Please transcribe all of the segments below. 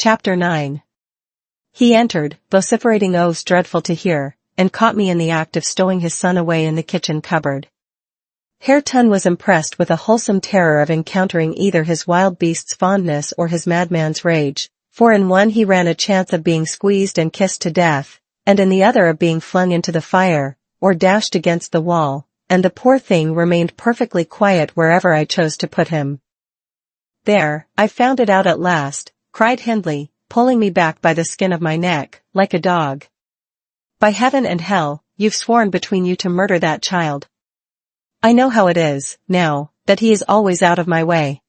Chapter 9. He entered, vociferating oaths dreadful to hear, and caught me in the act of stowing his son away in the kitchen cupboard. Hareton was impressed with a wholesome terror of encountering either his wild beast's fondness or his madman's rage, for in one he ran a chance of being squeezed and kissed to death, and in the other of being flung into the fire, or dashed against the wall, and the poor thing remained perfectly quiet wherever I chose to put him. "There, I've found it out at last," cried Hindley, pulling me back by the skin of my neck, like a dog. "By heaven and hell, you've sworn between you to murder that child. I know how it is, now, that he is always out of my way.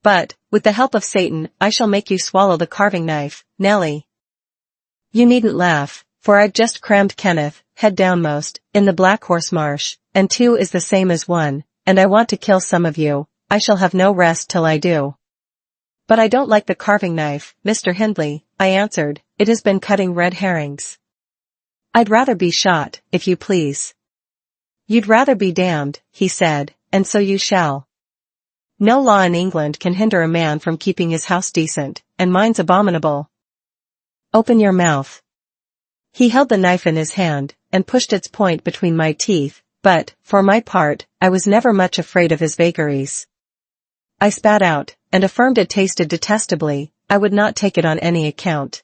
But, with the help of Satan, I shall make you swallow the carving knife, Nellie. You needn't laugh, for I've just crammed Kenneth, head downmost, in the Black Horse Marsh, and 2 is the same as 1, and I want to kill some of you. I shall have no rest till I do." "But I don't like the carving knife, Mr. Hindley," I answered. "It has been cutting red herrings." "I'd rather be shot, if you please." "You'd rather be damned," he said, "and so you shall. No law in England can hinder a man from keeping his house decent, and mine's abominable. Open your mouth." He held the knife in his hand, and pushed its point between my teeth, but, for my part, I was never much afraid of his vagaries. I spat out, and affirmed it tasted detestably. I would not take it on any account.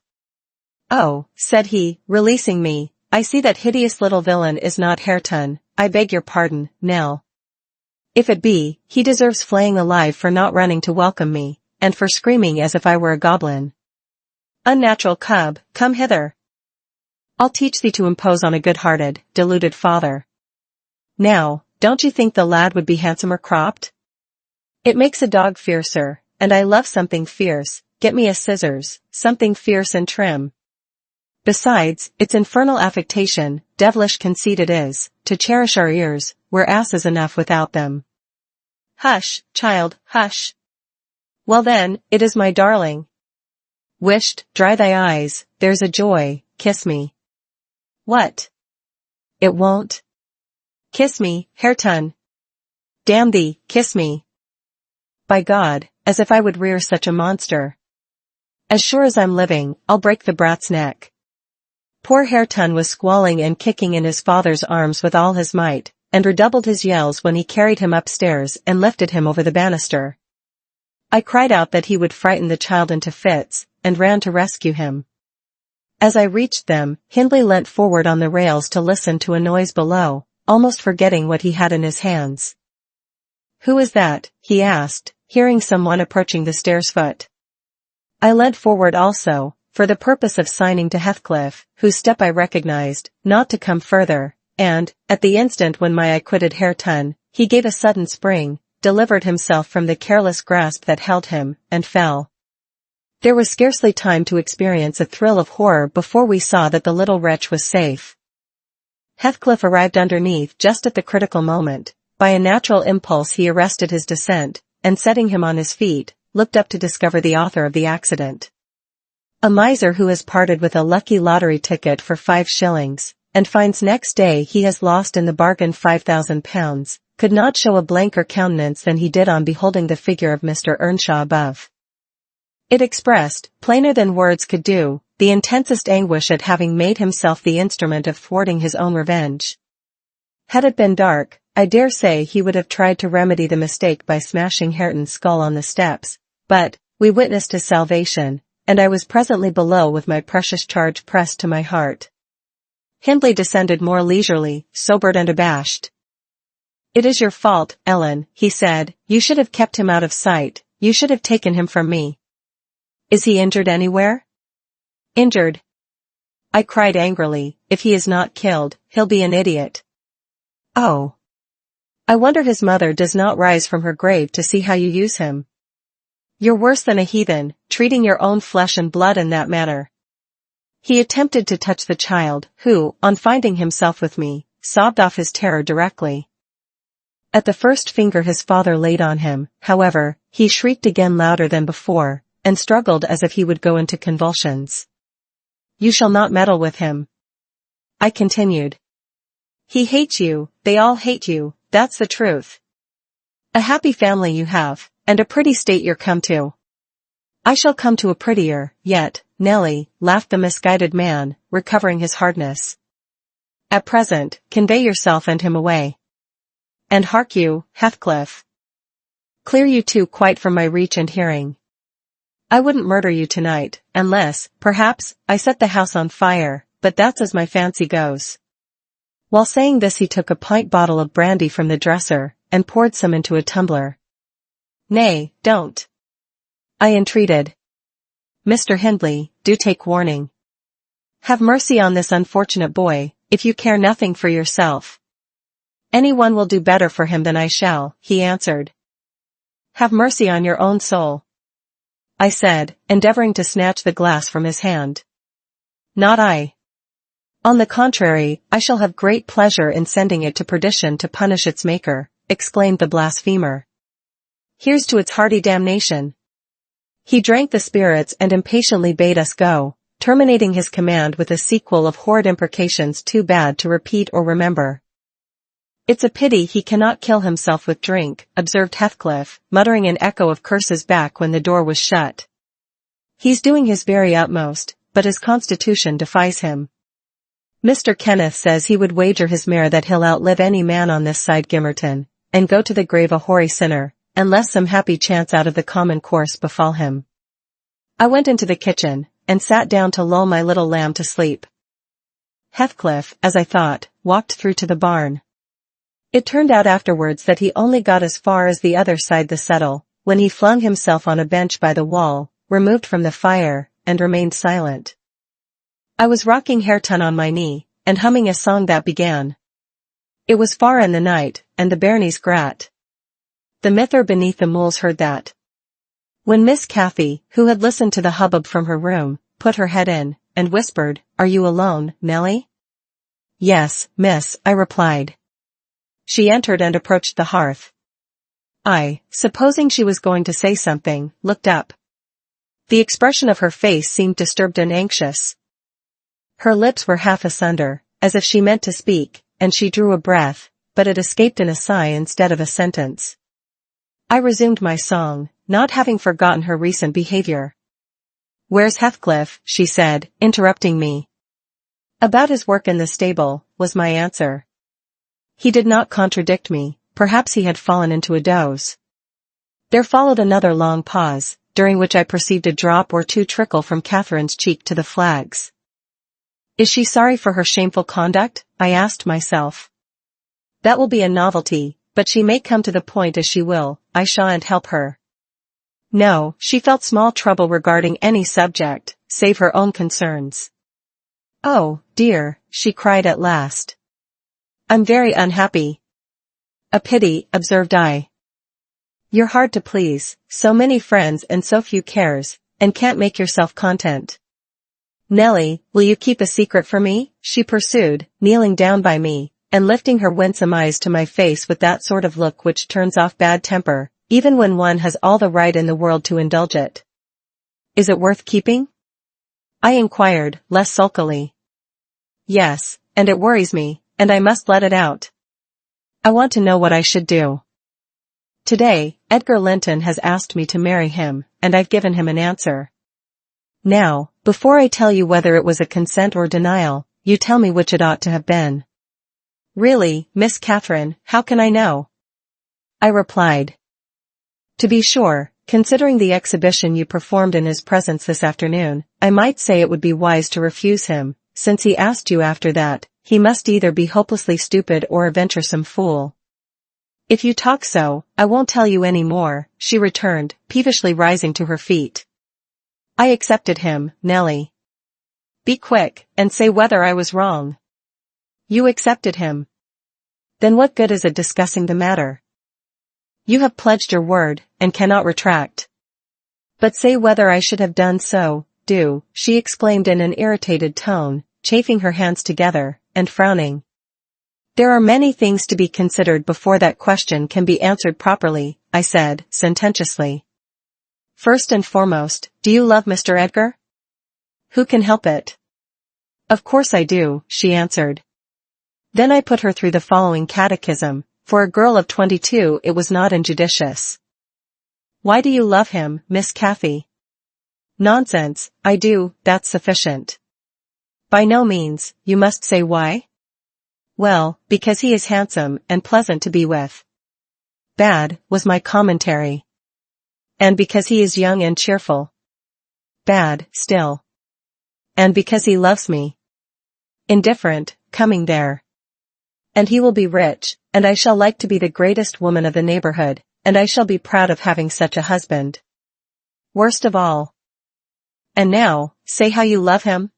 "Oh," said he, releasing me, "I see that hideous little villain is not Hareton. I beg your pardon, Nell. If it be, he deserves flaying alive for not running to welcome me, and for screaming as if I were a goblin. Unnatural cub, come hither. I'll teach thee to impose on a good-hearted, deluded father. Now, don't you think the lad would be handsomer cropped? It makes a dog fiercer, and I love something fierce. Get me a scissors, something fierce and trim. Besides, it's infernal affectation, devilish conceit it is, to cherish our ears. We're asses enough without them." "Hush, child, hush. Well then, it is my darling. Wisht, dry thy eyes, there's a joy, kiss me." "What? It won't? Kiss me, Hareton. Damn thee, kiss me. By God, as if I would rear such a monster. As sure as I'm living, I'll break the brat's neck." Poor Hareton was squalling and kicking in his father's arms with all his might, and redoubled his yells when he carried him upstairs and lifted him over the banister. I cried out that he would frighten the child into fits, and ran to rescue him. As I reached them, Hindley leant forward on the rails to listen to a noise below, almost forgetting what he had in his hands. "Who is that?" he asked, hearing someone approaching the stairs foot. I leant forward also, for the purpose of signing to Heathcliff, whose step I recognized, not to come further, and, at the instant when my eye quitted Hareton, he gave a sudden spring, delivered himself from the careless grasp that held him, and fell. There was scarcely time to experience a thrill of horror before we saw that the little wretch was safe. Heathcliff arrived underneath just at the critical moment. By a natural impulse he arrested his descent, and setting him on his feet, looked up to discover the author of the accident. A miser who has parted with a lucky lottery ticket for 5 shillings, and finds next day he has lost in the bargain £5,000, could not show a blanker countenance than he did on beholding the figure of Mr. Earnshaw above. It expressed, plainer than words could do, the intensest anguish at having made himself the instrument of thwarting his own revenge. Had it been dark, I dare say he would have tried to remedy the mistake by smashing Hareton's skull on the steps, but, we witnessed his salvation, and I was presently below with my precious charge pressed to my heart. Hindley descended more leisurely, sobered and abashed. "It is your fault, Ellen," he said. "You should have kept him out of sight. You should have taken him from me." "Is he injured anywhere?" "Injured?" I cried angrily. "If he is not killed, he'll be an idiot." "Oh. I wonder his mother does not rise from her grave to see how you use him. You're worse than a heathen, treating your own flesh and blood in that manner." He attempted to touch the child, who, on finding himself with me, sobbed off his terror directly. At the first finger his father laid on him, however, he shrieked again louder than before, and struggled as if he would go into convulsions. "You shall not meddle with him," I continued. "He hates you, they all hate you, that's the truth. A happy family you have, and a pretty state you're come to. I shall come to a prettier, yet, Nelly, laughed the misguided man, recovering his hardness. At present, convey yourself and him away. And hark you, Heathcliff. Clear you two quite from my reach and hearing. I wouldn't murder you tonight, unless, perhaps, I set the house on fire, but that's as my fancy goes. While saying this he took a pint bottle of brandy from the dresser, and poured some into a tumbler. Nay, don't. I entreated. Mr. Hindley, do take warning. Have mercy on this unfortunate boy, if you care nothing for yourself. Anyone will do better for him than I shall, he answered. Have mercy on your own soul, I said, endeavoring to snatch the glass from his hand. Not I. On the contrary, I shall have great pleasure in sending it to perdition to punish its maker, exclaimed the blasphemer. Here's to its hearty damnation. He drank the spirits and impatiently bade us go, terminating his command with a sequel of horrid imprecations too bad to repeat or remember. It's a pity he cannot kill himself with drink, observed Heathcliff, muttering an echo of curses back when the door was shut. He's doing his very utmost, but his constitution defies him. Mr. Kenneth says he would wager his mare that he'll outlive any man on this side Gimmerton, and go to the grave a hoary sinner, unless some happy chance out of the common course befall him. I went into the kitchen, and sat down to lull my little lamb to sleep. Heathcliff, as I thought, walked through to the barn. It turned out afterwards that he only got as far as the other side the settle, when he flung himself on a bench by the wall, removed from the fire, and remained silent. I was rocking Hareton on my knee, and humming a song that began. It was far in the night, and the bairnies grat. The mither beneath the mools heard that. When Miss Cathy, who had listened to the hubbub from her room, put her head in, and whispered, "Are you alone, Nelly?" "Yes, miss," I replied. She entered and approached the hearth. I, supposing she was going to say something, looked up. The expression of her face seemed disturbed and anxious. Her lips were half asunder, as if she meant to speak, and she drew a breath, but it escaped in a sigh instead of a sentence. I resumed my song, not having forgotten her recent behavior. "Where's Heathcliff?" she said, interrupting me. "About his work in the stable," was my answer. He did not contradict me, perhaps he had fallen into a doze. There followed another long pause, during which I perceived a drop or two trickle from Catherine's cheek to the flags. Is she sorry for her shameful conduct? I asked myself. That will be a novelty, but she may come to the point as she will, I shan't help her. No, she felt small trouble regarding any subject, save her own concerns. "Oh, dear," she cried at last. "I'm very unhappy." "A pity," observed I. "You're hard to please, so many friends and so few cares, and can't make yourself content." "Nelly, will you keep a secret for me?" she pursued, kneeling down by me, and lifting her winsome eyes to my face with that sort of look which turns off bad temper, even when one has all the right in the world to indulge it. "Is it worth keeping?" I inquired, less sulkily. "Yes, and it worries me, and I must let it out. I want to know what I should do. Today, Edgar Linton has asked me to marry him, and I've given him an answer. Now, before I tell you whether it was a consent or denial, you tell me which it ought to have been." "Really, Miss Catherine, how can I know?" I replied. "To be sure, considering the exhibition you performed in his presence this afternoon, I might say it would be wise to refuse him, since he asked you after that. He must either be hopelessly stupid or a venturesome fool." "If you talk so, I won't tell you any more," she returned, peevishly rising to her feet. "I accepted him, Nelly. Be quick, and say whether I was wrong." "You accepted him. Then what good is it discussing the matter? You have pledged your word, and cannot retract. But say whether I should have done so, do," she exclaimed in an irritated tone, chafing her hands together, and frowning. "There are many things to be considered before that question can be answered properly," I said, sententiously. "First and foremost, do you love Mr. Edgar?" "Who can help it?" "Of course I do," she answered. Then I put her through the following catechism. For a girl of 22 it was not injudicious. "Why do you love him, Miss Cathy?" Nonsense, I do, that's sufficient. By no means, you must say why? Well, because he is handsome and pleasant to be with. Bad, was my commentary. And because he is young and cheerful. Bad, still. And because he loves me. Indifferent, coming there. And he will be rich, and I shall like to be the greatest woman of the neighborhood, and I shall be proud of having such a husband. Worst of all. And now, say how you love him?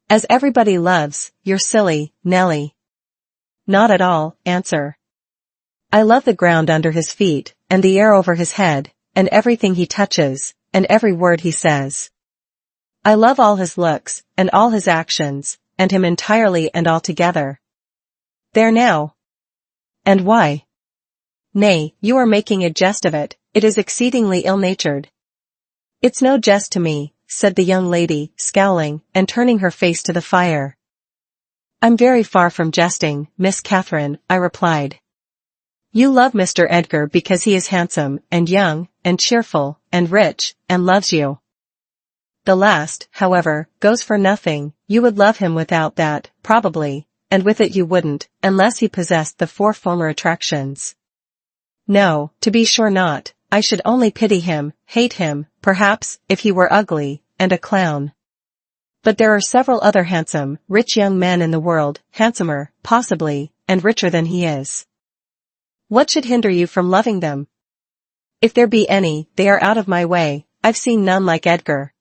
As everybody loves, you're silly, Nelly. Not at all, answer. I love the ground under his feet, and the air over his head, and everything he touches, and every word he says. I love all his looks, and all his actions, and him entirely and altogether. There now. And why? Nay, you are making a jest of it, it is exceedingly ill-natured. It's no jest to me, said the young lady, scowling, and turning her face to the fire. I'm very far from jesting, Miss Catherine, I replied. You love Mr. Edgar because he is handsome, and young, and cheerful, and rich, and loves you. The last, however, goes for nothing, you would love him without that, probably, and with it you wouldn't, unless he possessed the four former attractions. No, to be sure not, I should only pity him, hate him, perhaps, if he were ugly, and a clown. But there are several other handsome, rich young men in the world, handsomer, possibly, and richer than he is. What should hinder you from loving them? If there be any, they are out of my way, I've seen none like Edgar.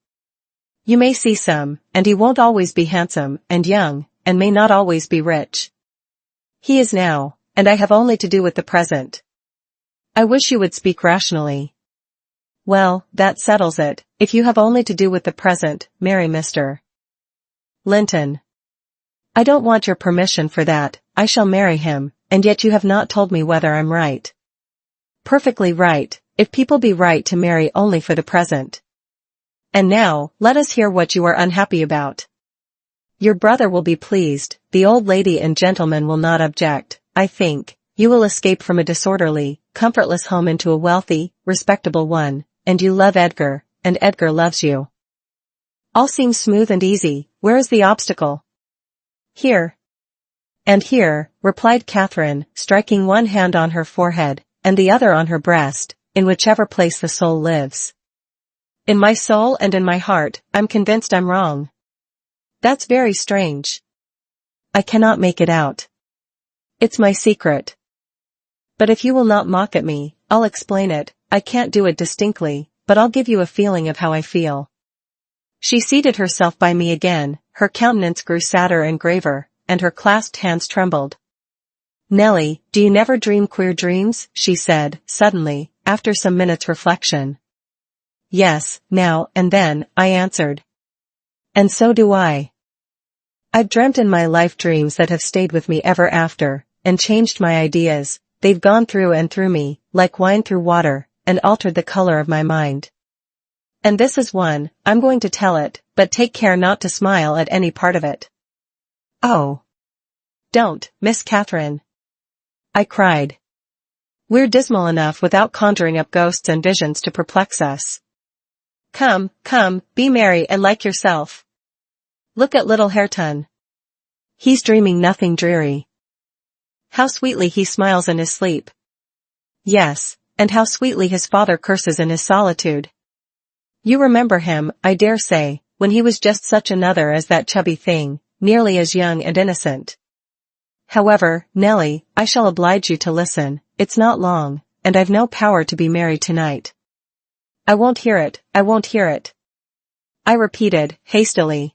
You may see some, and he won't always be handsome, and young, and may not always be rich. He is now, and I have only to do with the present. I wish you would speak rationally. Well, that settles it, if you have only to do with the present, marry Mr. Linton. I don't want your permission for that, I shall marry him, and yet you have not told me whether I'm right. Perfectly right, if people be right to marry only for the present. And now, let us hear what you are unhappy about. Your brother will be pleased, the old lady and gentleman will not object, I think. You will escape from a disorderly, comfortless home into a wealthy, respectable one, and you love Edgar, and Edgar loves you. All seems smooth and easy, where is the obstacle? Here. And here, replied Catherine, striking one hand on her forehead, and the other on her breast, in whichever place the soul lives. In my soul and in my heart, I'm convinced I'm wrong. That's very strange. I cannot make it out. It's my secret. But if you will not mock at me, I'll explain it. I can't do it distinctly, but I'll give you a feeling of how I feel. She seated herself by me again, her countenance grew sadder and graver, and her clasped hands trembled. Nelly, do you never dream queer dreams? She said, suddenly, after some minutes' reflection. Yes, now and then, I answered. And so do I. I've dreamt in my life dreams that have stayed with me ever after, and changed my ideas. They've gone through and through me, like wine through water, and altered the color of my mind. And this is one, I'm going to tell it, but take care not to smile at any part of it. Oh. Don't, Miss Catherine. I cried. We're dismal enough without conjuring up ghosts and visions to perplex us. Come, come, be merry and like yourself. Look at little Hareton. He's dreaming nothing dreary. How sweetly he smiles in his sleep. Yes, and how sweetly his father curses in his solitude. You remember him, I dare say, when he was just such another as that chubby thing, nearly as young and innocent. However, Nelly, I shall oblige you to listen, it's not long, and I've no power to be merry tonight. I won't hear it, I won't hear it. I repeated, hastily.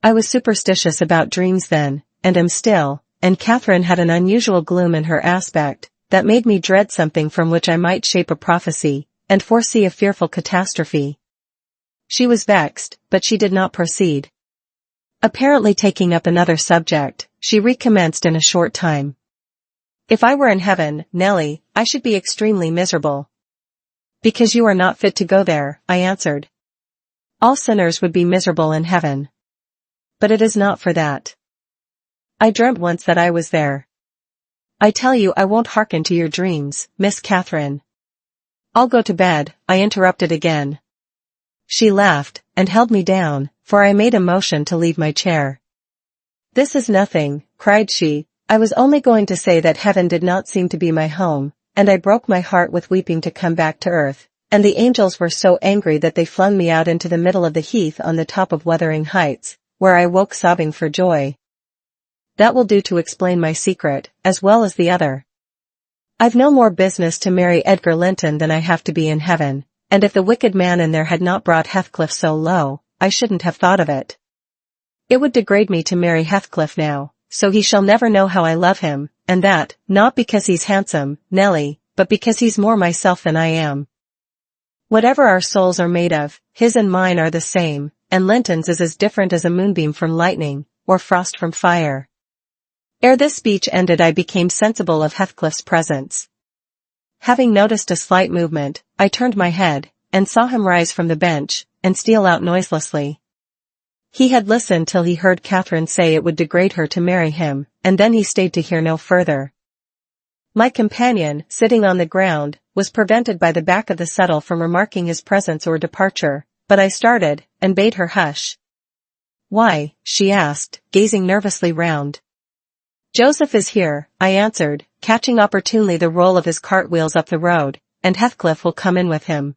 I was superstitious about dreams then, and am still, and Catherine had an unusual gloom in her aspect, that made me dread something from which I might shape a prophecy, and foresee a fearful catastrophe. She was vexed, but she did not proceed. Apparently taking up another subject, she recommenced in a short time. If I were in heaven, Nelly, I should be extremely miserable. Because you are not fit to go there, I answered. All sinners would be miserable in heaven. But it is not for that. I dreamt once that I was there. I tell you I won't hearken to your dreams, Miss Catherine. I'll go to bed, I interrupted again. She laughed, and held me down, for I made a motion to leave my chair. "This is nothing," cried she. "I was only going to say that heaven did not seem to be my home, and I broke my heart with weeping to come back to earth, and the angels were so angry that they flung me out into the middle of the heath on the top of Wuthering Heights, where I woke sobbing for joy. That will do to explain my secret, as well as the other. I've no more business to marry Edgar Linton than I have to be in heaven, and if the wicked man in there had not brought Heathcliff so low, I shouldn't have thought of it. It would degrade me to marry Heathcliff now, so he shall never know how I love him, and that, not because he's handsome, Nelly, but because he's more myself than I am. Whatever our souls are made of, his and mine are the same, and Linton's is as different as a moonbeam from lightning, or frost from fire." Ere this speech ended I became sensible of Heathcliff's presence. Having noticed a slight movement, I turned my head, and saw him rise from the bench, and steal out noiselessly. He had listened till he heard Catherine say it would degrade her to marry him, and then he stayed to hear no further. My companion, sitting on the ground, was prevented by the back of the settle from remarking his presence or departure, but I started, and bade her hush. "Why?" she asked, gazing nervously round. "Joseph is here," I answered, catching opportunely the roll of his cartwheels up the road, "and Heathcliff will come in with him.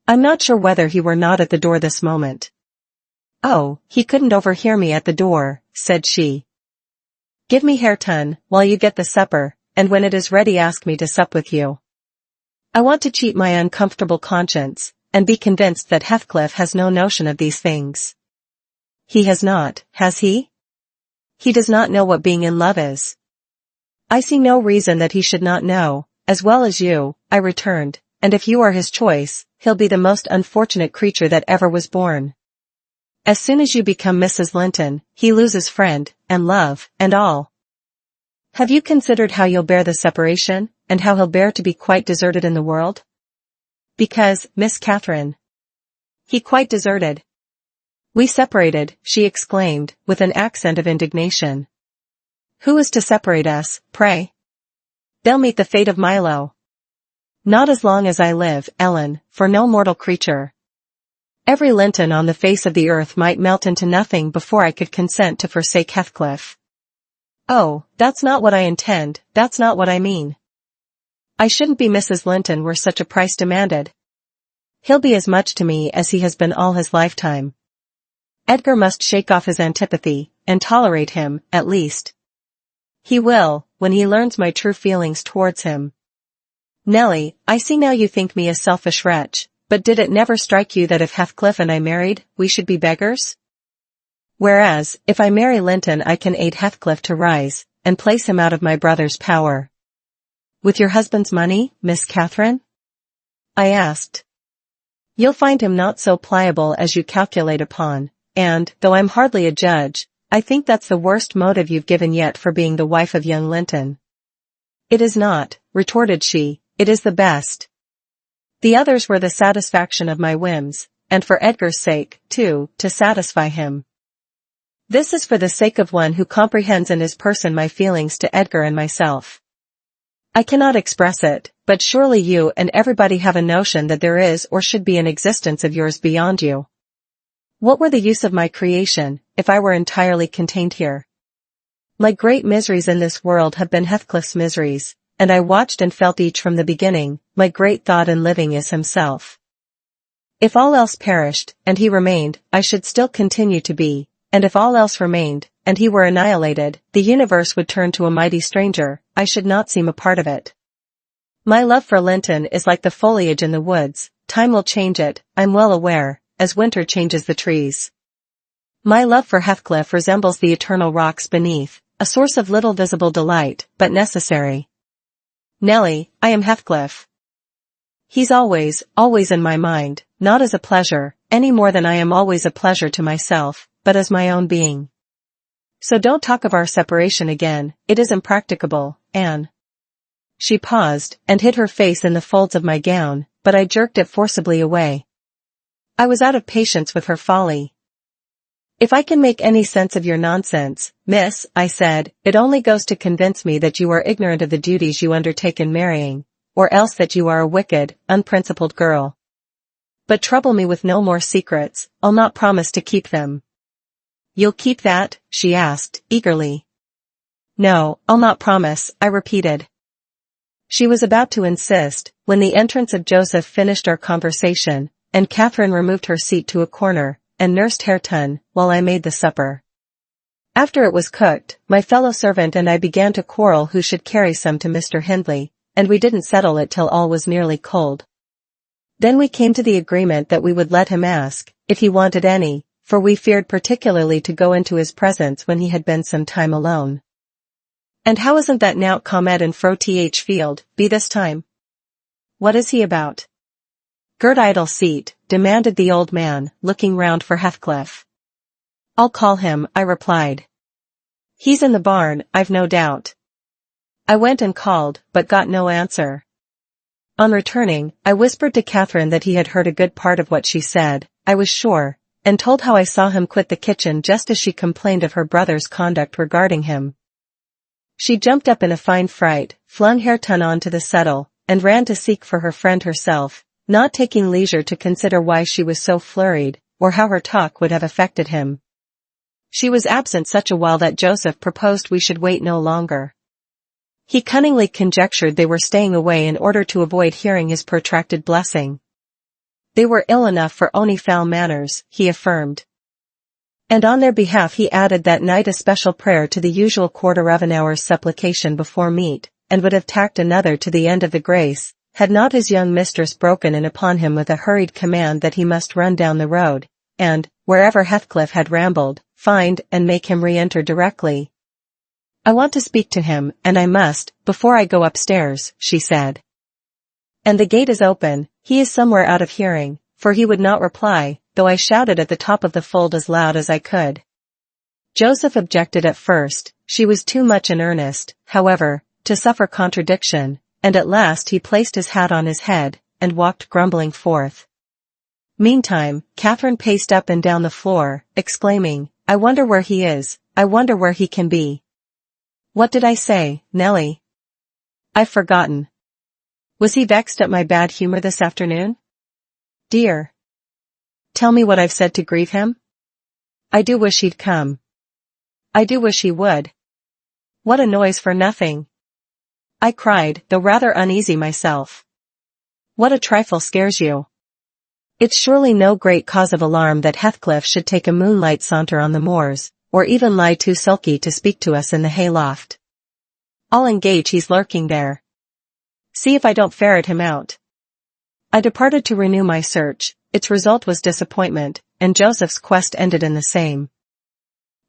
I'm not sure whether he were not at the door this moment." "Oh, he couldn't overhear me at the door," said she. "Give me Hareton, while you get the supper, and when it is ready ask me to sup with you. I want to cheat my uncomfortable conscience, and be convinced that Heathcliff has no notion of these things." "He has not, has he? He does not know what being in love is." "I see no reason that he should not know, as well as you," I returned, "and if you are his choice, he'll be the most unfortunate creature that ever was born. As soon as you become Mrs. Linton, he loses friend, and love, and all. Have you considered how you'll bear the separation, and how he'll bear to be quite deserted in the world?" "Because, Miss Catherine, he quite deserted." "We separated," she exclaimed, with an accent of indignation. "Who is to separate us, pray?" "They'll meet the fate of Milo." "Not as long as I live, Ellen, for no mortal creature. Every Linton on the face of the earth might melt into nothing before I could consent to forsake Heathcliff." "Oh, that's not what I intend, that's not what I mean. I shouldn't be Mrs. Linton were such a price demanded. He'll be as much to me as he has been all his lifetime. Edgar must shake off his antipathy, and tolerate him, at least. He will, when he learns my true feelings towards him. Nelly, I see now you think me a selfish wretch, but did it never strike you that if Heathcliff and I married, we should be beggars? Whereas, if I marry Linton I can aid Heathcliff to rise, and place him out of my brother's power." "With your husband's money, Miss Catherine?" I asked. "You'll find him not so pliable as you calculate upon, and, though I'm hardly a judge, I think that's the worst motive you've given yet for being the wife of young Linton." "It is not," retorted she, "it is the best. The others were the satisfaction of my whims, and for Edgar's sake, too, to satisfy him. This is for the sake of one who comprehends in his person my feelings to Edgar and myself. I cannot express it, but surely you and everybody have a notion that there is or should be an existence of yours beyond you. What were the use of my creation, if I were entirely contained here? My great miseries in this world have been Heathcliff's miseries, and I watched and felt each from the beginning. My great thought in living is himself. If all else perished, and he remained, I should still continue to be, and if all else remained, and he were annihilated, the universe would turn to a mighty stranger, I should not seem a part of it. My love for Linton is like the foliage in the woods, time will change it, I'm well aware, as winter changes the trees. My love for Heathcliff resembles the eternal rocks beneath, a source of little visible delight, but necessary. Nelly, I am Heathcliff. He's always, always in my mind, not as a pleasure, any more than I am always a pleasure to myself, but as my own being. So don't talk of our separation again, it is impracticable, Anne." She paused, and hid her face in the folds of my gown, but I jerked it forcibly away. I was out of patience with her folly. "If I can make any sense of your nonsense, miss," I said, "it only goes to convince me that you are ignorant of the duties you undertake in marrying, or else that you are a wicked, unprincipled girl. But trouble me with no more secrets, I'll not promise to keep them. You'll keep that? She asked, eagerly. No, I'll not promise, I repeated. She was about to insist, when the entrance of Joseph finished our conversation, and Catherine removed her seat to a corner, and nursed Hareton, while I made the supper. After it was cooked, my fellow servant and I began to quarrel who should carry some to Mr. Hindley, and we didn't settle it till all was nearly cold. Then we came to the agreement that we would let him ask, if he wanted any, for we feared particularly to go into his presence when he had been some time alone. And how isn't that Nowt Comet and Fro Th Field, be this time? What is he about? Gert idle seat, demanded the old man, looking round for Heathcliff. I'll call him, I replied. He's in the barn, I've no doubt. I went and called, but got no answer. On returning, I whispered to Catherine that he had heard a good part of what she said, I was sure, and told how I saw him quit the kitchen just as she complained of her brother's conduct regarding him. She jumped up in a fine fright, flung Hareton on to the settle, and ran to seek for her friend herself, not taking leisure to consider why she was so flurried, or how her talk would have affected him. She was absent such a while that Joseph proposed we should wait no longer. He cunningly conjectured they were staying away in order to avoid hearing his protracted blessing. They were ill enough for only foul manners, he affirmed. And on their behalf he added that night a special prayer to the usual quarter of an hour's supplication before meat, and would have tacked another to the end of the grace, had not his young mistress broken in upon him with a hurried command that he must run down the road, and, wherever Heathcliff had rambled, find and make him re-enter directly. I want to speak to him, and I must, before I go upstairs, she said. And the gate is open, he is somewhere out of hearing, for he would not reply, though I shouted at the top of the fold as loud as I could. Joseph objected at first, she was too much in earnest, however, to suffer contradiction, and at last he placed his hat on his head, and walked grumbling forth. Meantime, Catherine paced up and down the floor, exclaiming, I wonder where he is, I wonder where he can be. What did I say, Nellie? I've forgotten. Was he vexed at my bad humor this afternoon? Dear. Tell me what I've said to grieve him? I do wish he'd come. I do wish he would. What a noise for nothing. I cried, though rather uneasy myself. What a trifle scares you. It's surely no great cause of alarm that Heathcliff should take a moonlight saunter on the moors, or even lie too sulky to speak to us in the hayloft. I'll engage he's lurking there. See if I don't ferret him out. I departed to renew my search, its result was disappointment, and Joseph's quest ended in the same.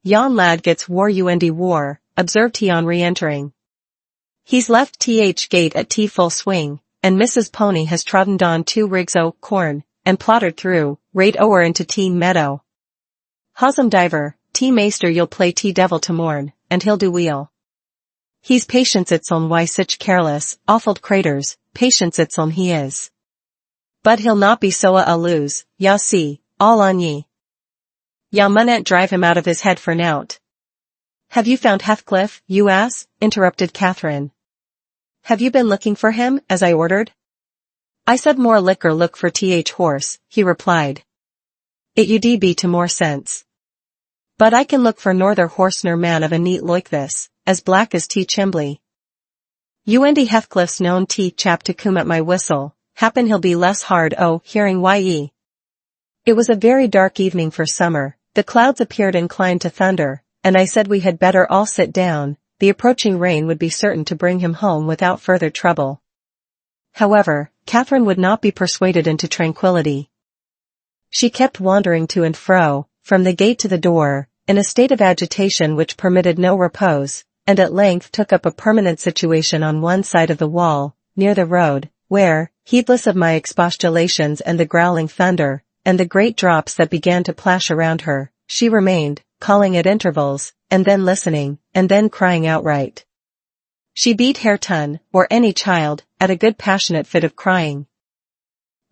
Yon lad gets war, observed he on re-entering. He's left Th gate at tea full swing, and Mrs. Pony has trodden on 2 rigs o' corn, and plottered through, right o'er into tea meadow. Hosum diver, tea maester you'll play tea devil to morn, and he'll do weel. He's patience itseln why sich careless, awful craters, patience itseln he is. But he'll not be so a lose, ya see, all on ye. Ya munn't drive him out of his head for nowt. Have you found Heathcliff, you ass? Interrupted Catherine. Have you been looking for him, as I ordered? I said more liquor look for Th horse, he replied. It ud be to more sense. But I can look for norther horse nor man of a neat loik this, as black as tea chimbly. You and Heathcliff's known tea chap to come at my whistle, happen he'll be less hard o' hearing ye. It was a very dark evening for summer, the clouds appeared inclined to thunder, and I said we had better all sit down, the approaching rain would be certain to bring him home without further trouble. However, Catherine would not be persuaded into tranquility. She kept wandering to and fro, from the gate to the door, in a state of agitation which permitted no repose, and at length took up a permanent situation on one side of the wall, near the road, where, heedless of my expostulations and the growling thunder, and the great drops that began to plash around her, she remained, calling at intervals, and then listening, and then crying outright. She beat Hareton, or any child, at a good passionate fit of crying.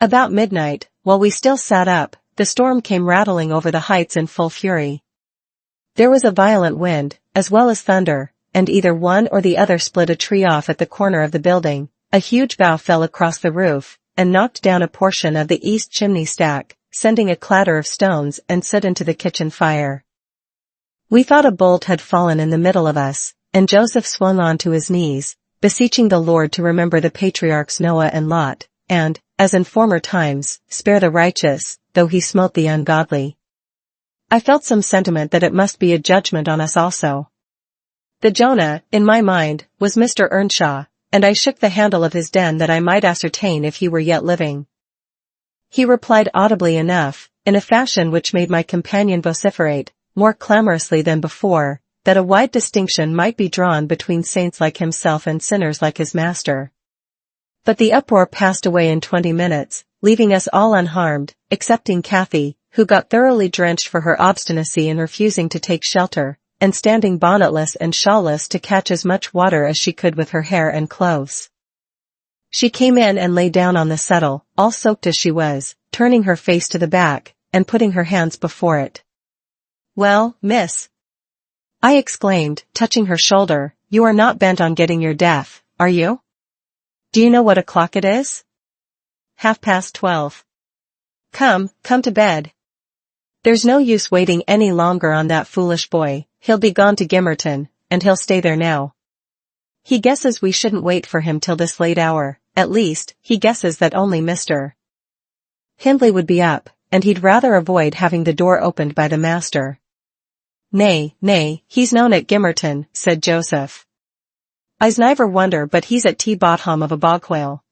About midnight, while we still sat up, the storm came rattling over the heights in full fury. There was a violent wind, as well as thunder, and either one or the other split a tree off at the corner of the building, a huge bough fell across the roof, and knocked down a portion of the east chimney stack, sending a clatter of stones and soot into the kitchen fire. We thought a bolt had fallen in the middle of us, and Joseph swung on to his knees, beseeching the Lord to remember the patriarchs Noah and Lot, and, as in former times, spare the righteous, though he smote the ungodly. I felt some sentiment that it must be a judgment on us also. The Jonah, in my mind, was Mr. Earnshaw, and I shook the handle of his den that I might ascertain if he were yet living. He replied audibly enough, in a fashion which made my companion vociferate, more clamorously than before, that a wide distinction might be drawn between saints like himself and sinners like his master. But the uproar passed away in 20 minutes, leaving us all unharmed, excepting Cathy, who got thoroughly drenched for her obstinacy in refusing to take shelter, and standing bonnetless and shawlless to catch as much water as she could with her hair and clothes. She came in and lay down on the settle, all soaked as she was, turning her face to the back, and putting her hands before it. "Well, miss," I exclaimed, touching her shoulder, "you are not bent on getting your death, are you? Do you know what o'clock it is?" 12:30. Come to bed. There's no use waiting any longer on that foolish boy, he'll be gone to Gimmerton, and he'll stay there now. He guesses we shouldn't wait for him till this late hour, at least, he guesses that only Mr. Hindley would be up, and he'd rather avoid having the door opened by the master. Nay, he's known at Gimmerton," said Joseph. "I's niver wonder but he's at T-bottom of a bog whale.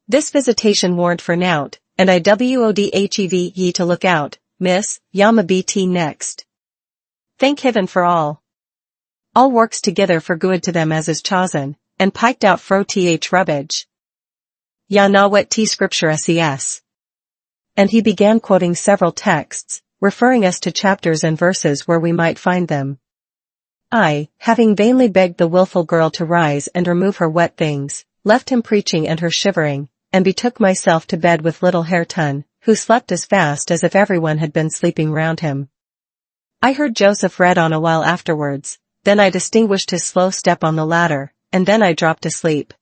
This visitation warn't for nowt, and I wodhev ye to look out, miss, yama bt next. Thank heaven for all works together for good to them as is chosen, and piked out fro th rubbage. Ya na wet t scripture ses." And he began quoting several texts, referring us to chapters and verses where we might find them. I, having vainly begged the wilful girl to rise and remove her wet things, left him preaching and her shivering, and betook myself to bed with little Hareton, who slept as fast as if everyone had been sleeping round him. I heard Joseph read on a while afterwards, then I distinguished his slow step on the ladder, and then I dropped asleep.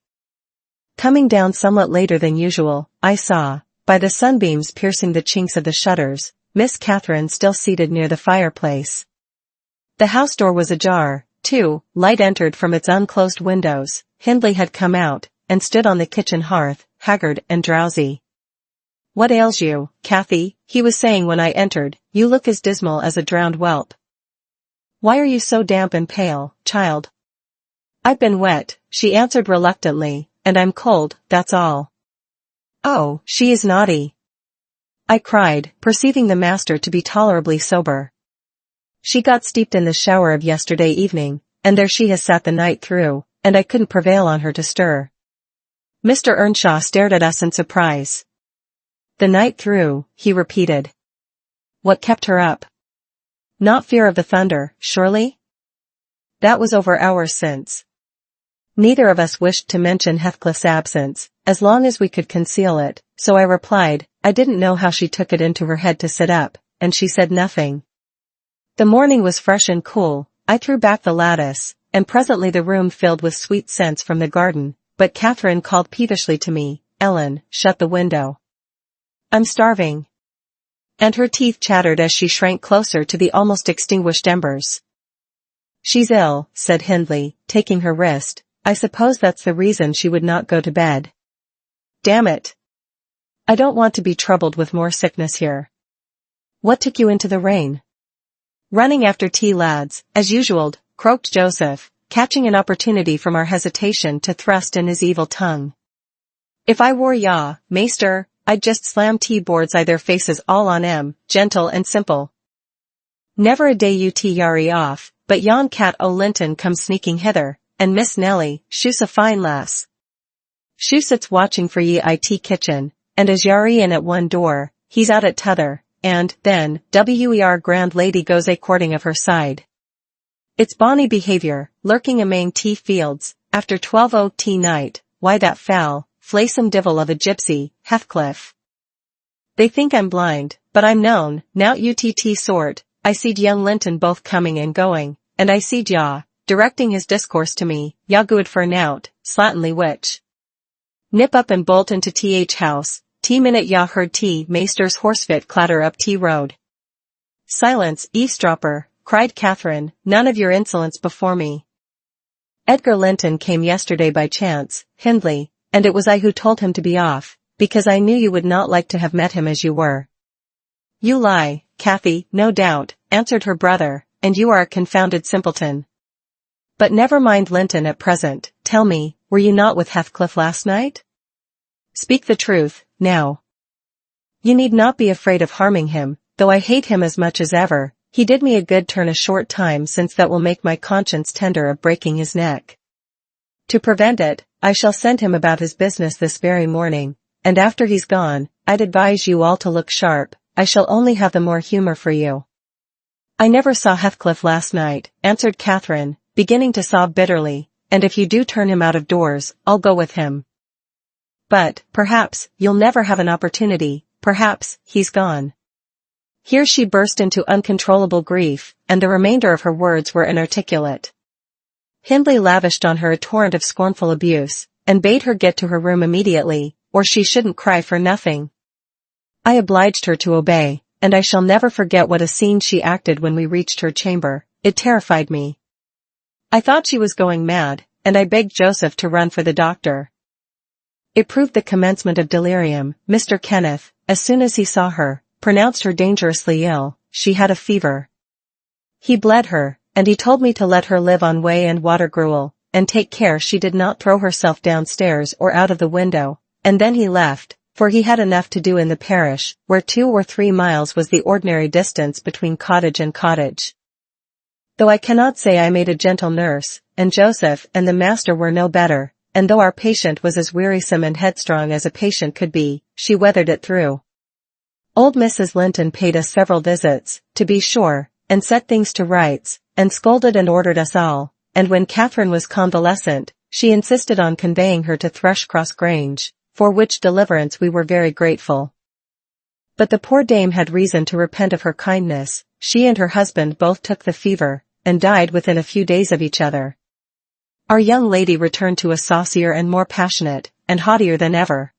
Coming down somewhat later than usual, I saw, by the sunbeams piercing the chinks of the shutters, Miss Catherine still seated near the fireplace. The house door was ajar, too, light entered from its unclosed windows. Hindley had come out, and stood on the kitchen hearth, haggard and drowsy. "What ails you, Cathy?" he was saying when I entered. "You look as dismal as a drowned whelp. Why are you so damp and pale, child?" "I've been wet," she answered reluctantly, "and I'm cold, that's all." "Oh, she is naughty," I cried, perceiving the master to be tolerably sober. "She got steeped in the shower of yesterday evening, and there she has sat the night through, and I couldn't prevail on her to stir." Mr. Earnshaw stared at us in surprise. "The night through," he repeated. "What kept her up? Not fear of the thunder, surely? That was over hours since." Neither of us wished to mention Heathcliff's absence, as long as we could conceal it, so I replied, I didn't know how she took it into her head to sit up, and she said nothing. The morning was fresh and cool. I threw back the lattice, and presently the room filled with sweet scents from the garden, but Catherine called peevishly to me, "Ellen, shut the window. I'm starving." And her teeth chattered as she shrank closer to the almost extinguished embers. "She's ill," said Hindley, taking her wrist. "I suppose that's the reason she would not go to bed. Damn it. I don't want to be troubled with more sickness here. What took you into the rain?" "Running after tea, lads, as usual," croaked Joseph, catching an opportunity from our hesitation to thrust in his evil tongue. "If I were ya, maester, I'd just slam tea boards I their faces all on 'em, gentle and simple. Never a day you tea yari off, but yon cat o' Linton comes sneaking hither, and Miss Nelly, she's a fine lass. She sits watching for ye I tea kitchen, and as yari in at one door, he's out at t'other, and, then, wer grand lady goes a-courting of her side. It's bonny behaviour, lurking amang tea fields, after 12 tea night. Why that foul, flaysome divil of a gypsy, Heathcliff. They think I'm blind, but I'm known, nout utt sort. I seed young Linton both coming and going, and I seed ya, directing his discourse to me, ya good for nout, slatternly witch. Nip up and bolt into th house, t-minute ya heard t-maester's horsefit clatter up t-road. Silence, eavesdropper, cried Catherine, none of your insolence before me. Edgar Linton came yesterday by chance, Hindley, and it was I who told him to be off, because I knew you would not like to have met him as you were. You lie, Cathy, no doubt, answered her brother, and you are a confounded simpleton. But never mind Linton at present, tell me, were you not with Heathcliff last night? Speak the truth, now. You need not be afraid of harming him, though I hate him as much as ever. He did me a good turn a short time since that will make my conscience tender of breaking his neck. To prevent it, I shall send him about his business this very morning, and after he's gone, I'd advise you all to look sharp. I shall only have the more humor for you. I never saw Heathcliff last night, answered Catherine, beginning to sob bitterly, and if you do turn him out of doors, I'll go with him. But, perhaps, you'll never have an opportunity, perhaps, he's gone. Here she burst into uncontrollable grief, and the remainder of her words were inarticulate. Hindley lavished on her a torrent of scornful abuse, and bade her get to her room immediately, or she shouldn't cry for nothing. I obliged her to obey, and I shall never forget what a scene she acted when we reached her chamber. It terrified me. I thought she was going mad, and I begged Joseph to run for the doctor. It proved the commencement of delirium. Mr. Kenneth, as soon as he saw her, pronounced her dangerously ill. She had a fever. He bled her, and he told me to let her live on whey and water gruel, and take care she did not throw herself downstairs or out of the window, and then he left, for he had enough to do in the parish, where 2 or 3 miles was the ordinary distance between cottage and cottage. Though I cannot say I made a gentle nurse, and Joseph and the master were no better, and though our patient was as wearisome and headstrong as a patient could be, she weathered it through. Old Mrs. Linton paid us several visits, to be sure, and set things to rights, and scolded and ordered us all, and when Catherine was convalescent, she insisted on conveying her to Thrushcross Grange, for which deliverance we were very grateful. But the poor dame had reason to repent of her kindness. She and her husband both took the fever, and died within a few days of each other. Our young lady returned to us saucier and more passionate, and haughtier than ever.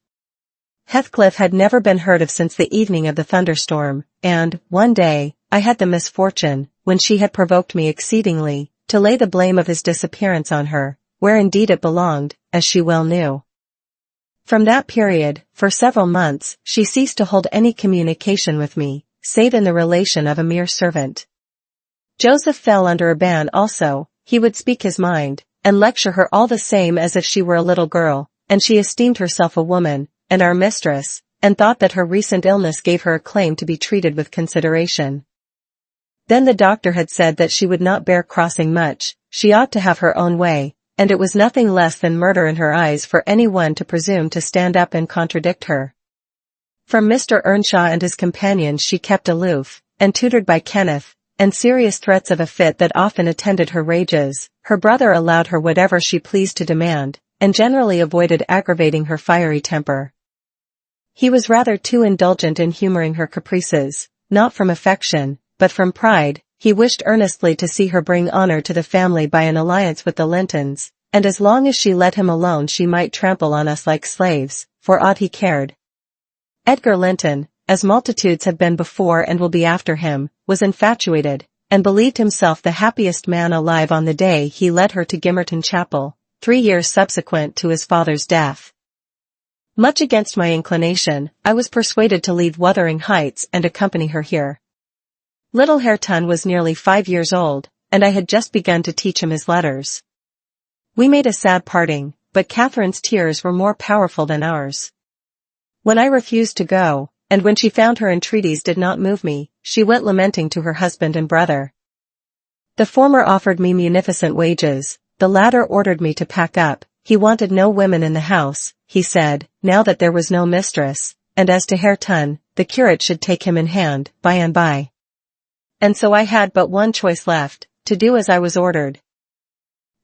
Heathcliff had never been heard of since the evening of the thunderstorm, and, one day, I had the misfortune, when she had provoked me exceedingly, to lay the blame of his disappearance on her, where indeed it belonged, as she well knew. From that period, for several months, she ceased to hold any communication with me, save in the relation of a mere servant. Joseph fell under a ban also. He would speak his mind, and lecture her all the same as if she were a little girl, and she esteemed herself a woman, and our mistress, and thought that her recent illness gave her a claim to be treated with consideration. Then the doctor had said that she would not bear crossing much, she ought to have her own way, and it was nothing less than murder in her eyes for any one to presume to stand up and contradict her. From Mr. Earnshaw and his companions she kept aloof, and tutored by Kenneth, and serious threats of a fit that often attended her rages. Her brother allowed her whatever she pleased to demand, and generally avoided aggravating her fiery temper. He was rather too indulgent in humoring her caprices, not from affection, but from pride. He wished earnestly to see her bring honor to the family by an alliance with the Lintons, and as long as she let him alone she might trample on us like slaves, for aught he cared. Edgar Linton, as multitudes have been before and will be after him, was infatuated, and believed himself the happiest man alive on the day he led her to Gimmerton Chapel, 3 years subsequent to his father's death. Much against my inclination, I was persuaded to leave Wuthering Heights and accompany her here. Little Hareton was nearly 5 years old, and I had just begun to teach him his letters. We made a sad parting, but Catherine's tears were more powerful than ours. When I refused to go, and when she found her entreaties did not move me, she went lamenting to her husband and brother. The former offered me munificent wages, the latter ordered me to pack up. He wanted no women in the house, he said, now that there was no mistress, and as to Hareton, the curate should take him in hand, by and by. And so I had but one choice left, to do as I was ordered.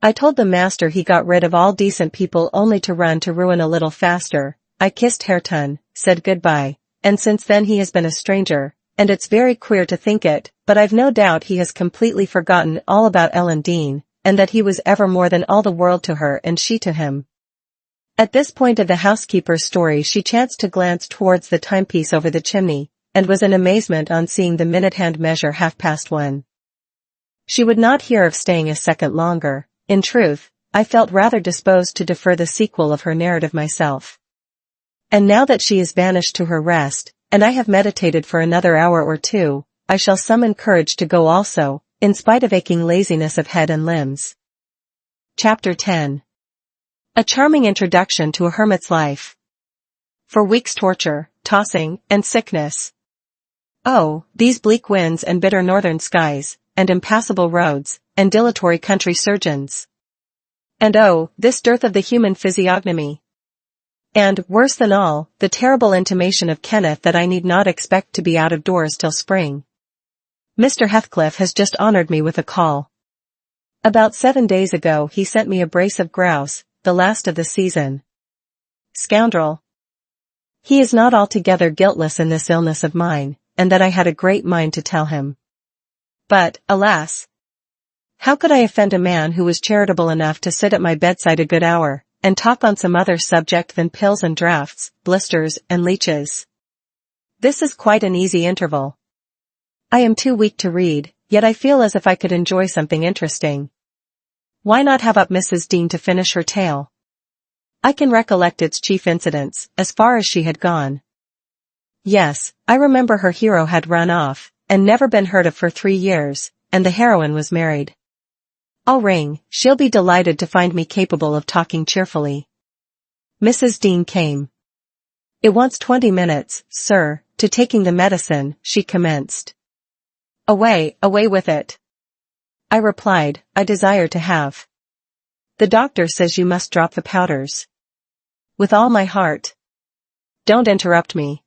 I told the master he got rid of all decent people only to run to ruin a little faster. I kissed Hareton, said goodbye, and since then he has been a stranger, and it's very queer to think it, but I've no doubt he has completely forgotten all about Ellen Dean, and that he was ever more than all the world to her and she to him. At this point of the housekeeper's story she chanced to glance towards the timepiece over the chimney, and was in amazement on seeing the minute hand measure 1:30. She would not hear of staying a second longer. In truth, I felt rather disposed to defer the sequel of her narrative myself. And now that she is vanished to her rest, and I have meditated for another hour or two, I shall summon courage to go also, in spite of aching laziness of head and limbs. Chapter 10. A charming introduction to a hermit's life. For weeks torture, tossing, and sickness. Oh, these bleak winds and bitter northern skies, and impassable roads, and dilatory country surgeons. And oh, this dearth of the human physiognomy. And, worse than all, the terrible intimation of Kenneth that I need not expect to be out of doors till spring. Mr. Heathcliff has just honored me with a call. About 7 days ago he sent me a brace of grouse, the last of the season. Scoundrel. He is not altogether guiltless in this illness of mine, and that I had a great mind to tell him. But, alas! How could I offend a man who was charitable enough to sit at my bedside a good hour, and talk on some other subject than pills and draughts, blisters, and leeches? This is quite an easy interval. I am too weak to read, yet I feel as if I could enjoy something interesting. Why not have up Mrs. Dean to finish her tale? I can recollect its chief incidents, as far as she had gone. Yes, I remember her hero had run off, and never been heard of for 3 years, and the heroine was married. I'll ring, she'll be delighted to find me capable of talking cheerfully. Mrs. Dean came. It wants 20 minutes, sir, to taking the medicine, she commenced. Away, away with it. I replied, I desire to have. The doctor says you must drop the powders. With all my heart. Don't interrupt me.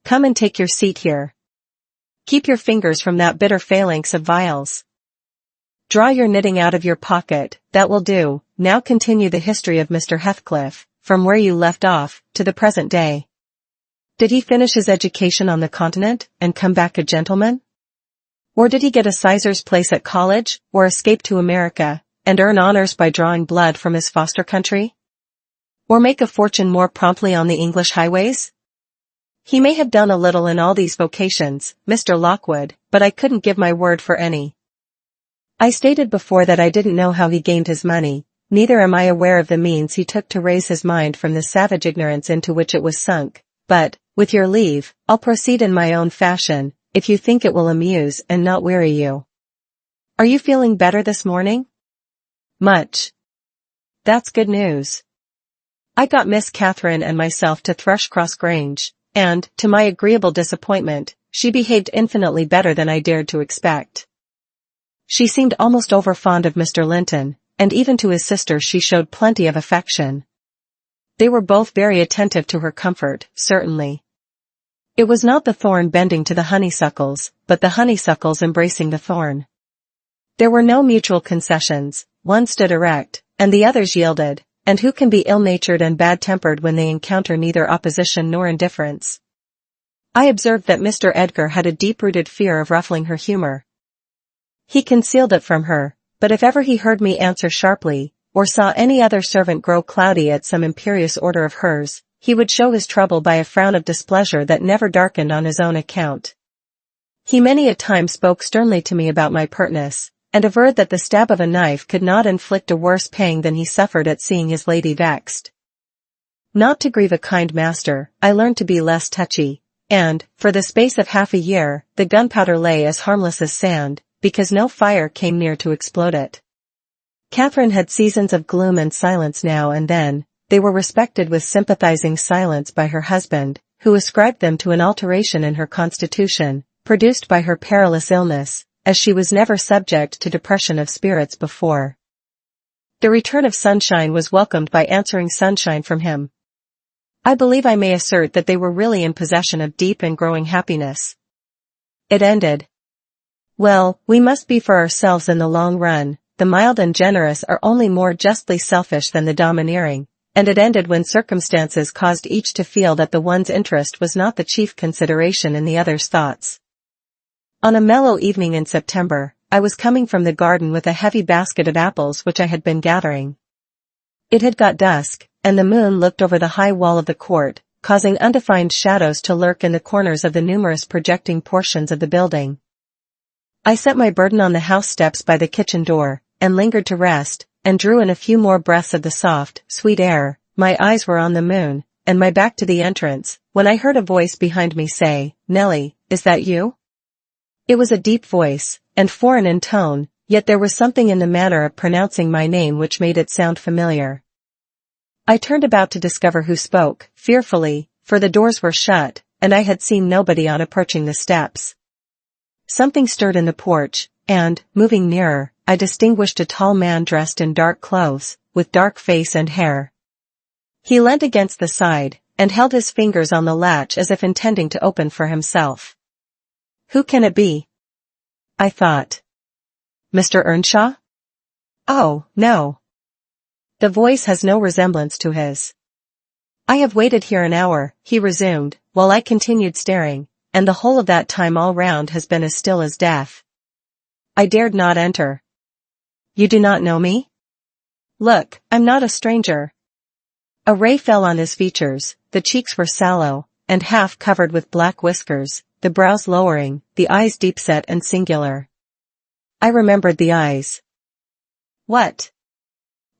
Come and take your seat here. Keep your fingers from that bitter phalanx of vials. Draw your knitting out of your pocket, that will do. Now continue the history of Mr. Heathcliff, from where you left off, to the present day. Did he finish his education on the continent, and come back a gentleman? Or did he get a sizar's place at college, or escape to America, and earn honors by drawing blood from his foster country? Or make a fortune more promptly on the English highways? He may have done a little in all these vocations, Mr. Lockwood, but I couldn't give my word for any. I stated before that I didn't know how he gained his money, neither am I aware of the means he took to raise his mind from the savage ignorance into which it was sunk, but, with your leave, I'll proceed in my own fashion, if you think it will amuse and not weary you. Are you feeling better this morning? Much. That's good news. I got Miss Catherine and myself to Thrushcross Grange, and, to my agreeable disappointment, she behaved infinitely better than I dared to expect. She seemed almost over-fond of Mr. Linton, and even to his sister she showed plenty of affection. They were both very attentive to her comfort, certainly. It was not the thorn bending to the honeysuckles, but the honeysuckles embracing the thorn. There were no mutual concessions, one stood erect, and the others yielded, and who can be ill-natured and bad-tempered when they encounter neither opposition nor indifference? I observed that Mr. Edgar had a deep-rooted fear of ruffling her humor. He concealed it from her, but if ever he heard me answer sharply, or saw any other servant grow cloudy at some imperious order of hers, he would show his trouble by a frown of displeasure that never darkened on his own account. He many a time spoke sternly to me about my pertness, and averred that the stab of a knife could not inflict a worse pang than he suffered at seeing his lady vexed. Not to grieve a kind master, I learned to be less touchy, and, for the space of half a year, the gunpowder lay as harmless as sand, because no fire came near to explode it. Catherine had seasons of gloom and silence now and then. They were respected with sympathizing silence by her husband, who ascribed them to an alteration in her constitution, produced by her perilous illness, as she was never subject to depression of spirits before. The return of sunshine was welcomed by answering sunshine from him. I believe I may assert that they were really in possession of deep and growing happiness. It ended. Well, we must be for ourselves in the long run. The mild and generous are only more justly selfish than the domineering, and it ended when circumstances caused each to feel that the one's interest was not the chief consideration in the other's thoughts. On a mellow evening in September, I was coming from the garden with a heavy basket of apples which I had been gathering. It had got dusk, and the moon looked over the high wall of the court, causing undefined shadows to lurk in the corners of the numerous projecting portions of the building. I set my burden on the house steps by the kitchen door, and lingered to rest, and drew in a few more breaths of the soft, sweet air. My eyes were on the moon, and my back to the entrance, when I heard a voice behind me say, "Nellie, is that you?" It was a deep voice, and foreign in tone, yet there was something in the manner of pronouncing my name which made it sound familiar. I turned about to discover who spoke, fearfully, for the doors were shut, and I had seen nobody on approaching the steps. Something stirred in the porch, and, moving nearer, I distinguished a tall man dressed in dark clothes, with dark face and hair. He leant against the side, and held his fingers on the latch as if intending to open for himself. Who can it be? I thought. Mr. Earnshaw? Oh, no. The voice has no resemblance to his. I have waited here an hour, he resumed, while I continued staring, and the whole of that time all round has been as still as death. I dared not enter. You do not know me? Look, I'm not a stranger. A ray fell on his features, the cheeks were sallow, and half covered with black whiskers, the brows lowering, the eyes deep-set and singular. I remembered the eyes. What?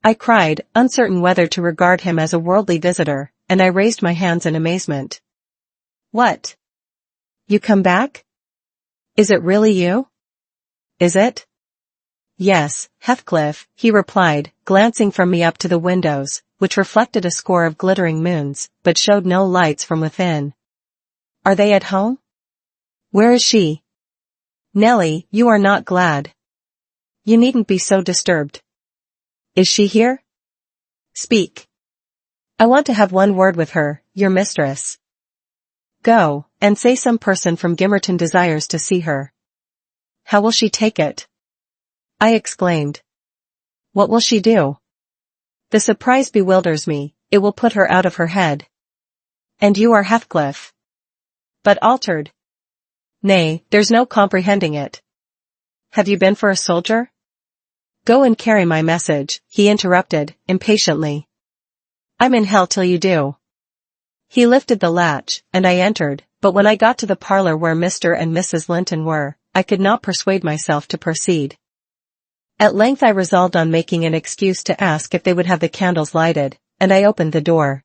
I cried, uncertain whether to regard him as a worldly visitor, and I raised my hands in amazement. What? You come back? Is it really you? Is it? Yes, Heathcliff, he replied, glancing from me up to the windows, which reflected a score of glittering moons, but showed no lights from within. Are they at home? Where is she? Nellie, you are not glad. You needn't be so disturbed. Is she here? Speak. I want to have one word with her, your mistress. Go, and say some person from Gimmerton desires to see her. How will she take it? I exclaimed. What will she do? The surprise bewilders me, it will put her out of her head. And you are Heathcliff. But altered. Nay, there's no comprehending it. Have you been for a soldier? Go and carry my message, he interrupted, impatiently. I'm in hell till you do. He lifted the latch, and I entered, but when I got to the parlor where Mr. and Mrs. Linton were, I could not persuade myself to proceed. At length I resolved on making an excuse to ask if they would have the candles lighted, and I opened the door.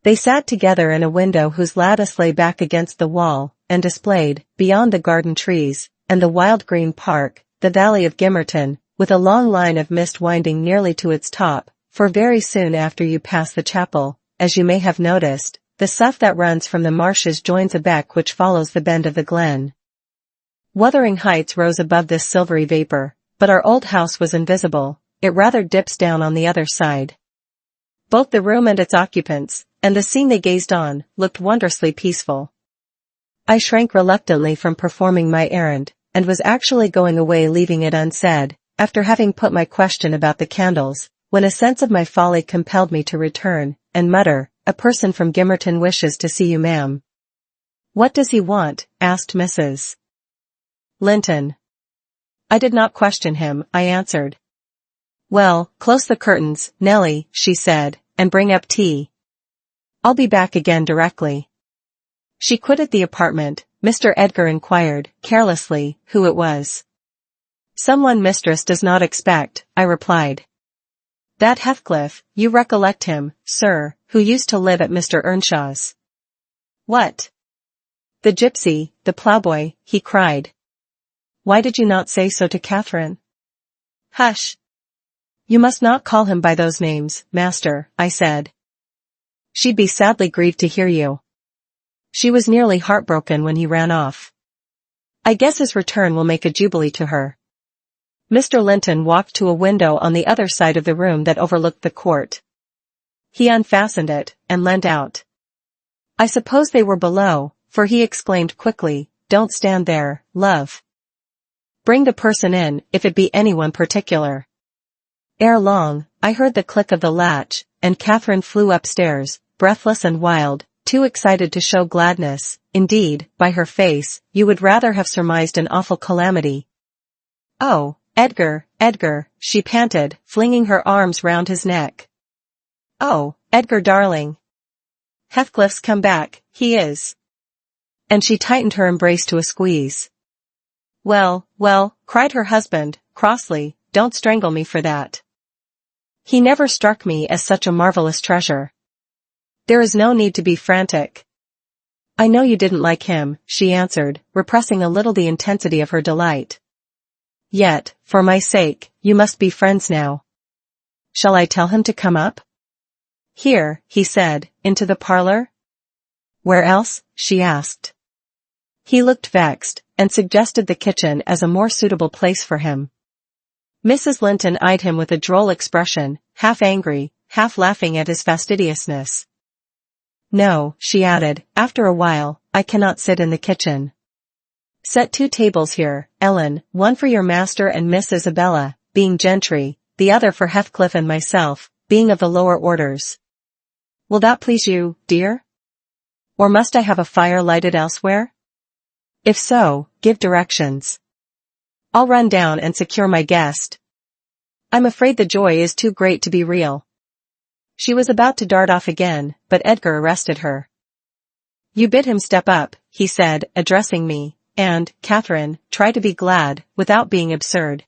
They sat together in a window whose lattice lay back against the wall, and displayed, beyond the garden trees, and the wild green park, the valley of Gimmerton, with a long line of mist winding nearly to its top, for very soon after you pass the chapel, as you may have noticed, the sough that runs from the marshes joins a beck which follows the bend of the glen. Wuthering Heights rose above this silvery vapor, but our old house was invisible, it rather dips down on the other side. Both the room and its occupants, and the scene they gazed on, looked wondrously peaceful. I shrank reluctantly from performing my errand, and was actually going away leaving it unsaid, after having put my question about the candles, when a sense of my folly compelled me to return, and mutter, "A person from Gimmerton wishes to see you, ma'am." "What does he want?" asked Mrs. Linton. I did not question him, I answered. "Well, close the curtains, Nellie," she said, "and bring up tea. I'll be back again directly." She quitted the apartment. Mr. Edgar inquired, carelessly, who it was. "Someone mistress does not expect," I replied. "That Heathcliff, you recollect him, sir, who used to live at Mr. Earnshaw's." "What? The gypsy, the ploughboy," he cried. "Why did you not say so to Catherine?" "Hush! You must not call him by those names, master," I said. "She'd be sadly grieved to hear you. She was nearly heartbroken when he ran off. I guess his return will make a jubilee to her." Mr. Linton walked to a window on the other side of the room that overlooked the court. He unfastened it, and leant out. I suppose they were below, for he exclaimed quickly, "Don't stand there, love. Bring the person in, if it be anyone particular." Ere long, I heard the click of the latch, and Catherine flew upstairs, breathless and wild, too excited to show gladness. Indeed, by her face, you would rather have surmised an awful calamity. "Oh, Edgar, Edgar," she panted, flinging her arms round his neck. "Oh, Edgar darling. Heathcliff's come back, he is. And she tightened her embrace to a squeeze. Well, well, cried her husband, crossly, don't strangle me for that. He never struck me as such a marvelous treasure. There is no need to be frantic. I know you didn't like him, she answered, repressing a little the intensity of her delight. Yet, for my sake, you must be friends now. Shall I tell him to come up? Here, he said, into the parlor? Where else? She asked. He looked vexed, and suggested the kitchen as a more suitable place for him. Mrs. Linton eyed him with a droll expression, half angry, half laughing at his fastidiousness. No, she added, after a while, I cannot sit in the kitchen. Set 2 tables here, Ellen, one for your master and Miss Isabella, being gentry, the other for Heathcliff and myself, being of the lower orders. Will that please you, dear? Or must I have a fire lighted elsewhere? If so, give directions. I'll run down and secure my guest. I'm afraid the joy is too great to be real. She was about to dart off again, but Edgar arrested her. You bid him step up, he said, addressing me, and, Catherine, try to be glad, without being absurd.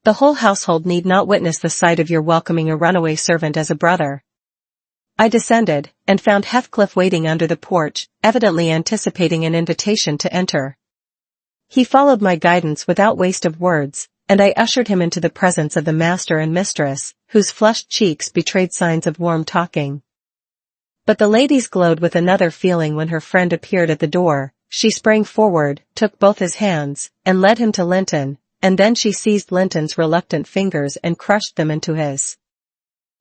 The whole household need not witness the sight of your welcoming a runaway servant as a brother. I descended, and found Heathcliff waiting under the porch, evidently anticipating an invitation to enter. He followed my guidance without waste of words, and I ushered him into the presence of the master and mistress, whose flushed cheeks betrayed signs of warm talking. But the ladies glowed with another feeling when her friend appeared at the door. She sprang forward, took both his hands, and led him to Linton, and then she seized Linton's reluctant fingers and crushed them into his.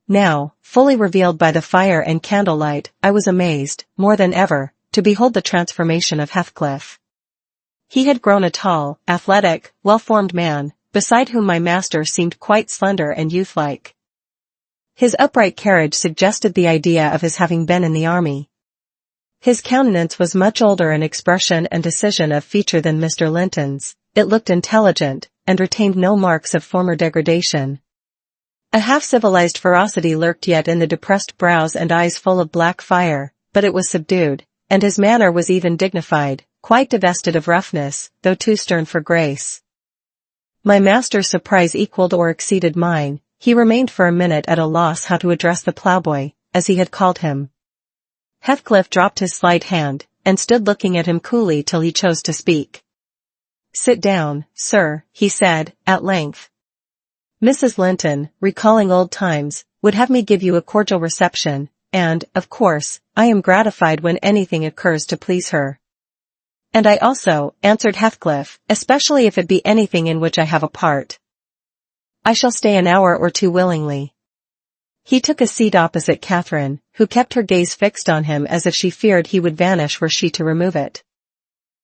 Now, fully revealed by the fire and candlelight, I was amazed, more than ever, to behold the transformation of Heathcliff. He had grown a tall, athletic, well-formed man, beside whom my master seemed quite slender and youth-like. His upright carriage suggested the idea of his having been in the army. His countenance was much older in expression and decision of feature than Mr. Linton's. It looked intelligent, and retained no marks of former degradation. A half-civilized ferocity lurked yet in the depressed brows and eyes full of black fire, but it was subdued, and his manner was even dignified, quite divested of roughness, though too stern for grace. My master's surprise equaled or exceeded mine. He remained for a minute at a loss how to address the ploughboy, as he had called him. Heathcliff dropped his slight hand, and stood looking at him coolly till he chose to speak. Sit down, sir, he said, at length. Mrs. Linton, recalling old times, would have me give you a cordial reception, and, of course, I am gratified when anything occurs to please her. And I also, answered Heathcliff, especially if it be anything in which I have a part. I shall stay an hour or two willingly. He took a seat opposite Catherine, who kept her gaze fixed on him as if she feared he would vanish were she to remove it.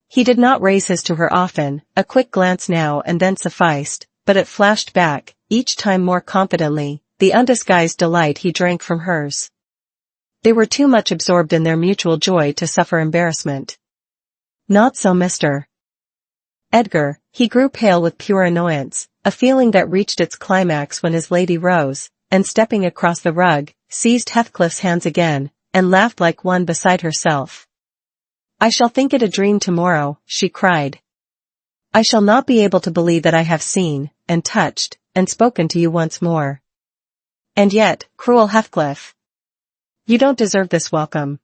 He did not raise his to her often, a quick glance now and then sufficed, but it flashed back, each time more confidently, the undisguised delight he drank from hers. They were too much absorbed in their mutual joy to suffer embarrassment. Not so Mr. Edgar. He grew pale with pure annoyance, a feeling that reached its climax when his lady rose, and stepping across the rug, seized Heathcliff's hands again, and laughed like one beside herself. I shall think it a dream tomorrow, she cried. I shall not be able to believe that I have seen, and touched, and spoken to you once more. And yet, cruel Heathcliff, you don't deserve this welcome.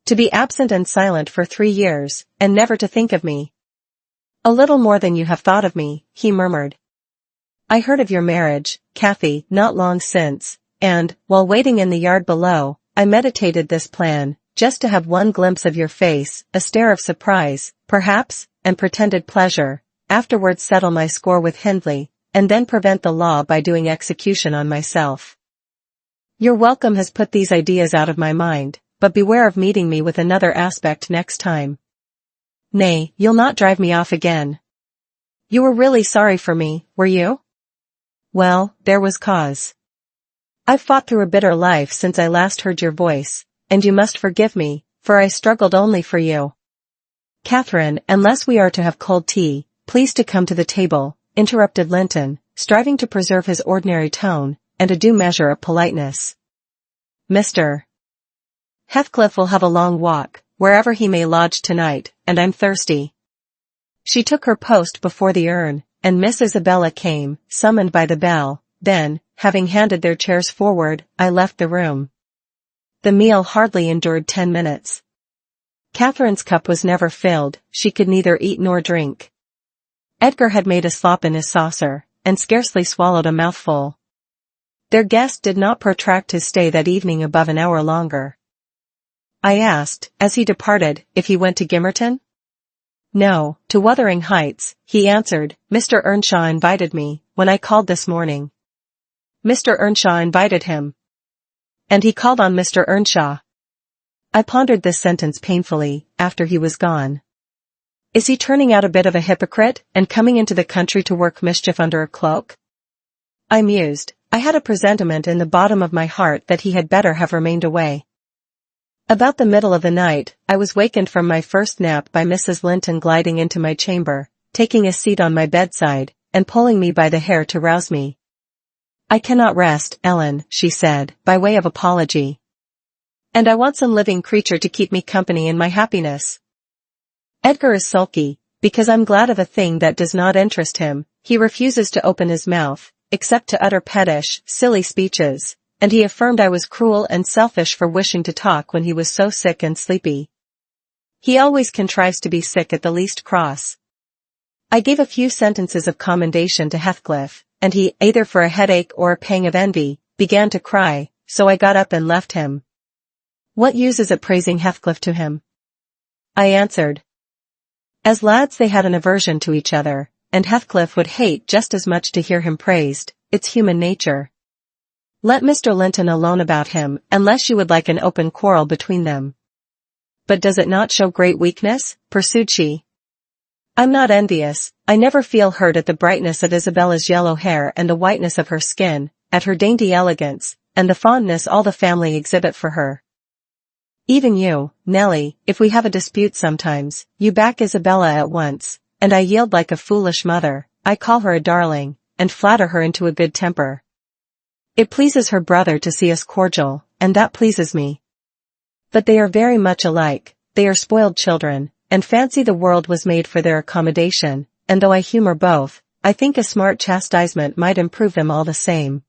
To be absent and silent for 3 years, and never to think of me. A little more than you have thought of me, he murmured. I heard of your marriage, Cathy, not long since, and, while waiting in the yard below, I meditated this plan, just to have one glimpse of your face, a stare of surprise, perhaps, and pretended pleasure, afterwards settle my score with Hindley, and then prevent the law by doing execution on myself. Your welcome has put these ideas out of my mind, but beware of meeting me with another aspect next time. Nay, you'll not drive me off again. You were really sorry for me, were you? Well, there was cause. I've fought through a bitter life since I last heard your voice, and you must forgive me, for I struggled only for you. Catherine, unless we are to have cold tea, please to come to the table, interrupted Linton, striving to preserve his ordinary tone, and a due measure of politeness. Mr. Heathcliff will have a long walk, wherever he may lodge tonight, and I'm thirsty." She took her post before the urn, and Miss Isabella came, summoned by the bell. Then, having handed their chairs forward, I left the room. The meal hardly endured 10 minutes. Catherine's cup was never filled, she could neither eat nor drink. Edgar had made a slop in his saucer, and scarcely swallowed a mouthful. Their guest did not protract his stay that evening above an hour longer. I asked, as he departed, if he went to Gimmerton? "No, to Wuthering Heights," he answered. "Mr. Earnshaw invited me, when I called this morning." "Mr. Earnshaw invited him. And he called on Mr. Earnshaw." I pondered this sentence painfully, after he was gone. Is he turning out a bit of a hypocrite, and coming into the country to work mischief under a cloak? I mused. I had a presentiment in the bottom of my heart that he had better have remained away. About the middle of the night, I was wakened from my first nap by Mrs. Linton gliding into my chamber, taking a seat on my bedside, and pulling me by the hair to rouse me. "I cannot rest, Ellen," she said, by way of apology. "And I want some living creature to keep me company in my happiness. Edgar is sulky, because I'm glad of a thing that does not interest him. He refuses to open his mouth, except to utter pettish, silly speeches, and he affirmed I was cruel and selfish for wishing to talk when he was so sick and sleepy. He always contrives to be sick at the least cross." I gave a few sentences of commendation to Heathcliff, and he, either for a headache or a pang of envy, began to cry, so I got up and left him. What use is it praising Heathcliff to him? I answered. As lads they had an aversion to each other, and Heathcliff would hate just as much to hear him praised. It's human nature. Let Mr. Linton alone about him, unless you would like an open quarrel between them. But does it not show great weakness? Pursued she. I'm not envious. I never feel hurt at the brightness of Isabella's yellow hair and the whiteness of her skin, at her dainty elegance, and the fondness all the family exhibit for her. Even you, Nellie, if we have a dispute sometimes, you back Isabella at once, and I yield like a foolish mother. I call her a darling, and flatter her into a good temper. It pleases her brother to see us cordial, and that pleases me. But they are very much alike. They are spoiled children, and fancy the world was made for their accommodation, and though I humor both, I think a smart chastisement might improve them all the same.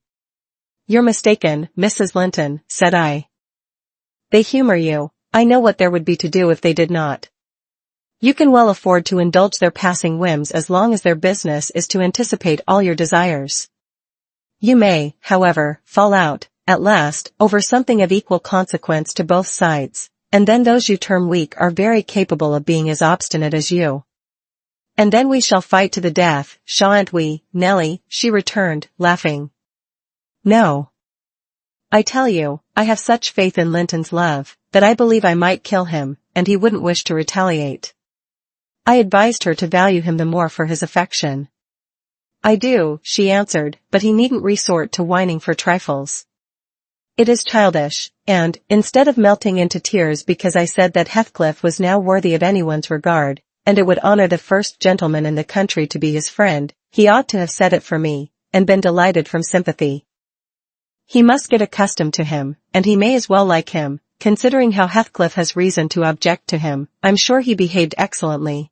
You're mistaken, Mrs. Linton, said I. They humor you. I know what there would be to do if they did not. You can well afford to indulge their passing whims as long as their business is to anticipate all your desires. You may, however, fall out, at last, over something of equal consequence to both sides, and then those you term weak are very capable of being as obstinate as you. And then we shall fight to the death, shan't we, Nellie? She returned, laughing. No. I tell you, I have such faith in Linton's love, that I believe I might kill him, and he wouldn't wish to retaliate. I advised her to value him the more for his affection. I do, she answered, but he needn't resort to whining for trifles. It is childish, and, instead of melting into tears because I said that Heathcliff was now worthy of anyone's regard, and it would honor the first gentleman in the country to be his friend, he ought to have said it for me, and been delighted from sympathy. He must get accustomed to him, and he may as well like him, considering how Heathcliff has reason to object to him. I'm sure he behaved excellently.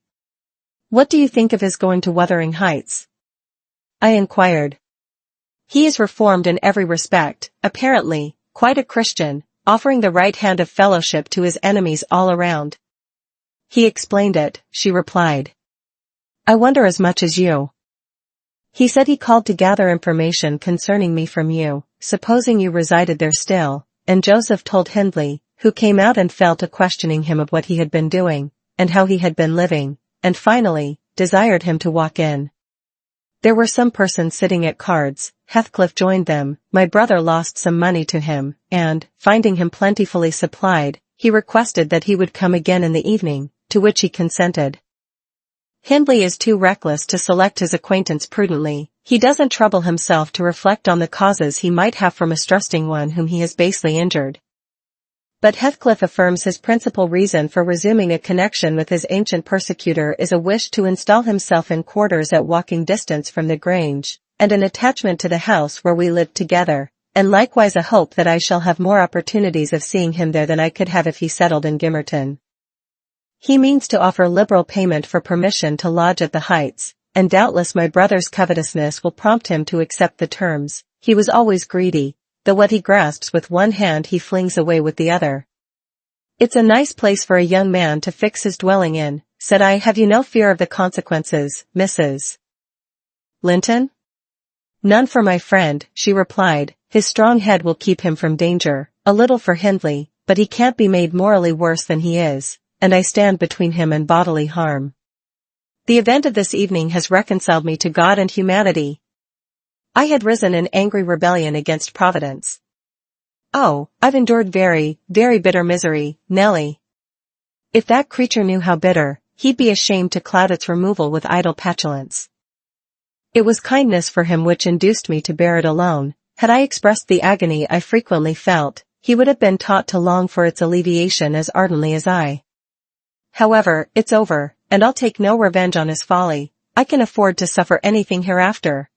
What do you think of his going to Wuthering Heights? I inquired. He is reformed in every respect, apparently, quite a Christian, offering the right hand of fellowship to his enemies all around. He explained it, she replied. I wonder as much as you. He said he called to gather information concerning me from you, supposing you resided there still, and Joseph told Hindley, who came out and fell to questioning him of what he had been doing, and how he had been living, and finally, desired him to walk in. There were some persons sitting at cards. Heathcliff joined them. My brother lost some money to him, and, finding him plentifully supplied, he requested that he would come again in the evening, to which he consented. Hindley is too reckless to select his acquaintance prudently. He doesn't trouble himself to reflect on the causes he might have for mistrusting one whom he has basely injured. But Heathcliff affirms his principal reason for resuming a connection with his ancient persecutor is a wish to install himself in quarters at walking distance from the Grange, and an attachment to the house where we lived together, and likewise a hope that I shall have more opportunities of seeing him there than I could have if he settled in Gimmerton. He means to offer liberal payment for permission to lodge at the Heights, and doubtless my brother's covetousness will prompt him to accept the terms. He was always greedy, though what he grasps with one hand he flings away with the other. It's a nice place for a young man to fix his dwelling in, said I. Have you no fear of the consequences, Mrs. Linton? None for my friend, she replied. His strong head will keep him from danger, a little for Hindley, but he can't be made morally worse than he is, and I stand between him and bodily harm. The event of this evening has reconciled me to God and humanity. I had risen in angry rebellion against Providence. Oh, I've endured very, very bitter misery, Nellie. If that creature knew how bitter, he'd be ashamed to cloud its removal with idle petulance. It was kindness for him which induced me to bear it alone. Had I expressed the agony I frequently felt, he would have been taught to long for its alleviation as ardently as I. However, it's over, and I'll take no revenge on his folly. I can afford to suffer anything hereafter.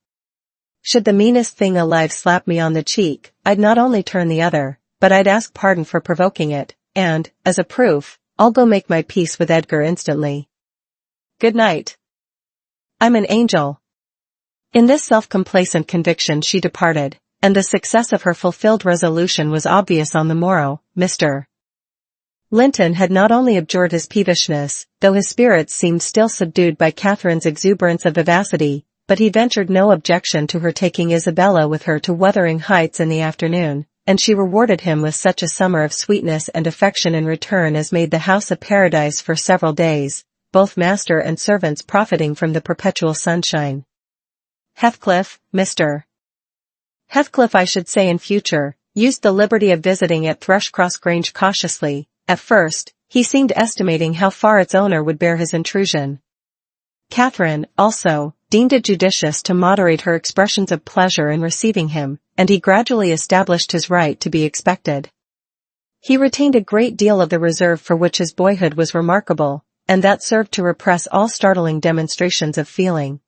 Should the meanest thing alive slap me on the cheek, I'd not only turn the other, but I'd ask pardon for provoking it, and, as a proof, I'll go make my peace with Edgar instantly. Good night. I'm an angel. In this self-complacent conviction she departed, and the success of her fulfilled resolution was obvious on the morrow. Mr. Linton had not only abjured his peevishness, though his spirits seemed still subdued by Catherine's exuberance of vivacity, but he ventured no objection to her taking Isabella with her to Wuthering Heights in the afternoon, and she rewarded him with such a summer of sweetness and affection in return as made the house a paradise for several days, both master and servants profiting from the perpetual sunshine. Heathcliff, Mr. Heathcliff, I should say in future, used the liberty of visiting at Thrushcross Grange cautiously. At first, he seemed estimating how far its owner would bear his intrusion. Catherine, also, deemed it judicious to moderate her expressions of pleasure in receiving him, and he gradually established his right to be expected. He retained a great deal of the reserve for which his boyhood was remarkable, and that served to repress all startling demonstrations of feeling.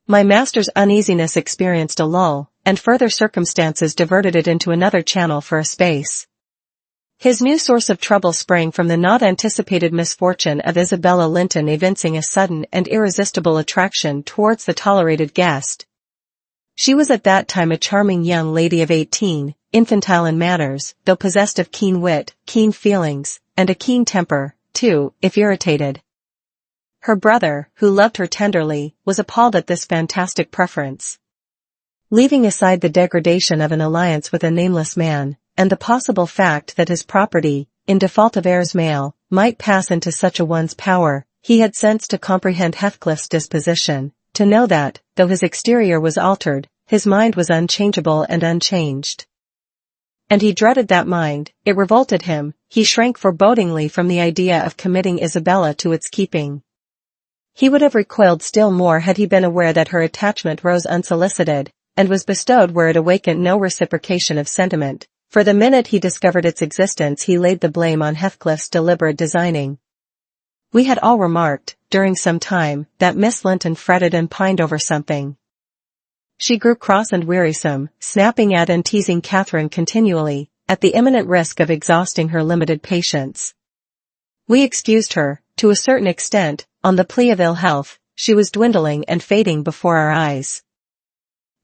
My master's uneasiness experienced a lull, and further circumstances diverted it into another channel for a space. His new source of trouble sprang from the not anticipated misfortune of Isabella Linton evincing a sudden and irresistible attraction towards the tolerated guest. She was at that time a charming young lady of 18, infantile in manners, though possessed of keen wit, keen feelings, and a keen temper, too, if irritated. Her brother, who loved her tenderly, was appalled at this fantastic preference. Leaving aside the degradation of an alliance with a nameless man, and the possible fact that his property, in default of heirs male, might pass into such a one's power, he had sense to comprehend Heathcliff's disposition, to know that, though his exterior was altered, his mind was unchangeable and unchanged. And he dreaded that mind, it revolted him, he shrank forebodingly from the idea of committing Isabella to its keeping. He would have recoiled still more had he been aware that her attachment rose unsolicited, and was bestowed where it awakened no reciprocation of sentiment. For the minute he discovered its existence he laid the blame on Heathcliff's deliberate designing. We had all remarked, during some time, that Miss Linton fretted and pined over something. She grew cross and wearisome, snapping at and teasing Catherine continually, at the imminent risk of exhausting her limited patience. We excused her, to a certain extent, on the plea of ill health. She was dwindling and fading before our eyes.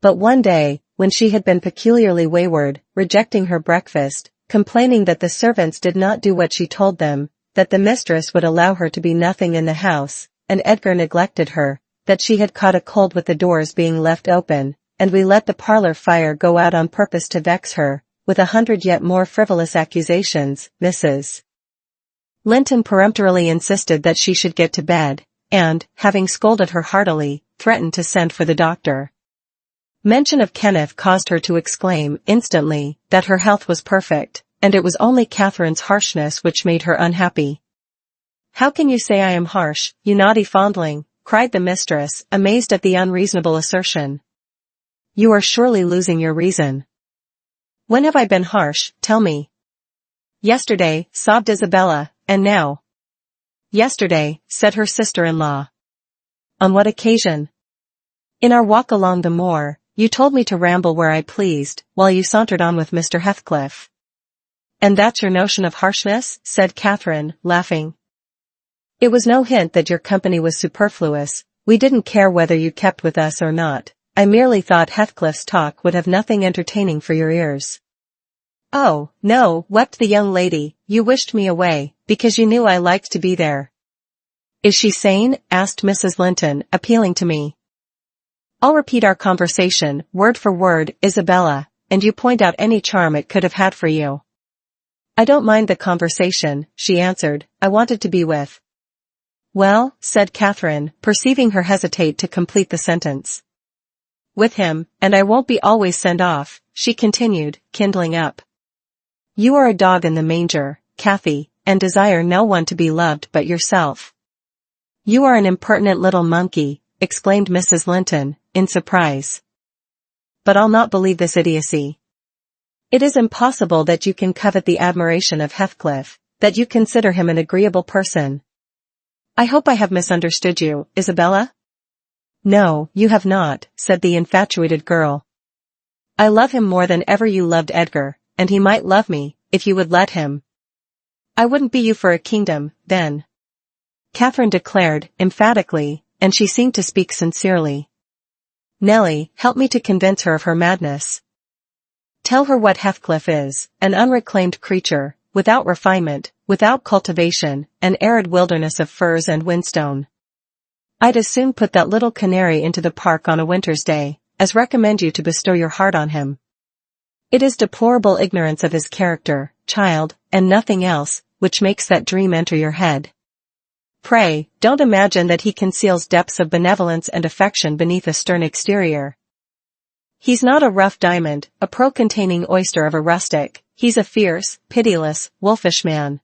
But one day, when she had been peculiarly wayward, rejecting her breakfast, complaining that the servants did not do what she told them, that the mistress would allow her to be nothing in the house, and Edgar neglected her, that she had caught a cold with the doors being left open, and we let the parlor fire go out on purpose to vex her, with 100 yet more frivolous accusations, Mrs. Linton peremptorily insisted that she should get to bed, and, having scolded her heartily, threatened to send for the doctor. Mention of Kenneth caused her to exclaim, instantly, that her health was perfect, and it was only Catherine's harshness which made her unhappy. "How can you say I am harsh, you naughty fondling?" cried the mistress, amazed at the unreasonable assertion. "You are surely losing your reason. When have I been harsh, tell me?" "Yesterday," sobbed Isabella, "and now?" "Yesterday," said her sister-in-law. "On what occasion?" "In our walk along the moor, You told me to ramble where I pleased, while you sauntered on with Mr. Heathcliff. And that's your notion of harshness? Said Catherine, laughing. It was no hint that your company was superfluous. We didn't care whether you kept with us or not. I merely thought Heathcliff's talk would have nothing entertaining for your ears. Oh, no, wept the young lady, you wished me away, because you knew I liked to be there. Is she sane? Asked Mrs. Linton, appealing to me. I'll repeat our conversation, word for word, Isabella, and you point out any charm it could have had for you. I don't mind the conversation, she answered, I wanted to be with. Well, said Catherine, perceiving her hesitate to complete the sentence. With him, and I won't be always sent off, she continued, kindling up. You are a dog in the manger, Cathy, and desire no one to be loved but yourself. You are an impertinent little monkey, exclaimed Mrs. Linton, in surprise. But I'll not believe this idiocy. It is impossible that you can covet the admiration of Heathcliff, that you consider him an agreeable person. I hope I have misunderstood you, Isabella? No, you have not, said the infatuated girl. I love him more than ever you loved Edgar, and he might love me, if you would let him. I wouldn't be you for a kingdom, then. Catherine declared, emphatically, and she seemed to speak sincerely. Nellie, help me to convince her of her madness. Tell her what Heathcliff is, an unreclaimed creature, without refinement, without cultivation, an arid wilderness of firs and whinstone. I'd as soon put that little canary into the park on a winter's day, as recommend you to bestow your heart on him. It is deplorable ignorance of his character, child, and nothing else, which makes that dream enter your head. Pray, don't imagine that he conceals depths of benevolence and affection beneath a stern exterior. He's not a rough diamond, a pearl-containing oyster of a rustic, he's a fierce, pitiless, wolfish man.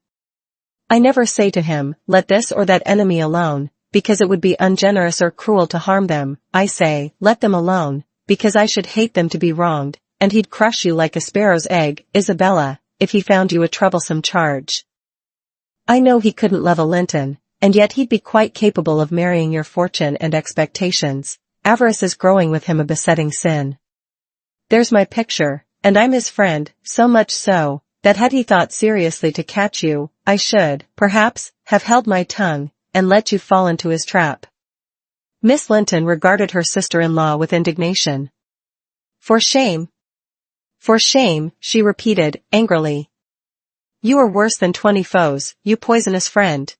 I never say to him, let this or that enemy alone, because it would be ungenerous or cruel to harm them. I say, let them alone, because I should hate them to be wronged, and he'd crush you like a sparrow's egg, Isabella, if he found you a troublesome charge. I know he couldn't love a Linton, and yet he'd be quite capable of marrying your fortune and expectations. Avarice is growing with him a besetting sin. There's my picture, and I'm his friend, so much so, that had he thought seriously to catch you, I should, perhaps, have held my tongue, and let you fall into his trap. Miss Linton regarded her sister-in-law with indignation. For shame! For shame, she repeated, angrily. You are worse than 20 foes, you poisonous friend.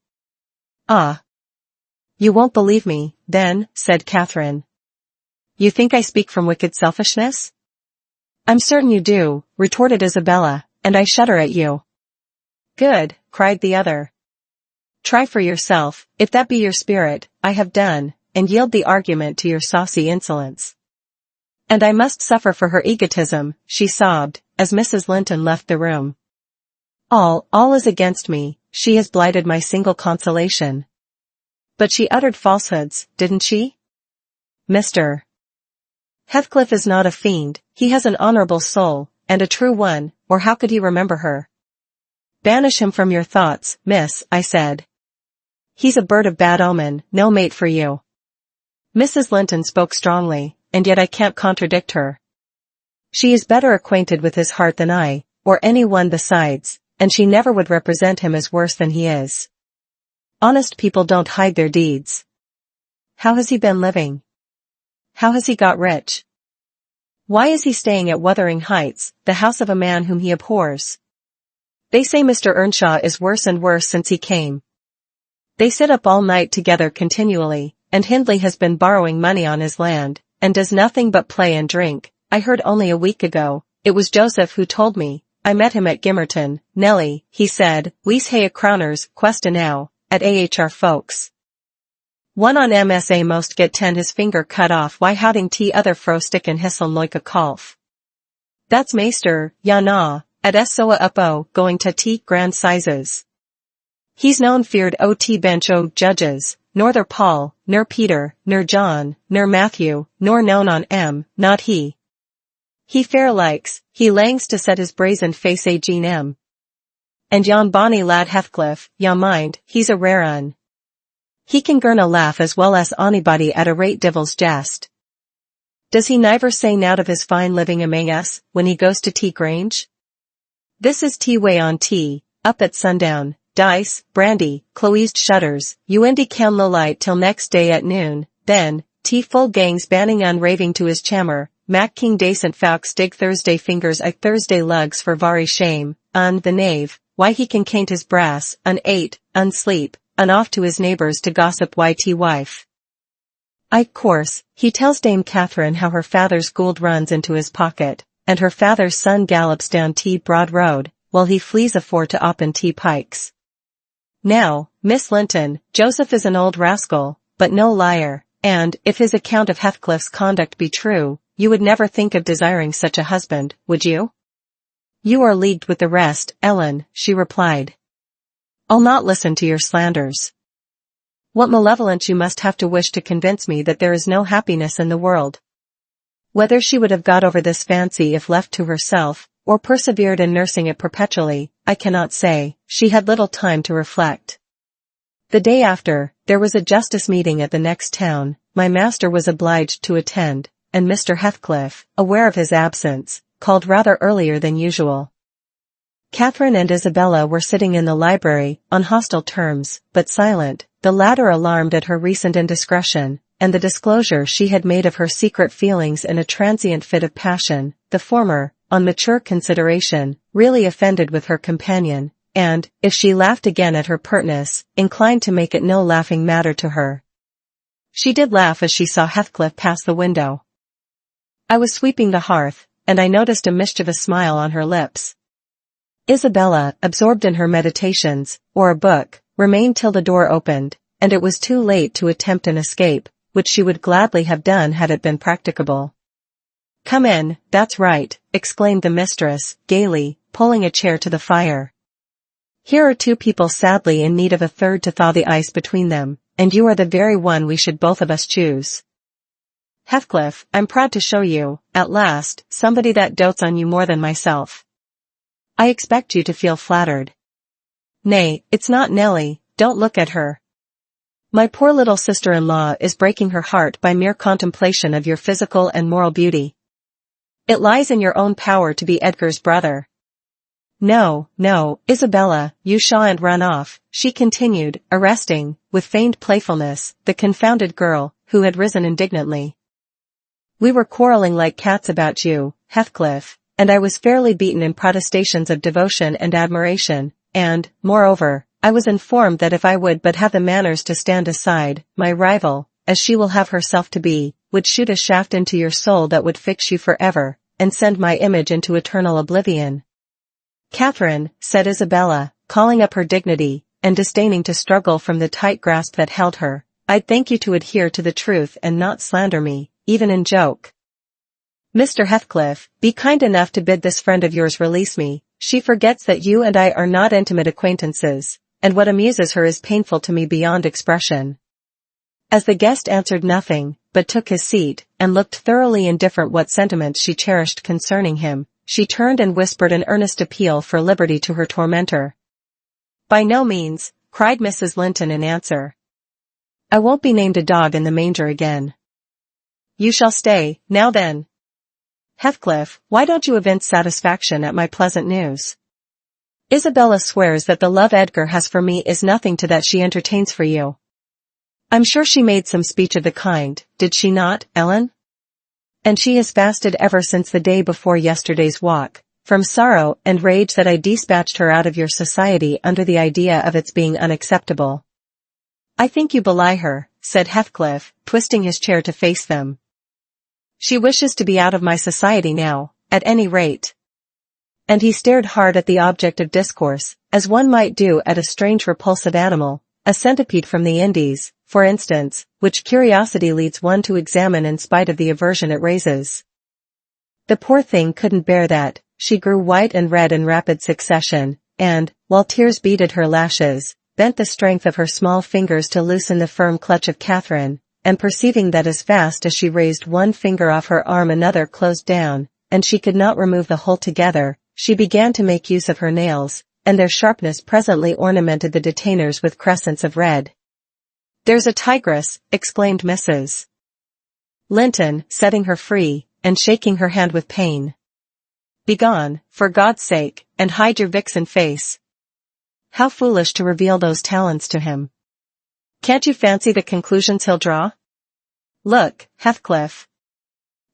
Ah! You won't believe me, then, said Catherine. You think I speak from wicked selfishness? I'm certain you do, retorted Isabella, and I shudder at you. Good, cried the other. Try for yourself, if that be your spirit, I have done, and yield the argument to your saucy insolence. And I must suffer for her egotism, she sobbed, as Mrs. Linton left the room. All is against me, she has blighted my single consolation. But she uttered falsehoods, didn't she? Mr. Heathcliff is not a fiend, he has an honorable soul, and a true one, or how could he remember her? Banish him from your thoughts, miss, I said. He's a bird of bad omen, no mate for you. Mrs. Linton spoke strongly, and yet I can't contradict her. She is better acquainted with his heart than I, or any one besides, and she never would represent him as worse than he is. Honest people don't hide their deeds. How has he been living? How has he got rich? Why is he staying at Wuthering Heights, the house of a man whom he abhors? They say Mr. Earnshaw is worse and worse since he came. They sit up all night together continually, and Hindley has been borrowing money on his land, and does nothing but play and drink. I heard only a week ago, it was Joseph who told me, I met him at Gimmerton. Nellie, he said, we's hae a crowners questa now, at AHR folks. One on MSA most get 10 his finger cut off why houding t other fro stick and hisseln like a calf. That's Meester, ja na, at SOA uppo going to t grand sizes. He's known feared ot bench o judges, norther Paul, nor Peter, nor John, nor Matthew, nor known on not he. He fair likes, he langs to set his brazen face a Jean M. And yon bonny lad Heathcliff, ya mind, he's a rare un. He can girn a laugh as well as onybody at a rate divil's jest. Does he never say nowt of his fine living amang us, when he goes to Tea Grange? This is tea way on tea, up at sundown, dice, brandy, closed shutters, you indy can no light till next day at noon, then, tea full gangs banning on raving to his chammer, Mac King dacent fowks dig Thursday fingers at Thursday lugs for very shame, the knave, why he can caint his brass, ate, sleep, off to his neighbours to gossip yt wife. Course, he tells Dame Catherine how her father's gold runs into his pocket, and her father's son gallops down T Broad Road, while he flees afore to oppen T Pikes. Now, Miss Linton, Joseph is an old rascal, but no liar, and, if his account of Heathcliff's conduct be true, you would never think of desiring such a husband, would you? You are leagued with the rest, Ellen, she replied. I'll not listen to your slanders. What malevolence you must have to wish to convince me that there is no happiness in the world. Whether she would have got over this fancy if left to herself, or persevered in nursing it perpetually, I cannot say. She had little time to reflect. The day after, there was a justice meeting at the next town, my master was obliged to attend, and Mr. Heathcliff, aware of his absence, called rather earlier than usual. Catherine and Isabella were sitting in the library, on hostile terms, but silent, the latter alarmed at her recent indiscretion, and the disclosure she had made of her secret feelings in a transient fit of passion, the former, on mature consideration, really offended with her companion, and, if she laughed again at her pertness, inclined to make it no laughing matter to her. She did laugh as she saw Heathcliff pass the window. I was sweeping the hearth, and I noticed a mischievous smile on her lips. Isabella, absorbed in her meditations, or a book, remained till the door opened, and it was too late to attempt an escape, which she would gladly have done had it been practicable. Come in, that's right, exclaimed the mistress, gaily, pulling a chair to the fire. Here are two people sadly in need of a third to thaw the ice between them, and you are the very one we should both of us choose. Heathcliff, I'm proud to show you, at last, somebody that dotes on you more than myself. I expect you to feel flattered. Nay, it's not Nellie, don't look at her. My poor little sister-in-law is breaking her heart by mere contemplation of your physical and moral beauty. It lies in your own power to be Edgar's brother. No, Isabella, you shan't run off, she continued, arresting, with feigned playfulness, the confounded girl, who had risen indignantly. We were quarrelling like cats about you, Heathcliff, and I was fairly beaten in protestations of devotion and admiration, and, moreover, I was informed that if I would but have the manners to stand aside, my rival, as she will have herself to be, would shoot a shaft into your soul that would fix you forever, and send my image into eternal oblivion. Catherine, said Isabella, calling up her dignity, and disdaining to struggle from the tight grasp that held her, I'd thank you to adhere to the truth and not slander me, even in joke. Mr. Heathcliff, be kind enough to bid this friend of yours release me, she forgets that you and I are not intimate acquaintances, and what amuses her is painful to me beyond expression. As the guest answered nothing, but took his seat, and looked thoroughly indifferent what sentiments she cherished concerning him, she turned and whispered an earnest appeal for liberty to her tormentor. By no means, cried Mrs. Linton in answer. I won't be named a dog in the manger again. You shall stay, now then. Heathcliff, why don't you evince satisfaction at my pleasant news? Isabella swears that the love Edgar has for me is nothing to that she entertains for you. I'm sure she made some speech of the kind, did she not, Ellen? And she has fasted ever since the day before yesterday's walk, from sorrow and rage that I dispatched her out of your society under the idea of its being unacceptable. I think you belie her, said Heathcliff, twisting his chair to face them. She wishes to be out of my society now, at any rate. And he stared hard at the object of discourse, as one might do at a strange repulsive animal, a centipede from the Indies, for instance, which curiosity leads one to examine in spite of the aversion it raises. The poor thing couldn't bear that. She grew white and red in rapid succession, and, while tears beaded her lashes, bent the strength of her small fingers to loosen the firm clutch of Catherine, and perceiving that as fast as she raised one finger off her arm another closed down, and she could not remove the whole together, she began to make use of her nails, and their sharpness presently ornamented the detainers with crescents of red. There's a tigress, exclaimed Mrs. Linton, setting her free, and shaking her hand with pain. "Begone, for God's sake, and hide your vixen face. How foolish to reveal those talents to him. Can't you fancy the conclusions he'll draw? Look, Heathcliff.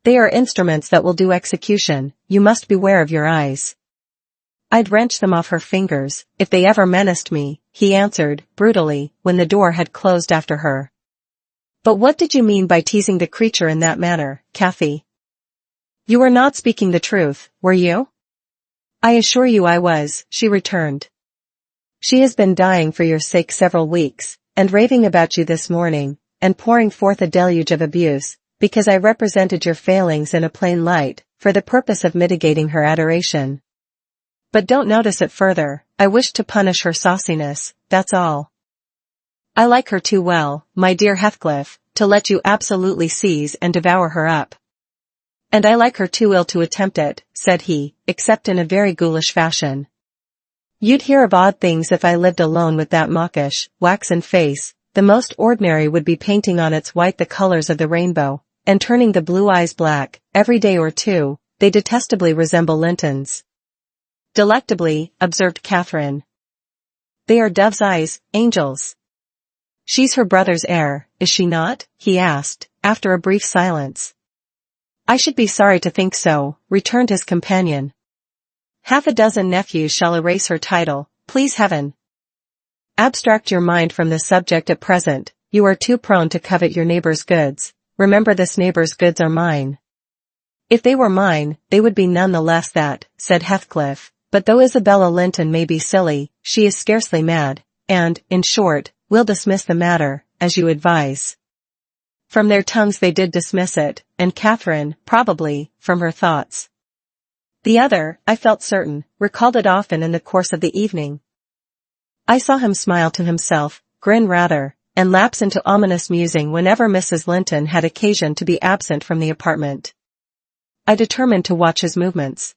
They are instruments that will do execution, you must beware of your eyes." "I'd wrench them off her fingers, if they ever menaced me," he answered, brutally, when the door had closed after her. "But what did you mean by teasing the creature in that manner, Cathy? You were not speaking the truth, were you?" "I assure you I was," she returned. "She has been dying for your sake several weeks, and raving about you this morning, and pouring forth a deluge of abuse, because I represented your failings in a plain light, for the purpose of mitigating her adoration. But don't notice it further, I wish to punish her sauciness, that's all. I like her too well, my dear Heathcliff, to let you absolutely seize and devour her up. And I like her too ill to attempt it," said he, except in a very ghoulish fashion. "You'd hear of odd things if I lived alone with that mawkish, waxen face. The most ordinary would be painting on its white the colors of the rainbow, and turning the blue eyes black, every day or two. They detestably resemble Linton's." "Delectably," observed Catherine. "They are dove's eyes, angels." "She's her brother's heir, is she not?" he asked, after a brief silence. "I should be sorry to think so," returned his companion. "Half a dozen nephews shall erase her title, please heaven. Abstract your mind from the subject at present, you are too prone to covet your neighbor's goods. Remember this neighbor's goods are mine." "If they were mine, they would be none the less that," said Heathcliff, "but though Isabella Linton may be silly, she is scarcely mad, and, in short, we'll dismiss the matter, as you advise." From their tongues they did dismiss it, and Catherine, probably, from her thoughts. The other, I felt certain, recalled it often in the course of the evening. I saw him smile to himself, grin rather, and lapse into ominous musing whenever Mrs. Linton had occasion to be absent from the apartment. I determined to watch his movements.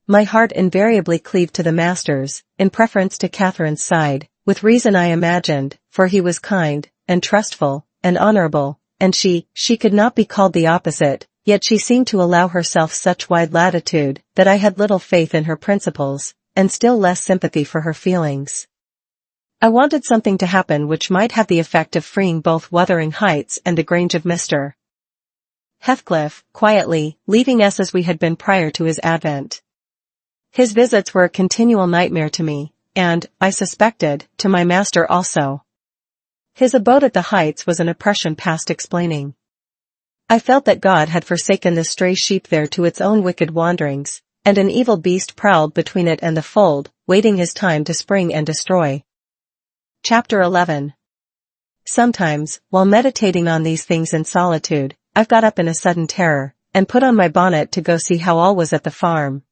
My heart invariably cleaved to the master's, in preference to Catherine's side, with reason I imagined, for he was kind, and trustful, and honorable, and she could not be called the opposite, yet she seemed to allow herself such wide latitude, that I had little faith in her principles, and still less sympathy for her feelings. I wanted something to happen which might have the effect of freeing both Wuthering Heights and the Grange of Mr. Heathcliff, quietly, leaving us as we had been prior to his advent. His visits were a continual nightmare to me, and, I suspected, to my master also. His abode at the Heights was an oppression past explaining. I felt that God had forsaken the stray sheep there to its own wicked wanderings, and an evil beast prowled between it and the fold, waiting his time to spring and destroy. Chapter 11. Sometimes, while meditating on these things in solitude, I've got up in a sudden terror, and put on my bonnet to go see how all was at the farm.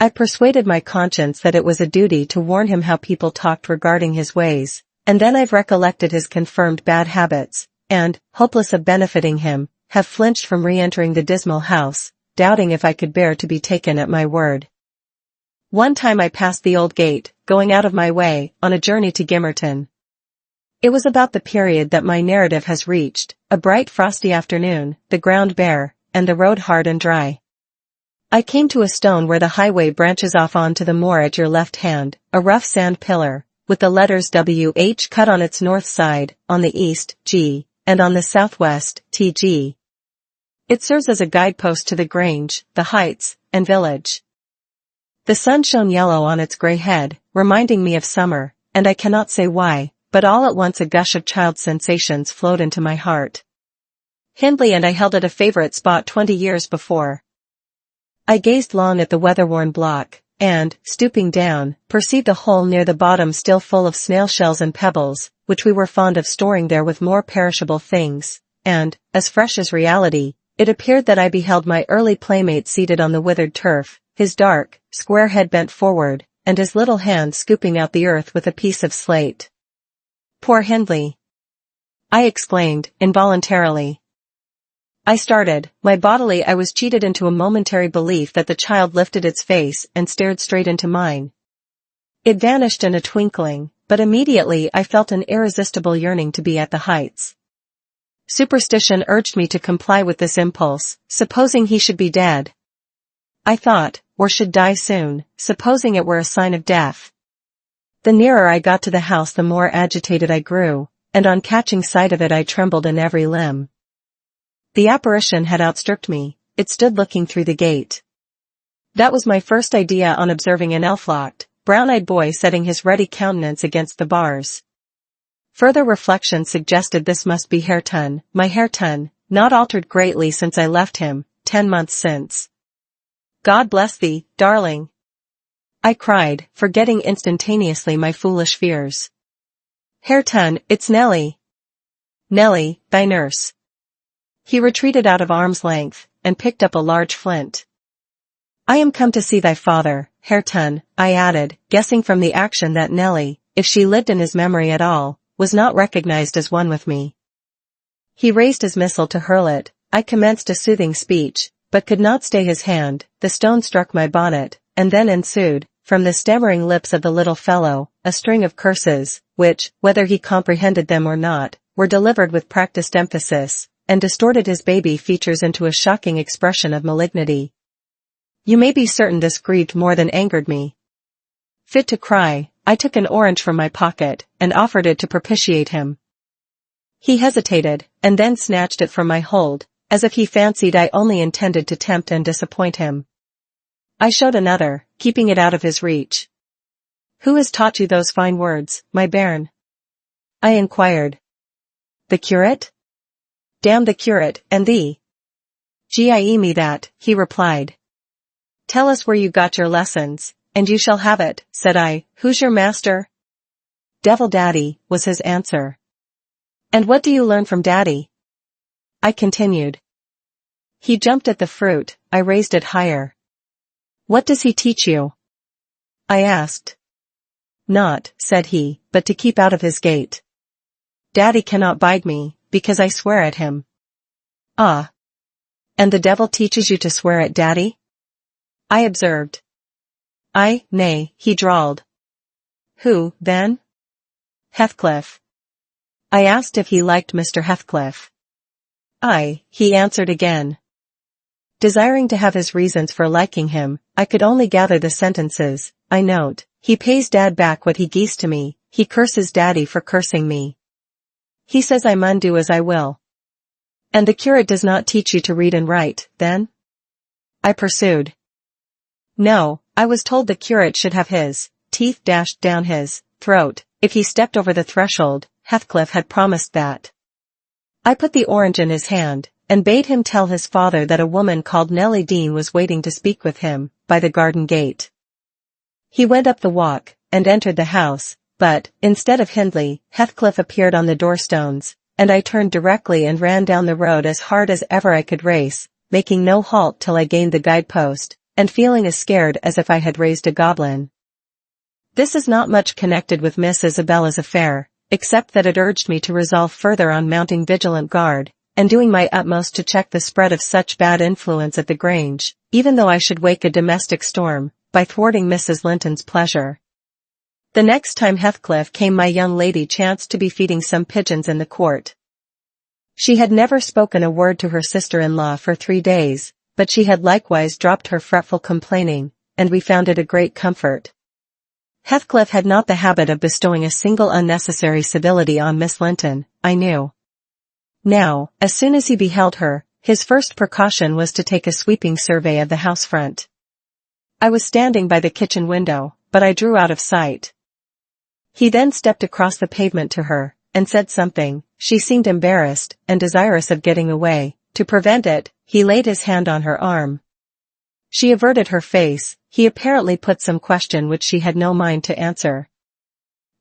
I persuaded my conscience that it was a duty to warn him how people talked regarding his ways, and then I've recollected his confirmed bad habits, and, hopeless of benefiting him, have flinched from re-entering the dismal house, doubting if I could bear to be taken at my word. One time I passed the old gate, going out of my way, on a journey to Gimmerton. It was about the period that my narrative has reached, a bright frosty afternoon, the ground bare, and the road hard and dry. I came to a stone where the highway branches off onto the moor at your left hand, a rough sand pillar, with the letters WH cut on its north side, on the east, G, and on the southwest, TG. It serves as a guidepost to the Grange, the Heights, and village. The sun shone yellow on its grey head, reminding me of summer, and I cannot say why, but all at once a gush of child sensations flowed into my heart. Hindley and I held at a favourite spot 20 years before. I gazed long at the weather-worn block, and, stooping down, perceived a hole near the bottom still full of snail shells and pebbles, which we were fond of storing there with more perishable things, and, as fresh as reality, it appeared that I beheld my early playmate seated on the withered turf, his dark, square head bent forward, and his little hand scooping out the earth with a piece of slate. "Poor Hindley!" I exclaimed, involuntarily. I started, bodily I was cheated into a momentary belief that the child lifted its face and stared straight into mine. It vanished in a twinkling, but immediately I felt an irresistible yearning to be at the Heights. Superstition urged me to comply with this impulse, supposing he should be dead. I thought, or should die soon, supposing it were a sign of death. The nearer I got to the house the more agitated I grew, and on catching sight of it I trembled in every limb. The apparition had outstripped me, it stood looking through the gate. That was my first idea on observing an elf-locked, brown-eyed boy setting his ruddy countenance against the bars. Further reflection suggested this must be Hareton, my Hareton, not altered greatly since I left him, 10 months since. God bless thee, darling, I cried, forgetting instantaneously my foolish fears. Hareton, it's Nellie. Nellie, thy nurse. He retreated out of arm's length, and picked up a large flint. I am come to see thy father, Hareton, I added, guessing from the action that Nellie, if she lived in his memory at all, was not recognized as one with me. He raised his missile to hurl it. I commenced a soothing speech, but could not stay his hand. The stone struck my bonnet, and then ensued, from the stammering lips of the little fellow, a string of curses, which, whether he comprehended them or not, were delivered with practiced emphasis, and distorted his baby features into a shocking expression of malignity. You may be certain this grieved more than angered me. Fit to cry, I took an orange from my pocket, and offered it to propitiate him. He hesitated, and then snatched it from my hold, as if he fancied I only intended to tempt and disappoint him. I showed another, keeping it out of his reach. Who has taught you those fine words, my bairn? I inquired. The curate? Damn the curate, and thee. Gie me that, he replied. Tell us where you got your lessons, and you shall have it, said I. Who's your master? Devil Daddy, was his answer. And what do you learn from Daddy? I continued. He jumped at the fruit, I raised it higher. What does he teach you? I asked. Not, said he, but to keep out of his gate. Daddy cannot bide me, because I swear at him. Ah. And the devil teaches you to swear at Daddy? I observed. Nay, he drawled. Who, then? Heathcliff. I asked if he liked Mr. Heathcliff. Aye, he answered again. Desiring to have his reasons for liking him, I could only gather the sentences. I note, he pays Dad back what he gees to me, he curses Daddy for cursing me. He says I mun do as I will. And the curate does not teach you to read and write, then? I pursued. No, I was told the curate should have his teeth dashed down his throat if he stepped over the threshold. Heathcliff had promised that. I put the orange in his hand, and bade him tell his father that a woman called Nellie Dean was waiting to speak with him, by the garden gate. He went up the walk, and entered the house, but, instead of Hindley, Heathcliff appeared on the doorstones, and I turned directly and ran down the road as hard as ever I could race, making no halt till I gained the guidepost, and feeling as scared as if I had raised a goblin. This is not much connected with Miss Isabella's affair, except that it urged me to resolve further on mounting vigilant guard, and doing my utmost to check the spread of such bad influence at the Grange, even though I should wake a domestic storm, by thwarting Mrs. Linton's pleasure. The next time Heathcliff came my young lady chanced to be feeding some pigeons in the court. She had never spoken a word to her sister-in-law for 3 days, but she had likewise dropped her fretful complaining, and we found it a great comfort. Heathcliff had not the habit of bestowing a single unnecessary civility on Miss Linton, I knew. Now, as soon as he beheld her, his first precaution was to take a sweeping survey of the house front. I was standing by the kitchen window, but I drew out of sight. He then stepped across the pavement to her, and said something. She seemed embarrassed, and desirous of getting away. To prevent it, he laid his hand on her arm. She averted her face. He apparently put some question which she had no mind to answer.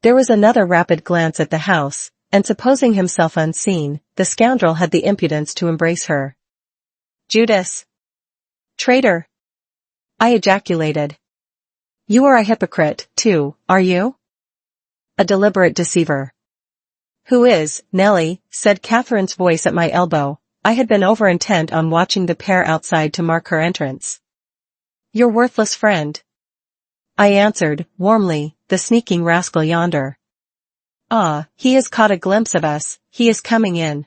There was another rapid glance at the house, and supposing himself unseen, the scoundrel had the impudence to embrace her. Judas! Traitor! I ejaculated. You are a hypocrite, too, are you? A deliberate deceiver. Who is, Nellie? Said Catherine's voice at my elbow. I had been over intent on watching the pair outside to mark her entrance. Your worthless friend. I answered, warmly, the sneaking rascal yonder. Ah, he has caught a glimpse of us, he is coming in.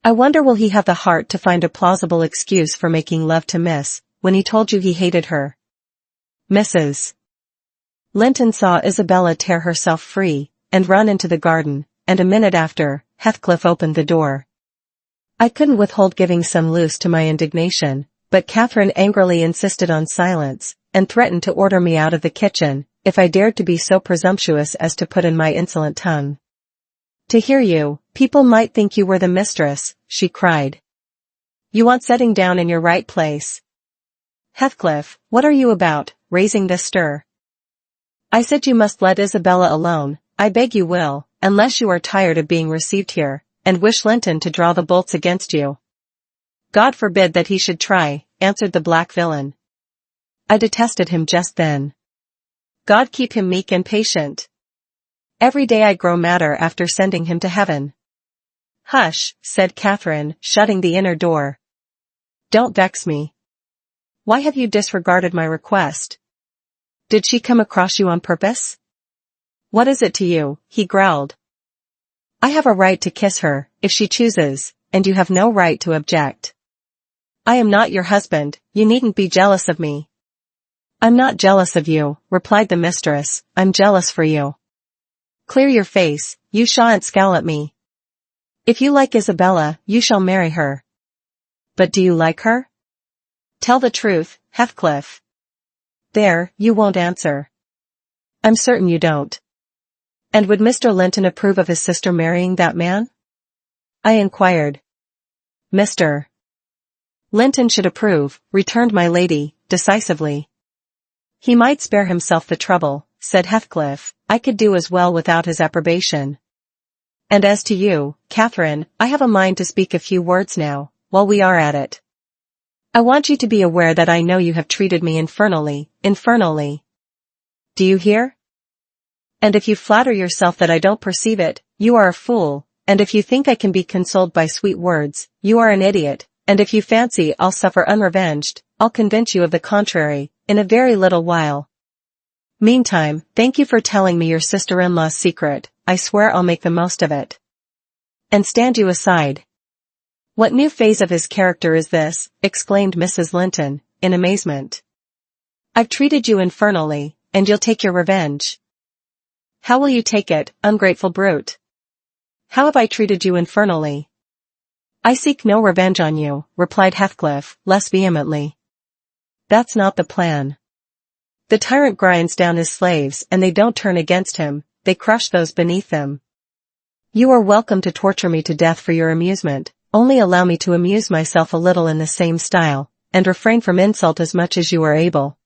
I wonder will he have the heart to find a plausible excuse for making love to Miss, when he told you he hated her. Mrs. Linton saw Isabella tear herself free, and run into the garden, and a minute after, Heathcliff opened the door. I couldn't withhold giving some loose to my indignation, but Catherine angrily insisted on silence, and threatened to order me out of the kitchen, if I dared to be so presumptuous as to put in my insolent tongue. To hear you, people might think you were the mistress, she cried. You want setting down in your right place. Heathcliff, what are you about, raising this stir? I said you must let Isabella alone, I beg you will, unless you are tired of being received here, and wish Linton to draw the bolts against you. God forbid that he should try, answered the black villain. I detested him just then. God keep him meek and patient. Every day I grow madder after sending him to heaven. Hush, said Catherine, shutting the inner door. Don't vex me. Why have you disregarded my request? Did she come across you on purpose? What is it to you? He growled. I have a right to kiss her, if she chooses, and you have no right to object. I am not your husband, you needn't be jealous of me. I'm not jealous of you, replied the mistress, I'm jealous for you. Clear your face, you shan't scowl at me. If you like Isabella, you shall marry her. But do you like her? Tell the truth, Heathcliff. There, you won't answer. I'm certain you don't. And would Mr. Linton approve of his sister marrying that man? I inquired. Mr. Linton should approve, returned my lady, decisively. He might spare himself the trouble, said Heathcliff, I could do as well without his approbation. And as to you, Catherine, I have a mind to speak a few words now, while we are at it. I want you to be aware that I know you have treated me infernally. Do you hear? And if you flatter yourself that I don't perceive it, you are a fool, and if you think I can be consoled by sweet words, you are an idiot, and if you fancy I'll suffer unrevenged, I'll convince you of the contrary, in a very little while. Meantime, thank you for telling me your sister-in-law's secret, I swear I'll make the most of it. And stand you aside. What new phase of his character is this? Exclaimed Mrs. Linton, in amazement. I've treated you infernally, and you'll take your revenge. How will you take it, ungrateful brute? How have I treated you infernally? I seek no revenge on you, replied Heathcliff, less vehemently. That's not the plan. The tyrant grinds down his slaves and they don't turn against him, they crush those beneath them. You are welcome to torture me to death for your amusement, only allow me to amuse myself a little in the same style, and refrain from insult as much as you are able.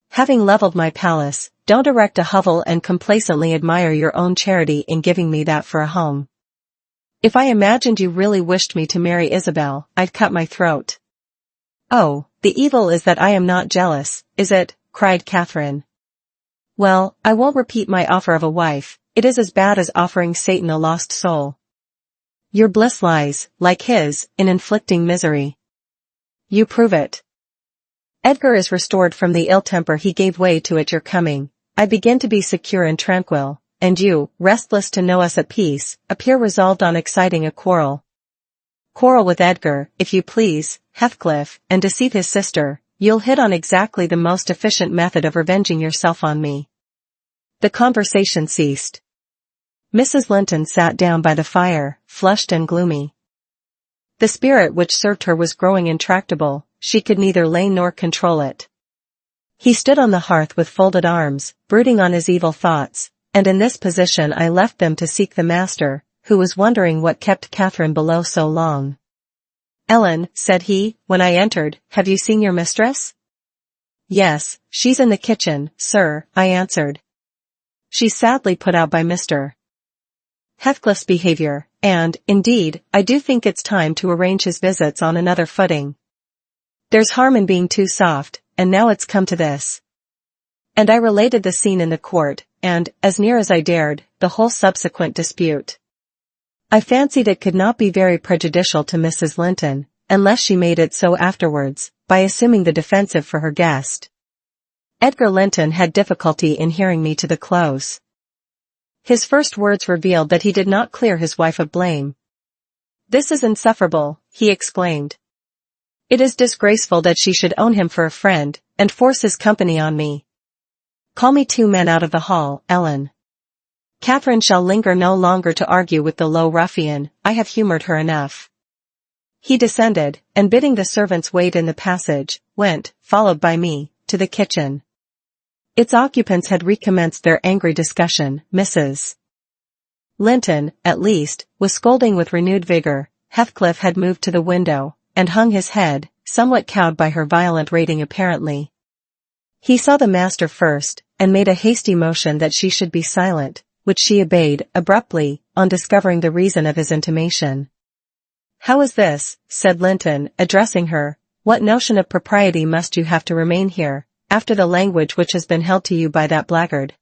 Having leveled my palace, don't erect a hovel and complacently admire your own charity in giving me that for a home. If I imagined you really wished me to marry Isabel, I'd cut my throat. Oh, the evil is that I am not jealous, is it? Cried Catherine. Well, I won't repeat my offer of a wife, it is as bad as offering Satan a lost soul. Your bliss lies, like his, in inflicting misery. You prove it. Edgar is restored from the ill temper he gave way to at your coming, I begin to be secure and tranquil, and you, restless to know us at peace, appear resolved on exciting a quarrel. Quarrel with Edgar, if you please, Heathcliff, and deceive his sister, you'll hit on exactly the most efficient method of revenging yourself on me. The conversation ceased. Mrs. Linton sat down by the fire, flushed and gloomy. The spirit which served her was growing intractable, she could neither lay nor control it. He stood on the hearth with folded arms, brooding on his evil thoughts, and in this position I left them to seek the master, who was wondering what kept Catherine below so long. Ellen, said he, when I entered, have you seen your mistress? Yes, she's in the kitchen, sir, I answered. She's sadly put out by Mr. Heathcliff's behavior, and, indeed, I do think it's time to arrange his visits on another footing. There's harm in being too soft, and now it's come to this. And I related the scene in the court, and, as near as I dared, the whole subsequent dispute. I fancied it could not be very prejudicial to Mrs. Linton, unless she made it so afterwards, by assuming the defensive for her guest. Edgar Linton had difficulty in hearing me to the close. His first words revealed that he did not clear his wife of blame. "This is insufferable," he exclaimed. "It is disgraceful that she should own him for a friend, and force his company on me. Call me 2 men out of the hall, Ellen. Catherine shall linger no longer to argue with the low ruffian, I have humored her enough." He descended, and bidding the servants wait in the passage, went, followed by me, to the kitchen. Its occupants had recommenced their angry discussion. Mrs. Linton, at least, was scolding with renewed vigor. Heathcliff had moved to the window, and hung his head, somewhat cowed by her violent rating apparently. He saw the master first, and made a hasty motion that she should be silent, which she obeyed, abruptly, on discovering the reason of his intimation. "How is this?" said Linton, addressing her. "What notion of propriety must you have to remain here, after the language which has been held to you by that blackguard?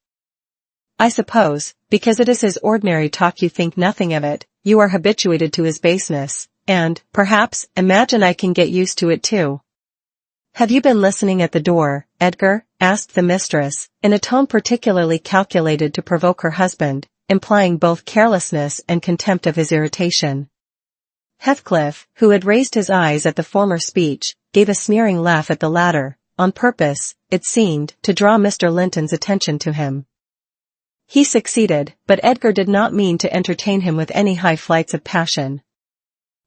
I suppose, because it is his ordinary talk you think nothing of it, you are habituated to his baseness, and, perhaps, imagine I can get used to it too." "Have you been listening at the door, Edgar?" asked the mistress, in a tone particularly calculated to provoke her husband, implying both carelessness and contempt of his irritation. Heathcliff, who had raised his eyes at the former speech, gave a sneering laugh at the latter, on purpose, it seemed, to draw Mr. Linton's attention to him. He succeeded, but Edgar did not mean to entertain him with any high flights of passion.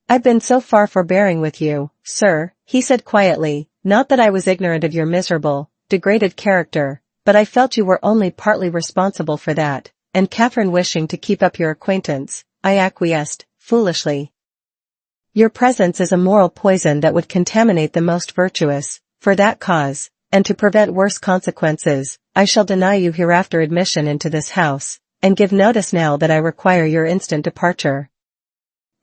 "I've been so far forbearing with you, sir," he said quietly, "not that I was ignorant of your miserable, degraded character, but I felt you were only partly responsible for that, and Catherine wishing to keep up your acquaintance, I acquiesced, foolishly. Your presence is a moral poison that would contaminate the most virtuous. For that cause, and to prevent worse consequences, I shall deny you hereafter admission into this house, and give notice now that I require your instant departure.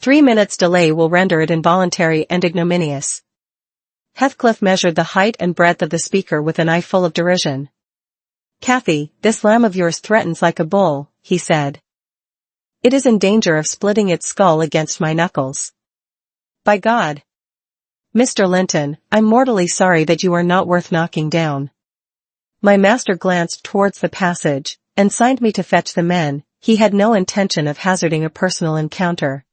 3 minutes' delay will render it involuntary and ignominious." Heathcliff measured the height and breadth of the speaker with an eye full of derision. "Cathy, this lamb of yours threatens like a bull," he said. "It is in danger of splitting its skull against my knuckles. By God! Mr. Linton, I'm mortally sorry that you are not worth knocking down." My master glanced towards the passage, and signed me to fetch the men. He had no intention of hazarding a personal encounter.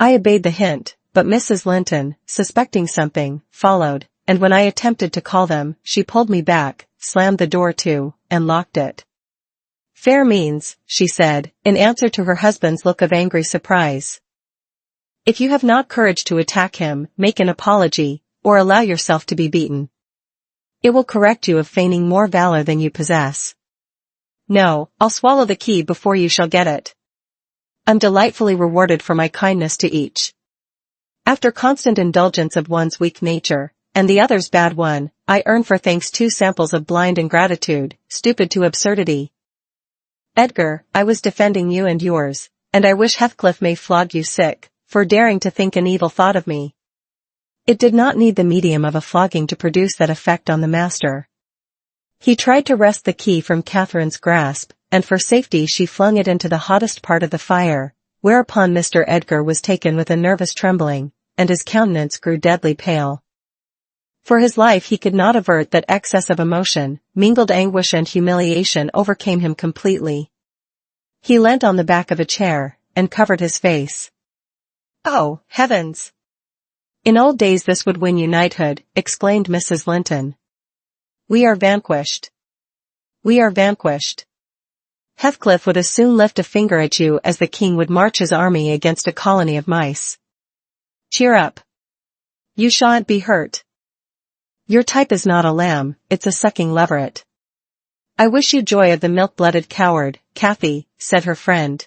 I obeyed the hint, but Mrs. Linton, suspecting something, followed, and when I attempted to call them, she pulled me back, slammed the door to, and locked it. "Fair means," she said, in answer to her husband's look of angry surprise. "If you have not courage to attack him, make an apology, or allow yourself to be beaten. It will correct you of feigning more valor than you possess. No, I'll swallow the key before you shall get it. I'm delightfully rewarded for my kindness to each. After constant indulgence of one's weak nature, and the other's bad one, I earn for thanks 2 samples of blind ingratitude, stupid to absurdity. Edgar, I was defending you and yours, and I wish Heathcliff may flog you sick, for daring to think an evil thought of me." It did not need the medium of a flogging to produce that effect on the master. He tried to wrest the key from Catherine's grasp, and for safety she flung it into the hottest part of the fire, whereupon Mr. Edgar was taken with a nervous trembling, and his countenance grew deadly pale. For his life he could not avert that excess of emotion, mingled anguish and humiliation overcame him completely. He leant on the back of a chair, and covered his face. "Oh, heavens! In old days this would win you knighthood," exclaimed Mrs. Linton. "We are vanquished. We are vanquished. Heathcliff would as soon lift a finger at you as the king would march his army against a colony of mice. Cheer up. You shan't be hurt. Your type is not a lamb, it's a sucking leveret." "I wish you joy of the milk-blooded coward, Cathy," said her friend.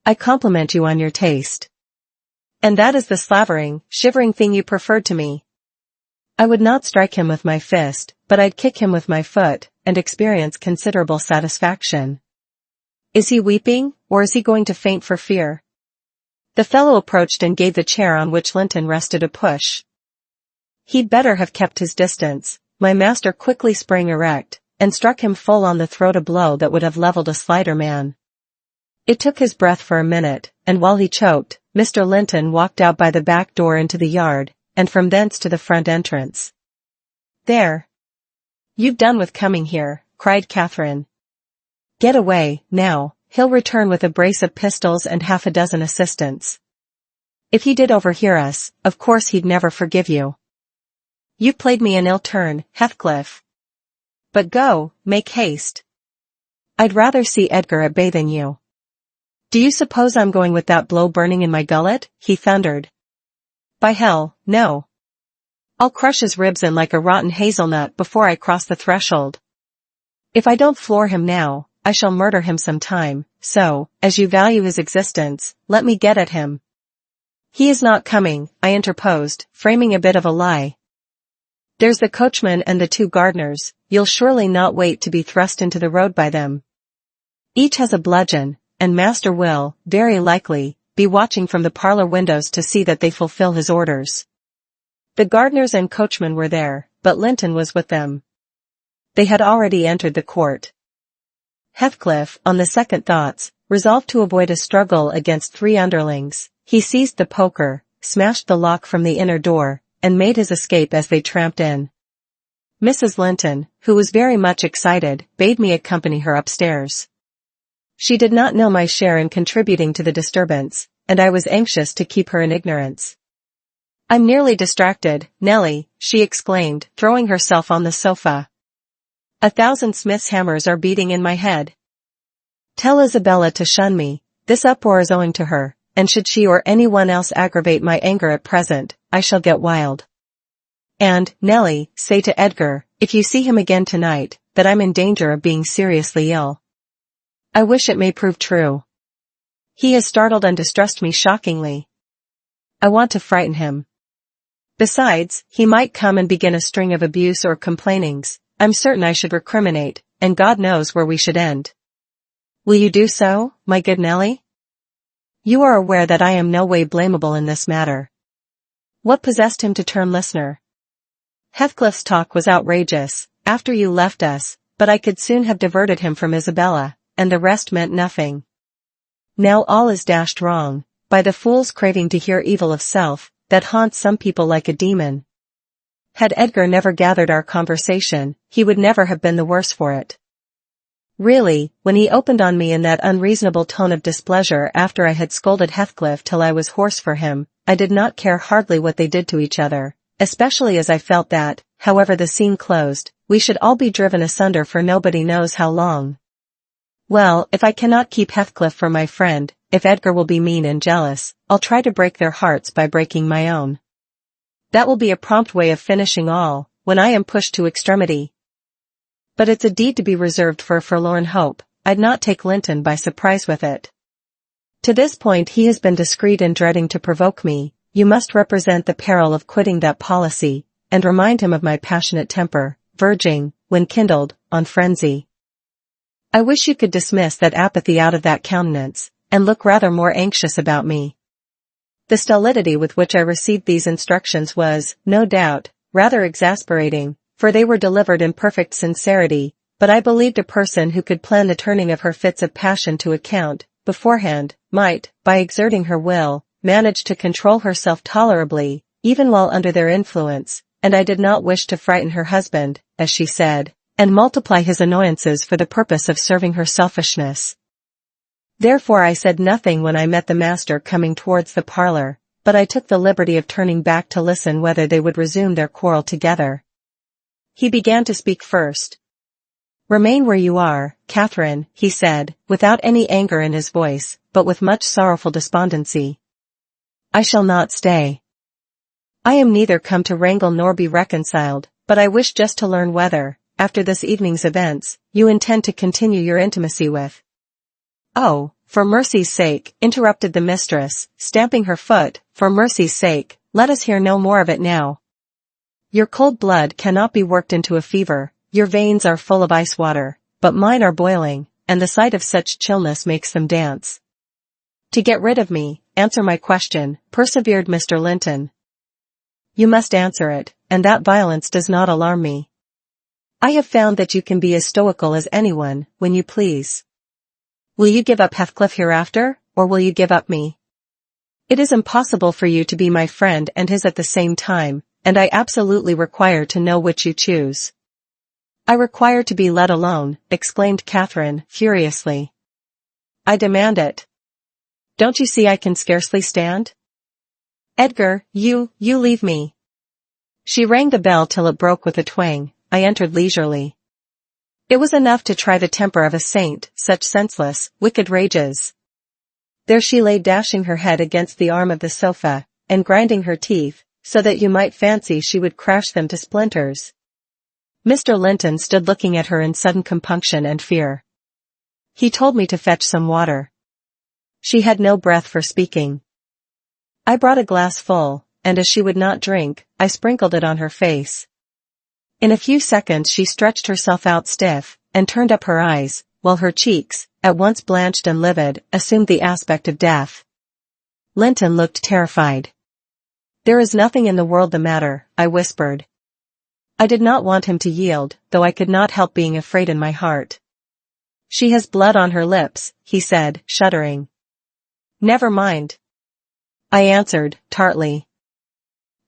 "I compliment you on your taste. And that is the slavering, shivering thing you preferred to me. I would not strike him with my fist, but I'd kick him with my foot, and experience considerable satisfaction. Is he weeping, or is he going to faint for fear?" The fellow approached and gave the chair on which Linton rested a push. He'd better have kept his distance. My master quickly sprang erect, and struck him full on the throat, a blow that would have leveled a slighter man. It took his breath for a minute, and while he choked, Mr. Linton walked out by the back door into the yard, and from thence to the front entrance. "There. You've done with coming here," cried Catherine. "Get away, now, he'll return with a brace of pistols and half a dozen assistants." If he did overhear us, of course he'd never forgive you. You've played me an ill turn, Heathcliff. But go, make haste. I'd rather see Edgar at bay than you. Do you suppose I'm going with that blow burning in my gullet? He thundered. By hell, no. I'll crush his ribs in like a rotten hazelnut before I cross the threshold. If I don't floor him now, I shall murder him some time, so, as you value his existence, let me get at him. He is not coming, I interposed, framing a bit of a lie. There's the coachman and the 2 gardeners, you'll surely not wait to be thrust into the road by them. Each has a bludgeon, and master will, very likely, be watching from the parlor windows to see that they fulfill his orders. The gardeners and coachman were there, but Linton was with them. They had already entered the court. Heathcliff, on the second thoughts, resolved to avoid a struggle against 3 underlings. He seized the poker, smashed the lock from the inner door, and made his escape as they tramped in. Mrs. Linton, who was very much excited, bade me accompany her upstairs. She did not know my share in contributing to the disturbance, and I was anxious to keep her in ignorance. I'm nearly distracted, Nellie, she exclaimed, throwing herself on the sofa. 1,000 Smith's hammers are beating in my head. Tell Isabella to shun me, this uproar is owing to her, and should she or anyone else aggravate my anger at present, I shall get wild. And, Nellie, say to Edgar, if you see him again tonight, that I'm in danger of being seriously ill. I wish it may prove true. He has startled and distressed me shockingly. I want to frighten him. Besides, he might come and begin a string of abuse or complainings. I'm certain I should recriminate, and God knows where we should end. Will you do so, my good Nellie? You are aware that I am no way blamable in this matter. What possessed him to turn listener? Heathcliff's talk was outrageous, after you left us, but I could soon have diverted him from Isabella, and the rest meant nothing. Now all is dashed wrong, by the fool's craving to hear evil of self, that haunts some people like a demon. Had Edgar never gathered our conversation, he would never have been the worse for it. Really, when he opened on me in that unreasonable tone of displeasure after I had scolded Heathcliff till I was hoarse for him, I did not care hardly what they did to each other, especially as I felt that, however the scene closed, we should all be driven asunder for nobody knows how long. Well, if I cannot keep Heathcliff for my friend, if Edgar will be mean and jealous, I'll try to break their hearts by breaking my own. That will be a prompt way of finishing all, when I am pushed to extremity. But it's a deed to be reserved for a forlorn hope. I'd not take Linton by surprise with it. To this point he has been discreet in dreading to provoke me. You must represent the peril of quitting that policy, and remind him of my passionate temper, verging, when kindled, on frenzy. I wish you could dismiss that apathy out of that countenance, and look rather more anxious about me. The stolidity with which I received these instructions was, no doubt, rather exasperating, for they were delivered in perfect sincerity, but I believed a person who could plan the turning of her fits of passion to account, beforehand, might, by exerting her will, manage to control herself tolerably, even while under their influence, and I did not wish to frighten her husband, as she said, and multiply his annoyances for the purpose of serving her selfishness. Therefore I said nothing when I met the master coming towards the parlor, but I took the liberty of turning back to listen whether they would resume their quarrel together. He began to speak first. Remain where you are, Catherine, he said, without any anger in his voice, but with much sorrowful despondency. I shall not stay. I am neither come to wrangle nor be reconciled, but I wish just to learn whether, after this evening's events, you intend to continue your intimacy with. Oh, for mercy's sake, interrupted the mistress, stamping her foot, for mercy's sake, let us hear no more of it now. Your cold blood cannot be worked into a fever, your veins are full of ice water, but mine are boiling, and the sight of such chillness makes them dance. To get rid of me, answer my question, persevered Mr. Linton. You must answer it, and that violence does not alarm me. I have found that you can be as stoical as anyone, when you please. Will you give up Heathcliff hereafter, or will you give up me? It is impossible for you to be my friend and his at the same time, and I absolutely require to know which you choose. I require to be let alone, exclaimed Catherine, furiously. I demand it. Don't you see I can scarcely stand? Edgar, you leave me. She rang the bell till it broke with a twang. I entered leisurely. It was enough to try the temper of a saint, such senseless, wicked rages. There she lay dashing her head against the arm of the sofa, and grinding her teeth, so that you might fancy she would crash them to splinters. Mr. Linton stood looking at her in sudden compunction and fear. He told me to fetch some water. She had no breath for speaking. I brought a glass full, and as she would not drink, I sprinkled it on her face. In a few seconds she stretched herself out stiff, and turned up her eyes, while her cheeks, at once blanched and livid, assumed the aspect of death. Linton looked terrified. "There is nothing in the world the matter," I whispered. I did not want him to yield, though I could not help being afraid in my heart. "She has blood on her lips," he said, shuddering. "Never mind," I answered, tartly.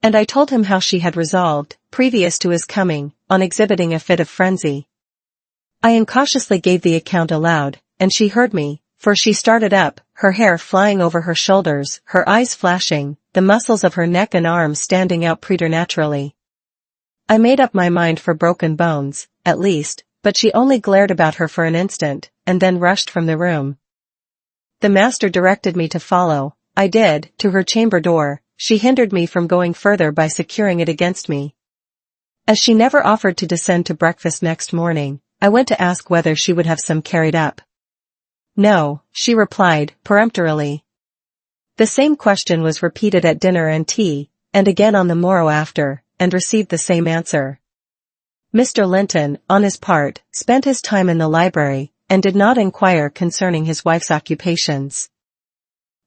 And I told him how she had resolved, previous to his coming, on exhibiting a fit of frenzy. I incautiously gave the account aloud, and she heard me, for she started up, her hair flying over her shoulders, her eyes flashing, the muscles of her neck and arms standing out preternaturally. I made up my mind for broken bones, at least, but she only glared about her for an instant, and then rushed from the room. The master directed me to follow. I did, to her chamber door. She hindered me from going further by securing it against me. As she never offered to descend to breakfast next morning, I went to ask whether she would have some carried up. "No," she replied, peremptorily. The same question was repeated at dinner and tea, and again on the morrow after, and received the same answer. Mr. Linton, on his part, spent his time in the library, and did not inquire concerning his wife's occupations.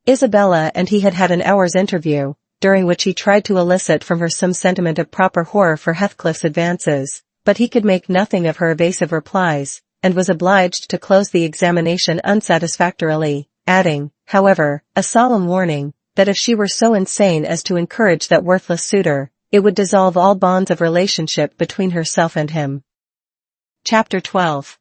Isabella and he had had an hour's interview, during which he tried to elicit from her some sentiment of proper horror for Heathcliff's advances, but he could make nothing of her evasive replies, and was obliged to close the examination unsatisfactorily, adding, however, a solemn warning, that if she were so insane as to encourage that worthless suitor, it would dissolve all bonds of relationship between herself and him. Chapter 12.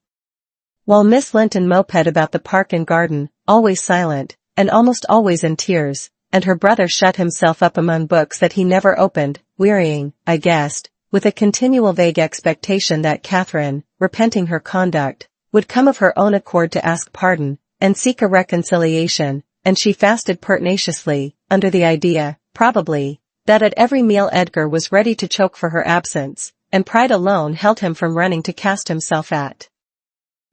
While Miss Linton moped about the park and garden, always silent, and almost always in tears, and her brother shut himself up among books that he never opened, wearying, I guessed, with a continual vague expectation that Catherine, repenting her conduct, would come of her own accord to ask pardon, and seek a reconciliation, and she fasted pertinaciously, under the idea, probably, that at every meal Edgar was ready to choke for her absence, and pride alone held him from running to cast himself at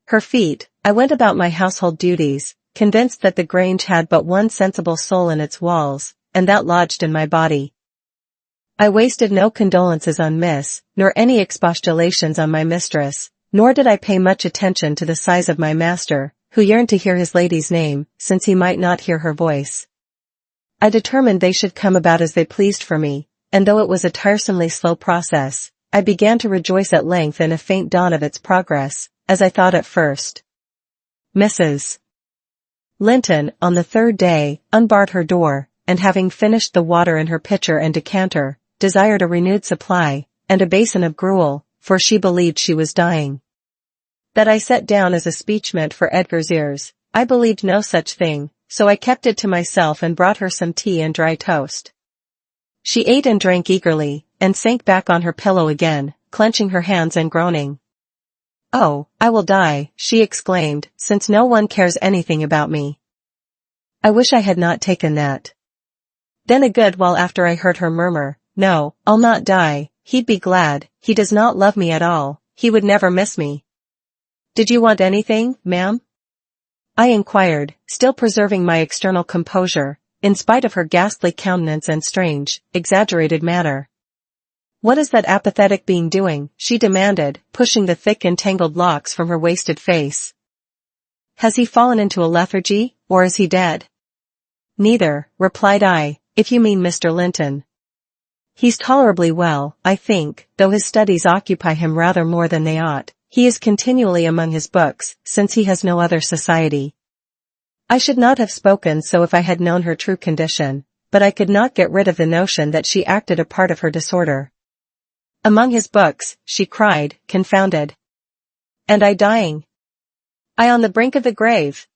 her feet. I went about my household duties, convinced that the Grange had but one sensible soul in its walls, and that lodged in my body. I wasted no condolences on Miss, nor any expostulations on my mistress, nor did I pay much attention to the sighs of my master, who yearned to hear his lady's name, since he might not hear her voice. I determined they should come about as they pleased for me, and though it was a tiresomely slow process, I began to rejoice at length in a faint dawn of its progress, as I thought at first. Mrs. Linton, on the third day, unbarred her door, and having finished the water in her pitcher and decanter, desired a renewed supply, and a basin of gruel, for she believed she was dying. That I set down as a speech meant for Edgar's ears. I believed no such thing, so I kept it to myself and brought her some tea and dry toast. She ate and drank eagerly, and sank back on her pillow again, clenching her hands and groaning. "Oh, I will die," she exclaimed, "since no one cares anything about me. I wish I had not taken that." Then a good while after I heard her murmur, "No, I'll not die, he'd be glad, he does not love me at all, he would never miss me." "Did you want anything, ma'am?" I inquired, still preserving my external composure, in spite of her ghastly countenance and strange, exaggerated manner. "What is that apathetic being doing?" she demanded, pushing the thick entangled locks from her wasted face. "Has he fallen into a lethargy, or is he dead?" "Neither," replied I, "if you mean Mr. Linton. He's tolerably well, I think, though his studies occupy him rather more than they ought. He is continually among his books, since he has no other society." I should not have spoken so if I had known her true condition, but I could not get rid of the notion that she acted a part of her disorder. "Among his books," she cried, confounded. "And I dying? I on the brink of the grave?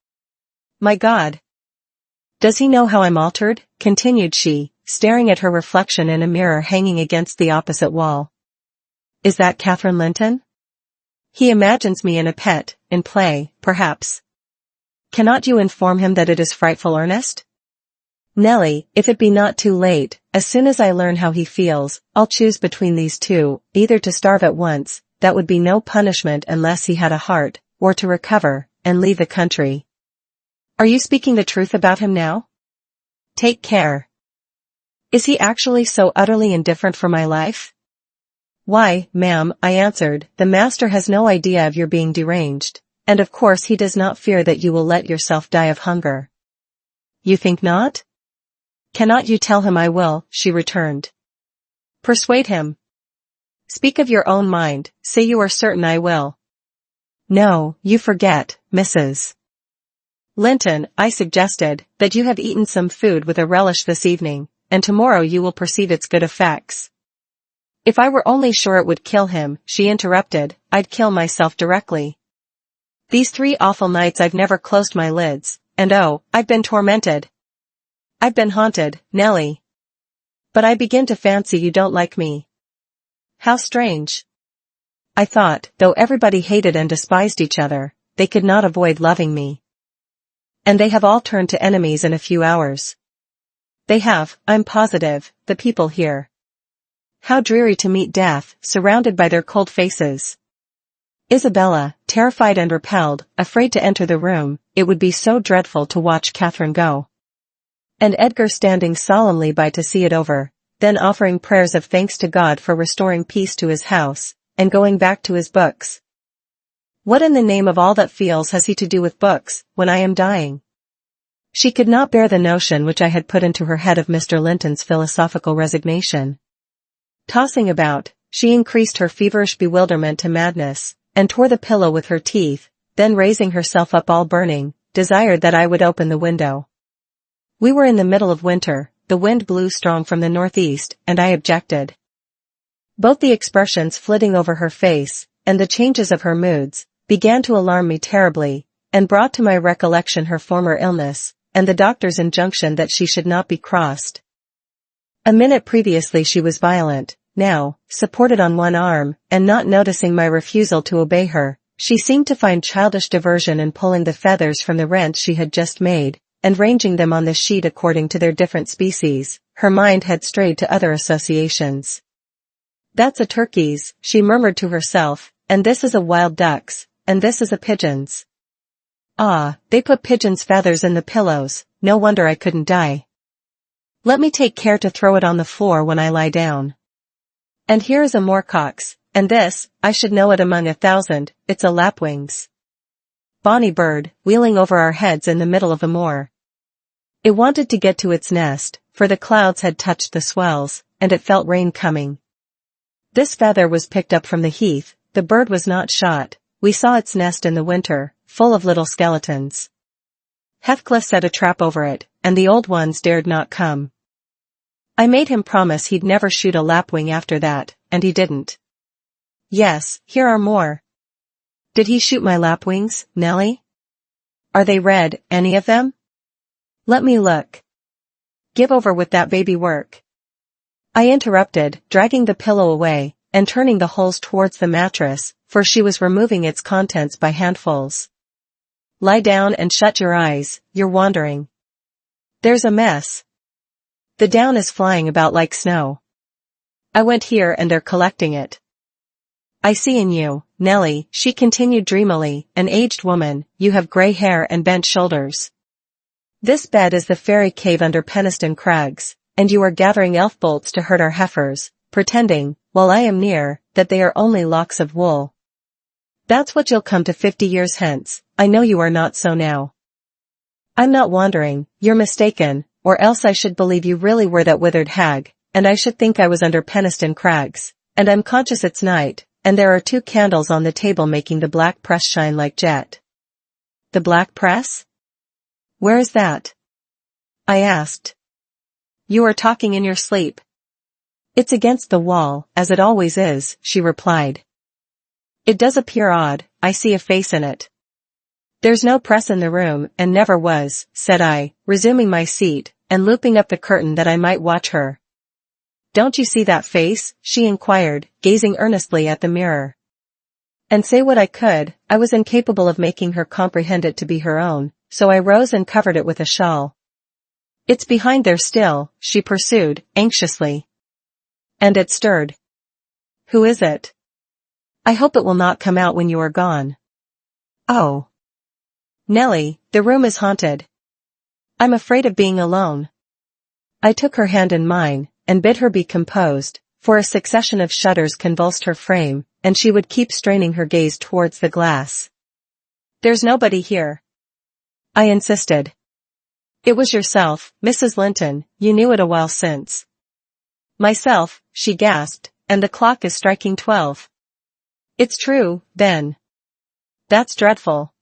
My God! Does he know how I'm altered?" continued she, staring at her reflection in a mirror hanging against the opposite wall. Is that Catherine Linton? He imagines me in a pet, in play, perhaps. Cannot you inform him that it is frightful earnest? Nelly, if it be not too late, as soon as I learn how he feels, I'll choose between these two, either to starve at once, that would be no punishment unless he had a heart, or to recover, and leave the country. Are you speaking the truth about him now? Take care. Is he actually so utterly indifferent for my life? Why, ma'am, I answered, the master has no idea of your being deranged, and of course he does not fear that you will let yourself die of hunger. You think not? Cannot you tell him I will, she returned. Persuade him. Speak of your own mind, say you are certain I will. No, you forget, Mrs. Linton, I suggested, that you have eaten some food with a relish this evening, and tomorrow you will perceive its good effects. If I were only sure it would kill him, she interrupted, I'd kill myself directly. These 3 awful nights I've never closed my lids, and oh, I've been tormented. I've been haunted, Nelly. But I begin to fancy you don't like me. How strange. I thought, though everybody hated and despised each other, they could not avoid loving me. And they have all turned to enemies in a few hours. They have, I'm positive, the people here. How dreary to meet death, surrounded by their cold faces. Isabella, terrified and repelled, afraid to enter the room, it would be so dreadful to watch Catherine go. And Edgar standing solemnly by to see it over, then offering prayers of thanks to God for restoring peace to his house, and going back to his books. What in the name of all that feels has he to do with books, when I am dying? She could not bear the notion which I had put into her head of Mr. Linton's philosophical resignation. Tossing about, she increased her feverish bewilderment to madness, and tore the pillow with her teeth, then raising herself up all burning, desired that I would open the window. We were in the middle of winter, the wind blew strong from the northeast, and I objected. Both the expressions flitting over her face, and the changes of her moods, began to alarm me terribly, and brought to my recollection her former illness, and the doctor's injunction that she should not be crossed. A minute previously she was violent, now, supported on one arm, and not noticing my refusal to obey her, she seemed to find childish diversion in pulling the feathers from the rents she had just made, and ranging them on the sheet according to their different species. Her mind had strayed to other associations. That's a turkey's, she murmured to herself, and this is a wild duck's, and this is a pigeon's. Ah, they put pigeons' feathers in the pillows, no wonder I couldn't die. Let me take care to throw it on the floor when I lie down. And here is a moorcock's, and this, I should know it among 1,000, it's a lapwing's. Bonny bird, wheeling over our heads in the middle of a moor. It wanted to get to its nest, for the clouds had touched the swells, and it felt rain coming. This feather was picked up from the heath, the bird was not shot, we saw its nest in the winter, full of little skeletons. Heathcliff set a trap over it, and the old ones dared not come. I made him promise he'd never shoot a lapwing after that, and he didn't. Yes, here are more. Did he shoot my lapwings, Nelly? Are they red, any of them? Let me look. Give over with that baby work. I interrupted, dragging the pillow away, and turning the holes towards the mattress, for she was removing its contents by handfuls. Lie down and shut your eyes, you're wandering. There's a mess. The down is flying about like snow. I went here and they're collecting it. I see in you, Nelly, she continued dreamily, an aged woman, you have grey hair and bent shoulders. This bed is the fairy cave under Penistone Crags, and you are gathering elf bolts to hurt our heifers, pretending, while I am near, that they are only locks of wool. That's what you'll come to 50 years hence, I know you are not so now. I'm not wandering, you're mistaken, or else I should believe you really were that withered hag, and I should think I was under Penistone Crags, and I'm conscious it's night, and there are 2 candles on the table making the black press shine like jet. The black press? Where is that? I asked. You are talking in your sleep. It's against the wall, as it always is, she replied. It does appear odd, I see a face in it. There's no press in the room, and never was, said I, resuming my seat, and looping up the curtain that I might watch her. "Don't you see that face?" she inquired, gazing earnestly at the mirror. And say what I could, I was incapable of making her comprehend it to be her own, so I rose and covered it with a shawl. "It's behind there still," she pursued, anxiously. And it stirred. "Who is it? I hope it will not come out when you are gone." "Oh. Nellie, the room is haunted. I'm afraid of being alone." I took her hand in mine, and bid her be composed, for a succession of shudders convulsed her frame, and she would keep straining her gaze towards the glass. "There's nobody here," I insisted. "It was yourself, Mrs. Linton, you knew it a while since." "Myself," she gasped, "and the clock is striking 12. "It's true, then." "That's dreadful."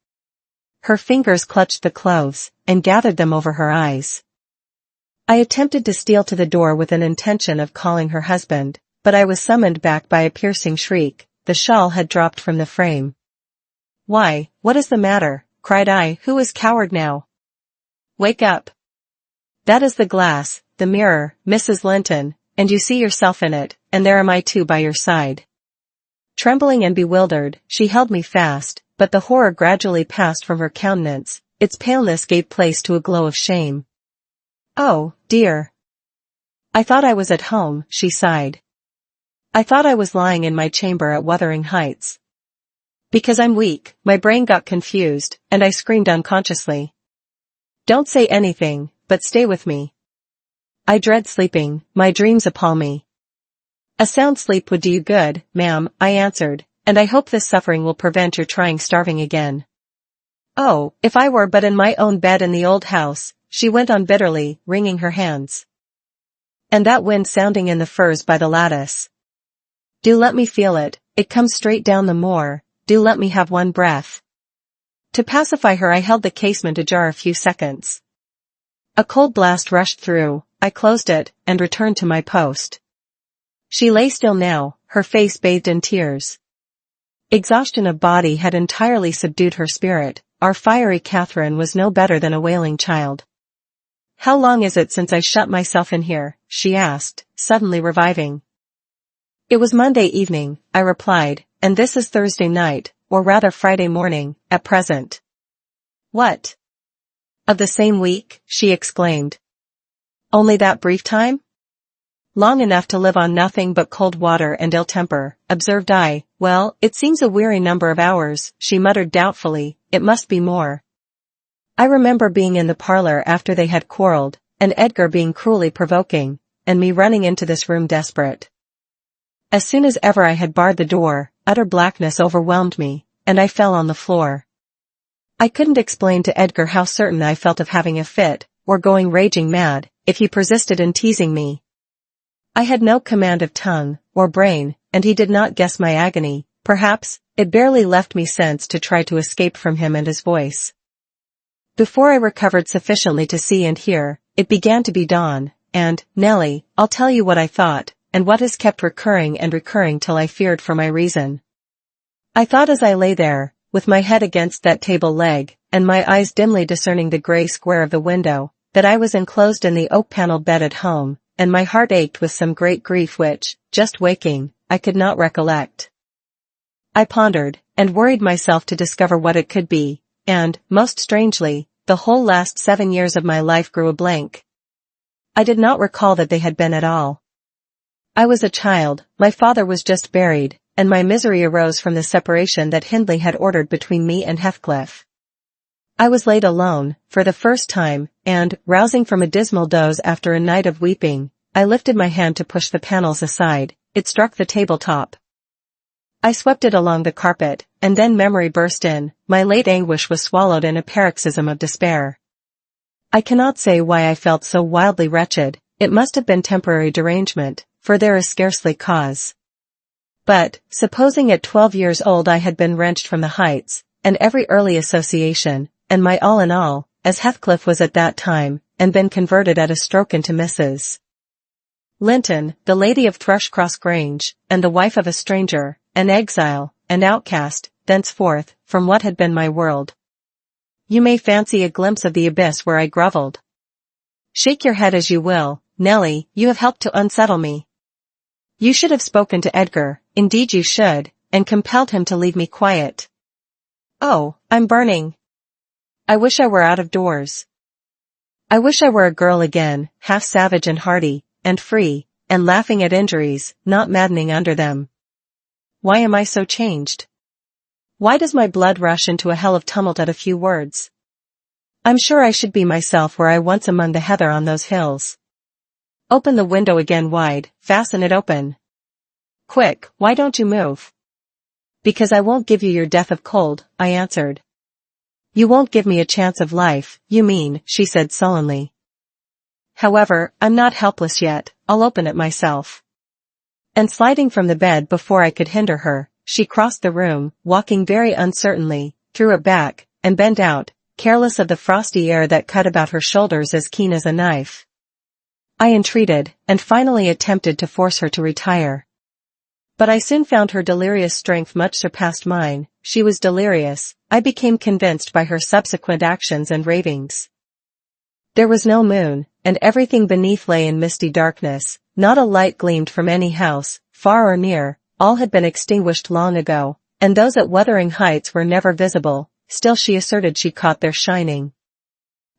Her fingers clutched the clothes, and gathered them over her eyes. I attempted to steal to the door with an intention of calling her husband, but I was summoned back by a piercing shriek. The shawl had dropped from the frame. "Why, what is the matter?" cried I. "Who is coward now? Wake up. That is the glass, the mirror, Mrs. Linton, and you see yourself in it, and there am I too by your side." Trembling and bewildered, she held me fast, but the horror gradually passed from her countenance. Its paleness gave place to a glow of shame. "Oh, dear. I thought I was at home," she sighed. "I thought I was lying in my chamber at Wuthering Heights. Because I'm weak, my brain got confused, and I screamed unconsciously. Don't say anything, but stay with me. I dread sleeping, my dreams appall me." "A sound sleep would do you good, ma'am," I answered, "and I hope this suffering will prevent your trying starving again." "Oh, if I were but in my own bed in the old house," she went on bitterly, wringing her hands. "And that wind sounding in the firs by the lattice. Do let me feel it, it comes straight down the moor, do let me have one breath." To pacify her I held the casement ajar a few seconds. A cold blast rushed through, I closed it, and returned to my post. She lay still now, her face bathed in tears. Exhaustion of body had entirely subdued her spirit. Our fiery Catherine was no better than a wailing child. "How long is it since I shut myself in here?" she asked, suddenly reviving. "It was Monday evening," I replied, "and this is Thursday night, or rather Friday morning, at present." "What? Of the same week?" she exclaimed. "Only that brief time?" "Long enough to live on nothing but cold water and ill temper," observed I. "Well, it seems a weary number of hours," she muttered doubtfully. "It must be more. I remember being in the parlor after they had quarreled, and Edgar being cruelly provoking, and me running into this room desperate. As soon as ever I had barred the door, utter blackness overwhelmed me, and I fell on the floor. I couldn't explain to Edgar how certain I felt of having a fit, or going raging mad, if he persisted in teasing me. I had no command of tongue, or brain, and he did not guess my agony. Perhaps, it barely left me sense to try to escape from him and his voice. Before I recovered sufficiently to see and hear, it began to be dawn, and, Nellie, I'll tell you what I thought, and what has kept recurring and recurring till I feared for my reason. I thought as I lay there, with my head against that table leg, and my eyes dimly discerning the grey square of the window, that I was enclosed in the oak-panelled bed at home, and my heart ached with some great grief which, just waking, I could not recollect. I pondered, and worried myself to discover what it could be, and, most strangely, the whole last 7 years of my life grew a blank. I did not recall that they had been at all. I was a child, my father was just buried, and my misery arose from the separation that Hindley had ordered between me and Heathcliff. I was laid alone, for the first time, and, rousing from a dismal doze after a night of weeping, I lifted my hand to push the panels aside. It struck the tabletop. I swept it along the carpet, and then memory burst in. My late anguish was swallowed in a paroxysm of despair. I cannot say why I felt so wildly wretched. It must have been temporary derangement, for there is scarcely cause. But, supposing at 12 years old I had been wrenched from the heights, and every early association, and my all in all, as Heathcliff was at that time, and been converted at a stroke into Mrs. Linton, the lady of Thrushcross Grange, and the wife of a stranger, an exile, and outcast, thenceforth, from what had been my world. You may fancy a glimpse of the abyss where I grovelled. Shake your head as you will, Nellie, you have helped to unsettle me. You should have spoken to Edgar, indeed you should, and compelled him to leave me quiet. Oh, I'm burning. I wish I were out of doors. I wish I were a girl again, half savage and hardy, and free, and laughing at injuries, not maddening under them. Why am I so changed? Why does my blood rush into a hell of tumult at a few words? I'm sure I should be myself were I once among the heather on those hills. Open the window again wide, fasten it open. Quick, why don't you move? Because I won't give you your death of cold, I answered. You won't give me a chance of life, you mean, she said sullenly. However, I'm not helpless yet, I'll open it myself. And sliding from the bed before I could hinder her, she crossed the room, walking very uncertainly, threw it back, and bent out, careless of the frosty air that cut about her shoulders as keen as a knife. I entreated, and finally attempted to force her to retire. But I soon found her delirious strength much surpassed mine. She was delirious, I became convinced by her subsequent actions and ravings. There was no moon, and everything beneath lay in misty darkness, not a light gleamed from any house, far or near, all had been extinguished long ago, and those at Wuthering Heights were never visible, still she asserted she caught their shining.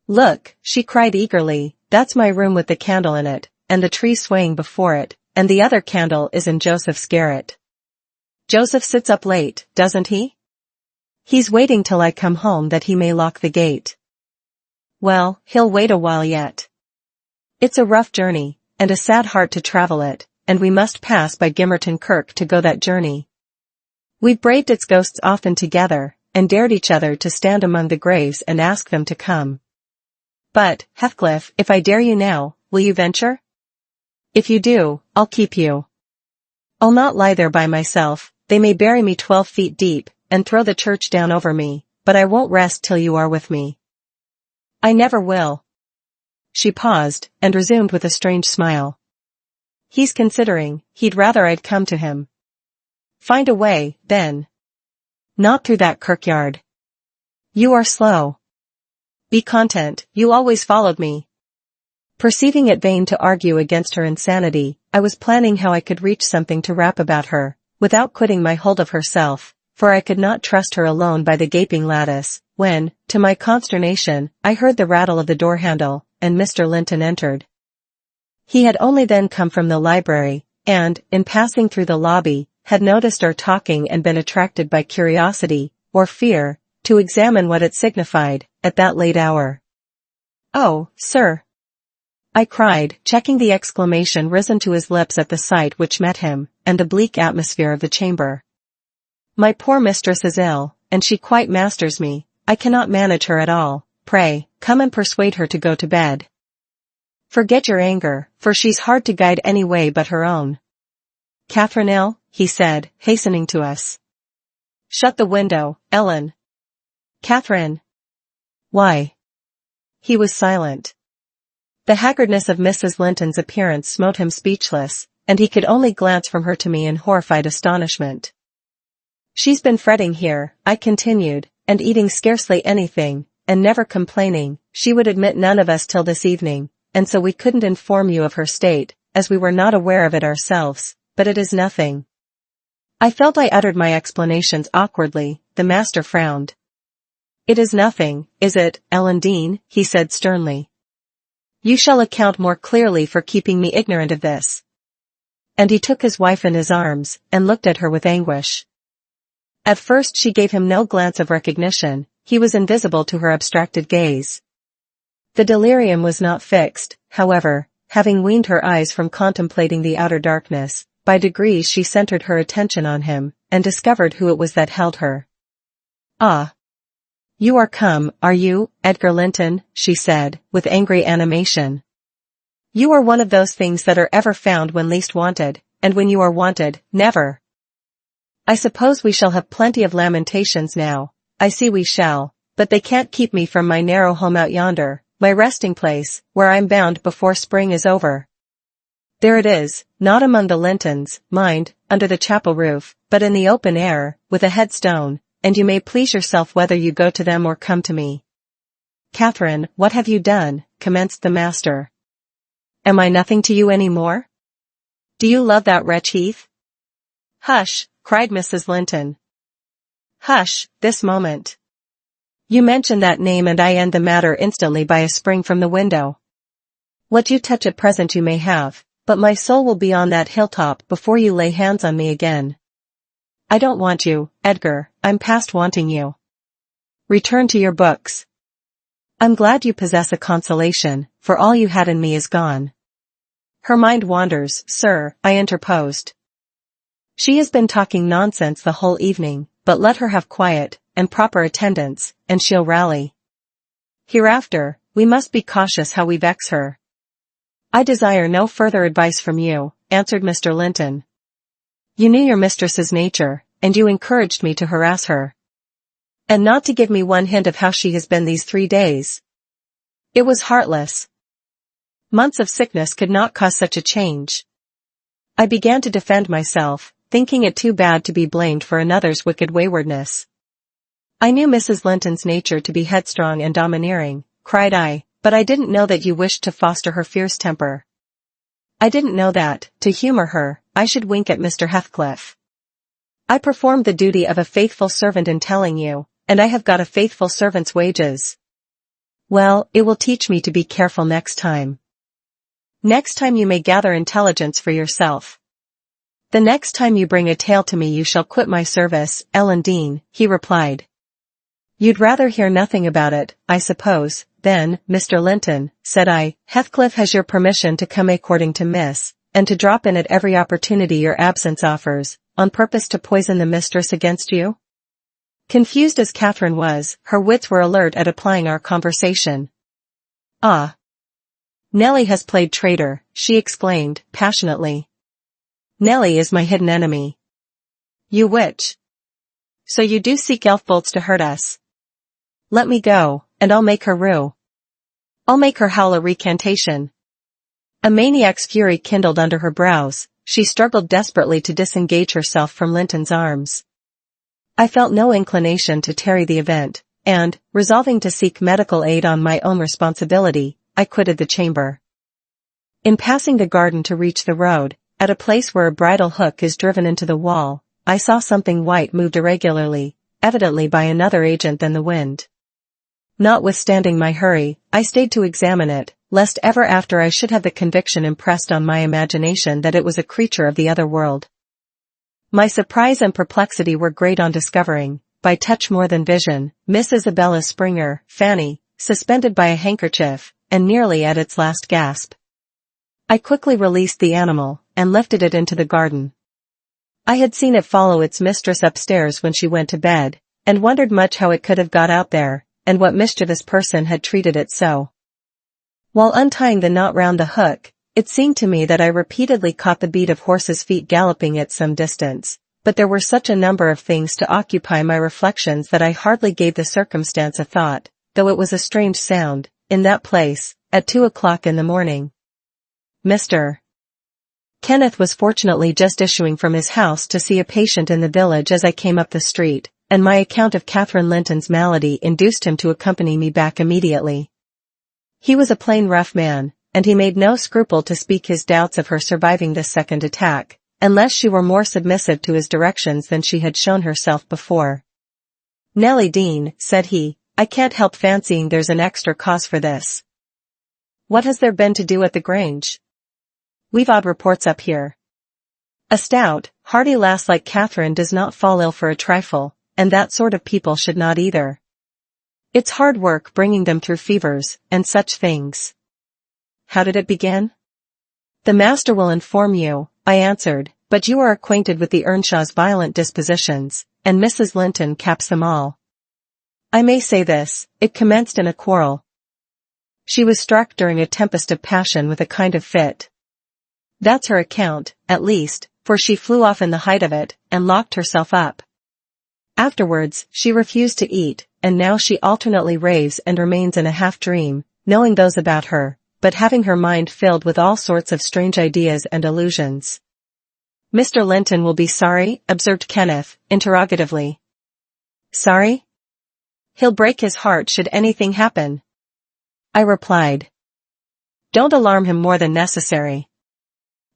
Look, she cried eagerly, that's my room with the candle in it, and the tree swaying before it, and the other candle is in Joseph's garret. Joseph sits up late, doesn't he? He's waiting till I come home that he may lock the gate. Well, he'll wait a while yet. It's a rough journey, and a sad heart to travel it, and we must pass by Gimmerton Kirk to go that journey. We've braved its ghosts often together, and dared each other to stand among the graves and ask them to come. But, Heathcliff, if I dare you now, will you venture? If you do, I'll keep you. I'll not lie there by myself, they may bury me 12 feet deep, and throw the church down over me, but I won't rest till you are with me. I never will. She paused, and resumed with a strange smile. He's considering, he'd rather I'd come to him. Find a way, then. Not through that kirkyard. You are slow. Be content, you always followed me. Perceiving it vain to argue against her insanity, I was planning how I could reach something to rap about her, without quitting my hold of herself, for I could not trust her alone by the gaping lattice, when, to my consternation, I heard the rattle of the door handle, and Mr. Linton entered. He had only then come from the library, and, in passing through the lobby, had noticed our talking and been attracted by curiosity, or fear, to examine what it signified, at that late hour. Oh, sir! I cried, checking the exclamation risen to his lips at the sight which met him, and the bleak atmosphere of the chamber. My poor mistress is ill, and she quite masters me, I cannot manage her at all, pray, come and persuade her to go to bed. Forget your anger, for she's hard to guide any way but her own. Catherine ill? He said, hastening to us. Shut the window, Ellen. Catherine. Why? He was silent. The haggardness of Mrs. Linton's appearance smote him speechless, and he could only glance from her to me in horrified astonishment. She's been fretting here, I continued, and eating scarcely anything, and never complaining. She would admit none of us till this evening, and so we couldn't inform you of her state, as we were not aware of it ourselves, but it is nothing. I felt I uttered my explanations awkwardly. The master frowned. It is nothing, is it, Ellen Dean? He said sternly. You shall account more clearly for keeping me ignorant of this. And he took his wife in his arms, and looked at her with anguish. At first she gave him no glance of recognition, he was invisible to her abstracted gaze. The delirium was not fixed, however, having weaned her eyes from contemplating the outer darkness, by degrees she centered her attention on him, and discovered who it was that held her. Ah! You are come, are you, Edgar Linton? She said, with angry animation. You are one of those things that are ever found when least wanted, and when you are wanted, never. I suppose we shall have plenty of lamentations now. I see we shall, but they can't keep me from my narrow home out yonder, my resting place, where I'm bound before spring is over. There it is, not among the Lintons, mind, under the chapel roof, but in the open air, with a headstone, and you may please yourself whether you go to them or come to me. Catherine, what have you done? Commenced the master. Am I nothing to you any more? Do you love that wretch Heath? Hush, cried Mrs. Linton. Hush, this moment. You mention that name and I end the matter instantly by a spring from the window. What you touch at present you may have, but my soul will be on that hilltop before you lay hands on me again. I don't want you, Edgar, I'm past wanting you. Return to your books. I'm glad you possess a consolation, for all you had in me is gone. Her mind wanders, sir, I interposed. She has been talking nonsense the whole evening, but let her have quiet, and proper attendance, and she'll rally. Hereafter, we must be cautious how we vex her. I desire no further advice from you, answered Mr. Linton. You knew your mistress's nature, and you encouraged me to harass her. And not to give me one hint of how she has been these 3 days. It was heartless. Months of sickness could not cause such a change. I began to defend myself, thinking it too bad to be blamed for another's wicked waywardness. I knew Mrs. Linton's nature to be headstrong and domineering, cried I, but I didn't know that you wished to foster her fierce temper. I didn't know that, to humor her, I should wink at Mr. Heathcliff. I performed the duty of a faithful servant in telling you, and I have got a faithful servant's wages. Well, it will teach me to be careful next time. Next time you may gather intelligence for yourself. The next time you bring a tale to me you shall quit my service, Ellen Dean, he replied. You'd rather hear nothing about it, I suppose, then, Mr. Linton, said I. Heathcliff has your permission to come according to Miss, and to drop in at every opportunity your absence offers, on purpose to poison the mistress against you? Confused as Catherine was, her wits were alert at applying our conversation. Ah! Nellie has played traitor, she exclaimed, passionately. Nellie is my hidden enemy. You witch! So you do seek elf bolts to hurt us. Let me go, and I'll make her rue. I'll make her howl a recantation. A maniac's fury kindled under her brows, she struggled desperately to disengage herself from Linton's arms. I felt no inclination to tarry the event, and, resolving to seek medical aid on my own responsibility, I quitted the chamber. In passing the garden to reach the road, at a place where a bridle hook is driven into the wall, I saw something white moved irregularly, evidently by another agent than the wind. Notwithstanding my hurry, I stayed to examine it, lest ever after I should have the conviction impressed on my imagination that it was a creature of the other world. My surprise and perplexity were great on discovering, by touch more than vision, Miss Isabella Springer, Fanny, suspended by a handkerchief, and nearly at its last gasp. I quickly released the animal, and lifted it into the garden. I had seen it follow its mistress upstairs when she went to bed, and wondered much how it could have got out there, and what mischievous person had treated it so. While untying the knot round the hook, it seemed to me that I repeatedly caught the beat of horses' feet galloping at some distance, but there were such a number of things to occupy my reflections that I hardly gave the circumstance a thought, though it was a strange sound, in that place, at 2 o'clock in the morning. Mr. Kenneth was fortunately just issuing from his house to see a patient in the village as I came up the street, and my account of Catherine Linton's malady induced him to accompany me back immediately. He was a plain rough man, and he made no scruple to speak his doubts of her surviving this second attack, unless she were more submissive to his directions than she had shown herself before. Nellie Dean, said he, I can't help fancying there's an extra cause for this. What has there been to do at the Grange? We've odd reports up here. A stout, hearty lass like Catherine does not fall ill for a trifle, and that sort of people should not either. It's hard work bringing them through fevers, and such things. How did it begin? The master will inform you, I answered, but you are acquainted with the Earnshaw's violent dispositions, and Mrs. Linton caps them all. I may say this, it commenced in a quarrel. She was struck during a tempest of passion with a kind of fit. That's her account, at least, for she flew off in the height of it, and locked herself up. Afterwards, she refused to eat, and now she alternately raves and remains in a half-dream, knowing those about her, but having her mind filled with all sorts of strange ideas and illusions. Mr. Linton will be sorry, observed Kenneth, interrogatively. Sorry? He'll break his heart should anything happen. I replied. Don't alarm him more than necessary.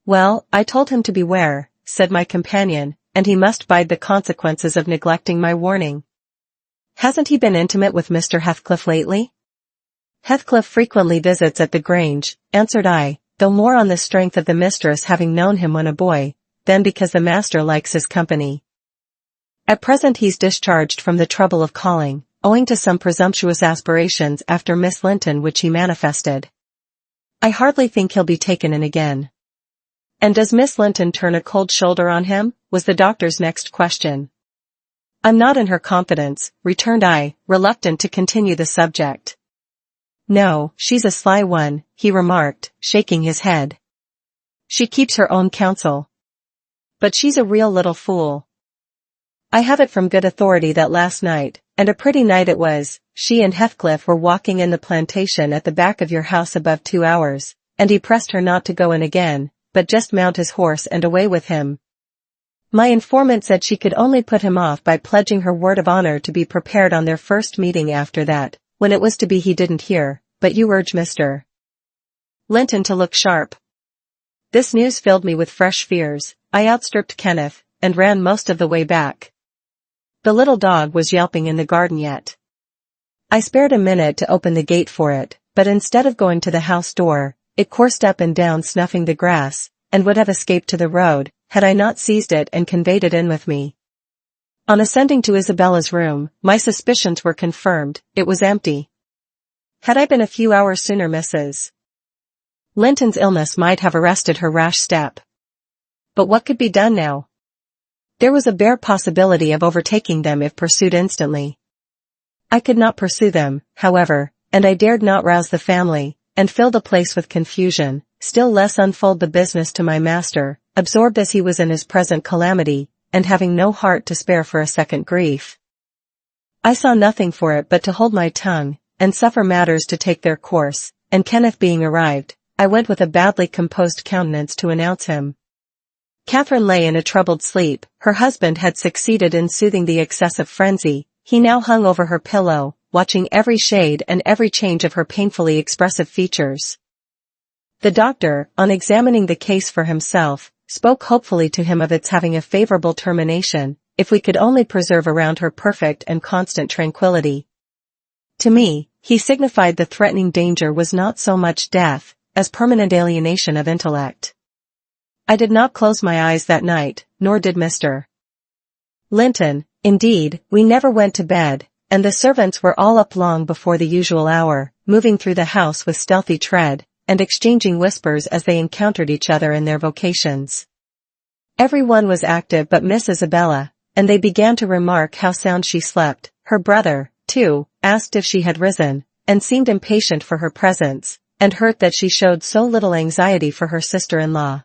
Well, I told him to beware, said my companion, and he must bide the consequences of neglecting my warning. Hasn't he been intimate with Mr. Heathcliff lately? Heathcliff frequently visits at the Grange, answered I, though more on the strength of the mistress having known him when a boy, than because the master likes his company. At present he's discharged from the trouble of calling, owing to some presumptuous aspirations after Miss Linton which he manifested. I hardly think he'll be taken in again. And does Miss Linton turn a cold shoulder on him? Was the doctor's next question. I'm not in her confidence, returned I, reluctant to continue the subject. No, she's a sly one, he remarked, shaking his head. She keeps her own counsel. But she's a real little fool. I have it from good authority that last night, and a pretty night it was, she and Heathcliff were walking in the plantation at the back of your house above 2 hours, and he pressed her not to go in again, but just mount his horse and away with him. My informant said she could only put him off by pledging her word of honor to be prepared on their first meeting after that. When it was to be he didn't hear, but you urge Mr. Linton to look sharp. This news filled me with fresh fears. I outstripped Kenneth, and ran most of the way back. The little dog was yelping in the garden yet. I spared a minute to open the gate for it, but instead of going to the house door, it coursed up and down snuffing the grass, and would have escaped to the road, had I not seized it and conveyed it in with me. On ascending to Isabella's room, my suspicions were confirmed, it was empty. Had I been a few hours sooner Mrs. Linton's illness might have arrested her rash step. But what could be done now? There was a bare possibility of overtaking them if pursued instantly. I could not pursue them, however, and I dared not rouse the family, and fill the place with confusion, still less unfold the business to my master, absorbed as he was in his present calamity, and having no heart to spare for a second grief. I saw nothing for it but to hold my tongue, and suffer matters to take their course, and Kenneth being arrived, I went with a badly composed countenance to announce him. Catherine lay in a troubled sleep, her husband had succeeded in soothing the excessive frenzy, he now hung over her pillow, watching every shade and every change of her painfully expressive features. The doctor, on examining the case for himself, spoke hopefully to him of its having a favorable termination, if we could only preserve around her perfect and constant tranquility. To me, he signified the threatening danger was not so much death, as permanent alienation of intellect. I did not close my eyes that night, nor did Mr. Linton. Indeed, we never went to bed, and the servants were all up long before the usual hour, moving through the house with stealthy tread, and exchanging whispers as they encountered each other in their vocations. Every one was active but Miss Isabella, and they began to remark how sound she slept. Her brother, too, asked if she had risen, and seemed impatient for her presence, and hurt that she showed so little anxiety for her sister-in-law.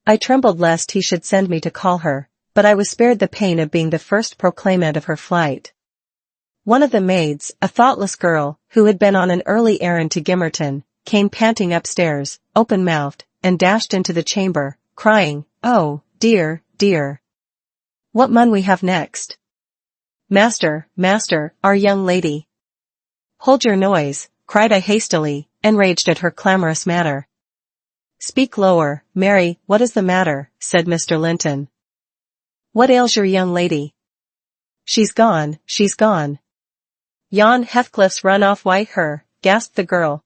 I trembled lest he should send me to call her, but I was spared the pain of being the first proclaimant of her flight. One of the maids, a thoughtless girl, who had been on an early errand to Gimmerton, came panting upstairs, open-mouthed, and dashed into the chamber, crying, "Oh, dear, dear! What mun we have next? Master, master, our young lady!" "Hold your noise," cried I hastily, enraged at her clamorous manner. "Speak lower, Mary, what is the matter?" said Mr. Linton. "What ails your young lady?" She's gone, she's gone. "Yon Heathcliff's run off wi' her," gasped the girl.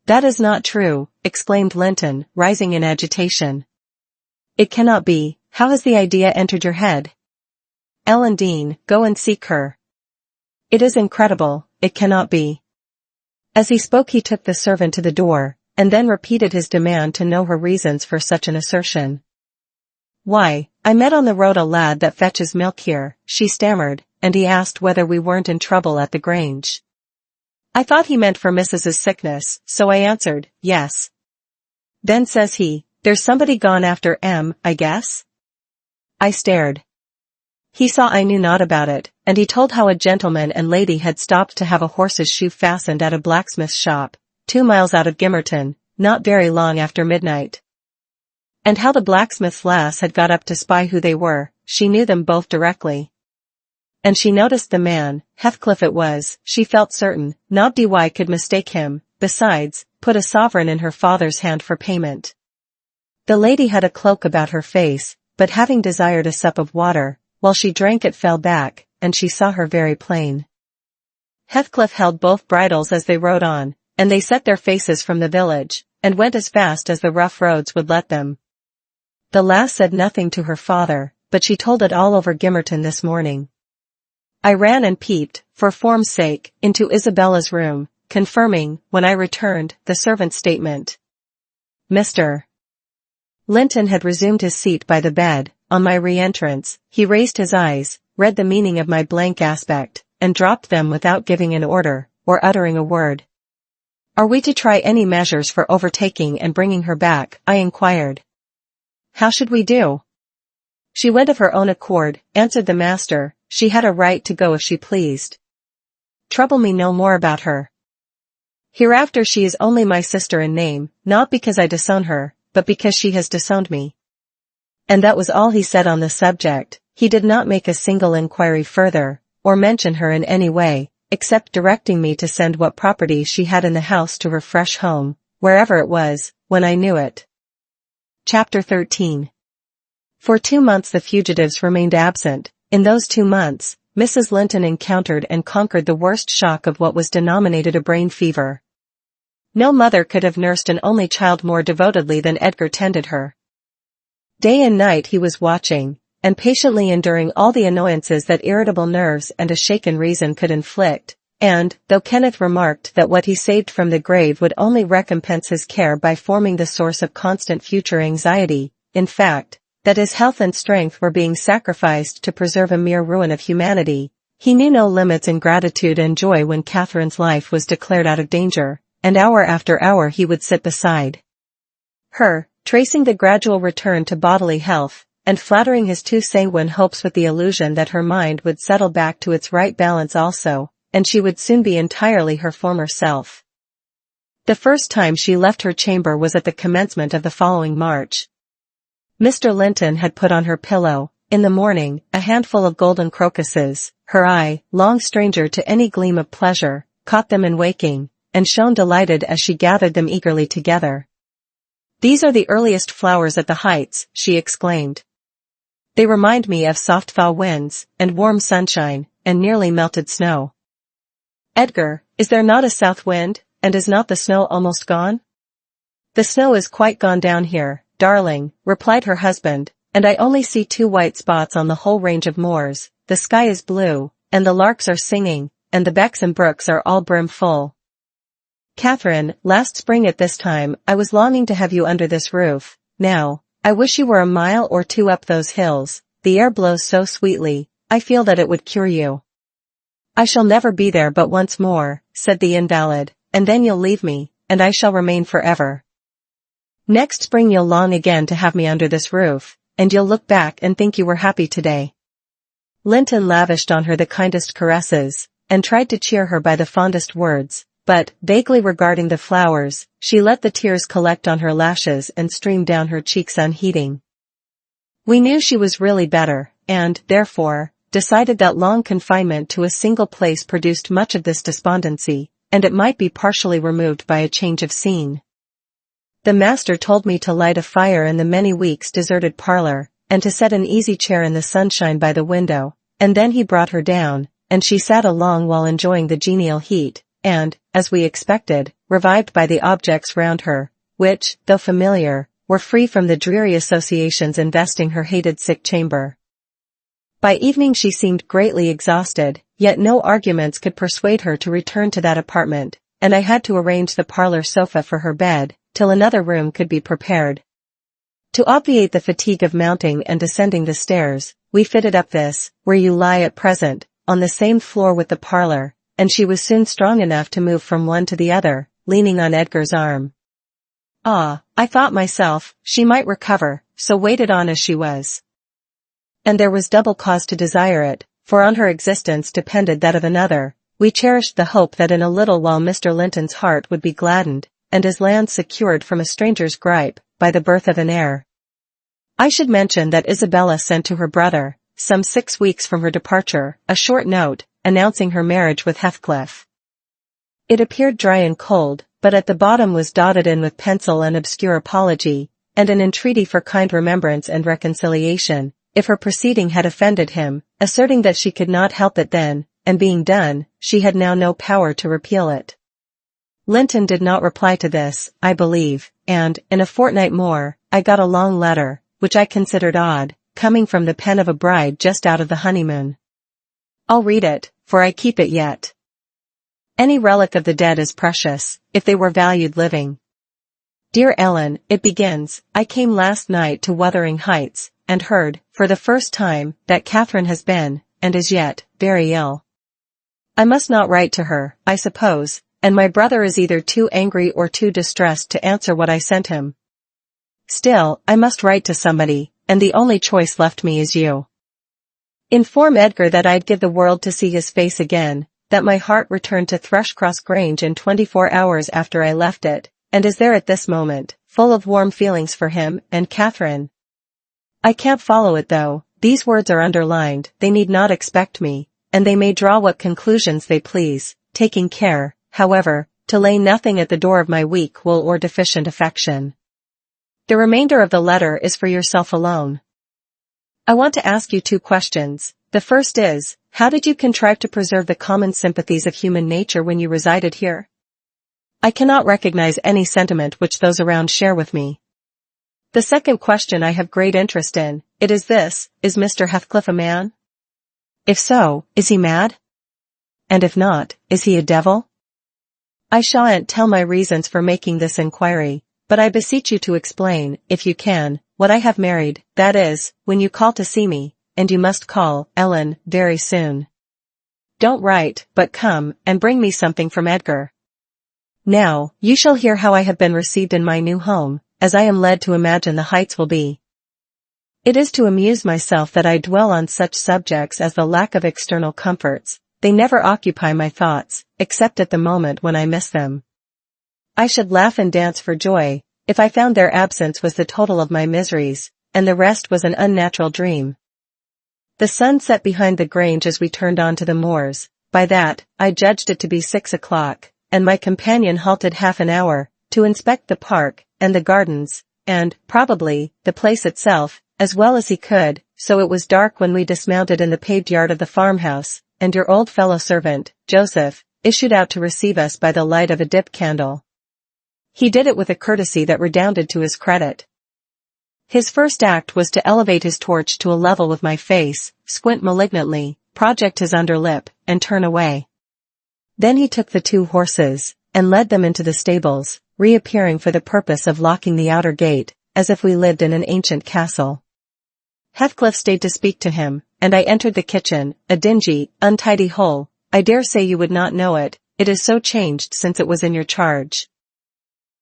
"That is not true," exclaimed Linton, rising in agitation. "It cannot be. How has the idea entered your head?" "Ellen Dean, go and seek her." "It is incredible, it cannot be." As he spoke he took the servant to the door, and then repeated his demand to know her reasons for such an assertion. "Why, I met on the road a lad that fetches milk here," she stammered, and he asked whether we weren't in trouble at the Grange. I thought he meant for Mrs.'s sickness, so I answered, yes. Then says he, "There's somebody gone after I guess?" I stared. He saw I knew not about it, and he told how a gentleman and lady had stopped to have a horse's shoe fastened at a blacksmith's shop, 2 miles out of Gimmerton, not very long after midnight. And how the blacksmith's lass had got up to spy who they were, she knew them both directly. and she noticed the man, Heathcliff it was, she felt certain, not dy could mistake him, besides, put a sovereign in her father's hand for payment. The lady had a cloak about her face, but having desired a sup of water, while she drank it fell back, and she saw her very plain. Heathcliff held both bridles as they rode on, and they set their faces from the village, and went as fast as the rough roads would let them. The lass said nothing to her father, but she told it all over Gimmerton this morning. I ran and peeped, for form's sake, into Isabella's room, confirming, when I returned, the servant's statement. Mr. Linton had resumed his seat by the bed. On my re-entrance, he raised his eyes, read the meaning of my blank aspect, and dropped them without giving an order, or uttering a word. Are we to try any measures for overtaking and bringing her back? I inquired. How should we do? She went of her own accord, answered the master. She had a right to go if she pleased. Trouble me no more about her. Hereafter she is only my sister in name, not because I disown her, but because she has disowned me. And that was all he said on the subject. He did not make a single inquiry further, or mention her in any way, except directing me to send what property she had in the house to her fresh home, wherever it was, when I knew it. Chapter 13. For 2 months the fugitives remained absent. In those 2 months, Mrs. Linton encountered and conquered the worst shock of what was denominated a brain fever. No mother could have nursed an only child more devotedly than Edgar tended her. Day and night he was watching, and patiently enduring all the annoyances that irritable nerves and a shaken reason could inflict, and, though Kenneth remarked that what he saved from the grave would only recompense his care by forming the source of constant future anxiety, in fact, that his health and strength were being sacrificed to preserve a mere ruin of humanity, he knew no limits in gratitude and joy when Catherine's life was declared out of danger, and hour after hour he would sit beside her, tracing the gradual return to bodily health, and flattering his too sanguine hopes with the illusion that her mind would settle back to its right balance also, and she would soon be entirely her former self. The first time she left her chamber was at the commencement of the following March. Mr. Linton had put on her pillow, in the morning, a handful of golden crocuses. Her eye, long stranger to any gleam of pleasure, caught them in waking, and shone delighted as she gathered them eagerly together. These are the earliest flowers at the Heights, she exclaimed. They remind me of soft foul winds, and warm sunshine, and nearly melted snow. Edgar, is there not a south wind, and is not the snow almost gone? The snow is quite gone down here, darling, replied her husband, and I only see 2 white spots on the whole range of moors. The sky is blue, and the larks are singing, and the becks and brooks are all brimful. Catherine, last spring at this time, I was longing to have you under this roof. Now, I wish you were a mile or 2 up those hills. The air blows so sweetly, I feel that it would cure you. I shall never be there but once more, said the invalid, and then you'll leave me, and I shall remain forever. Next spring you'll long again to have me under this roof, and you'll look back and think you were happy today. Linton lavished on her the kindest caresses, and tried to cheer her by the fondest words, but, vaguely regarding the flowers, she let the tears collect on her lashes and stream down her cheeks unheeding. We knew she was really better, and, therefore, decided that long confinement to a single place produced much of this despondency, and it might be partially removed by a change of scene. The master told me to light a fire in the many weeks deserted parlor, and to set an easy chair in the sunshine by the window, and then he brought her down, and she sat a long while enjoying the genial heat, and, as we expected, revived by the objects round her, which, though familiar, were free from the dreary associations investing her hated sick chamber. By evening she seemed greatly exhausted, yet no arguments could persuade her to return to that apartment, and I had to arrange the parlor sofa for her bed, till another room could be prepared. To obviate the fatigue of mounting and descending the stairs, we fitted up this, where you lie at present, on the same floor with the parlor, and she was soon strong enough to move from one to the other, leaning on Edgar's arm. Ah, I thought myself, she might recover, so waited on as she was. And there was double cause to desire it, for on her existence depended that of another. We cherished the hope that in a little while Mr. Linton's heart would be gladdened, and his land secured from a stranger's gripe, by the birth of an heir. I should mention that Isabella sent to her brother, some 6 weeks from her departure, a short note, announcing her marriage with Heathcliff. It appeared dry and cold, but at the bottom was dotted in with pencil an obscure apology, and an entreaty for kind remembrance and reconciliation, if her proceeding had offended him, asserting that she could not help it then, and being done, she had now no power to repeal it. Linton did not reply to this, I believe, and, in a fortnight more, I got a long letter, which I considered odd, coming from the pen of a bride just out of the honeymoon. I'll read it, for I keep it yet. Any relic of the dead is precious, if they were valued living. Dear Ellen, it begins, I came last night to Wuthering Heights, and heard, for the first time, that Catherine has been, and is yet, very ill. I must not write to her, I suppose, and my brother is either too angry or too distressed to answer what I sent him. Still, I must write to somebody, and the only choice left me is you. Inform Edgar that I'd give the world to see his face again, that my heart returned to Thrushcross Grange in 24 hours after I left it, and is there at this moment, full of warm feelings for him and Catherine. I can't follow it though, these words are underlined, they need not expect me, and they may draw what conclusions they please, taking care, however, to lay nothing at the door of my weak will or deficient affection. The remainder of the letter is for yourself alone. I want to ask you 2 questions. The first is, how did you contrive to preserve the common sympathies of human nature when you resided here? I cannot recognize any sentiment which those around share with me. The second question I have great interest in, it is this, is Mr. Heathcliff a man? If so, is he mad? And if not, is he a devil? I shan't tell my reasons for making this inquiry, but I beseech you to explain, if you can, what I have married, that is, when you call to see me, and you must call, Ellen, very soon. Don't write, but come, and bring me something from Edgar. Now, you shall hear how I have been received in my new home, as I am led to imagine the Heights will be. It is to amuse myself that I dwell on such subjects as the lack of external comforts, they never occupy my thoughts, except at the moment when I miss them. I should laugh and dance for joy, if I found their absence was the total of my miseries, and the rest was an unnatural dream. The sun set behind the grange as we turned on to the moors, by that, I judged it to be 6 o'clock, and my companion halted half an hour, to inspect the park, and the gardens, and, probably, the place itself, as well as he could, so it was dark when we dismounted in the paved yard of the farmhouse, and your old fellow-servant, Joseph, issued out to receive us by the light of a dip candle. He did it with a courtesy that redounded to his credit. His first act was to elevate his torch to a level with my face, squint malignantly, project his under lip, and turn away. Then he took the 2 horses, and led them into the stables, reappearing for the purpose of locking the outer gate, as if we lived in an ancient castle. Heathcliff stayed to speak to him, and I entered the kitchen, a dingy, untidy hole. I dare say you would not know it, it is so changed since it was in your charge.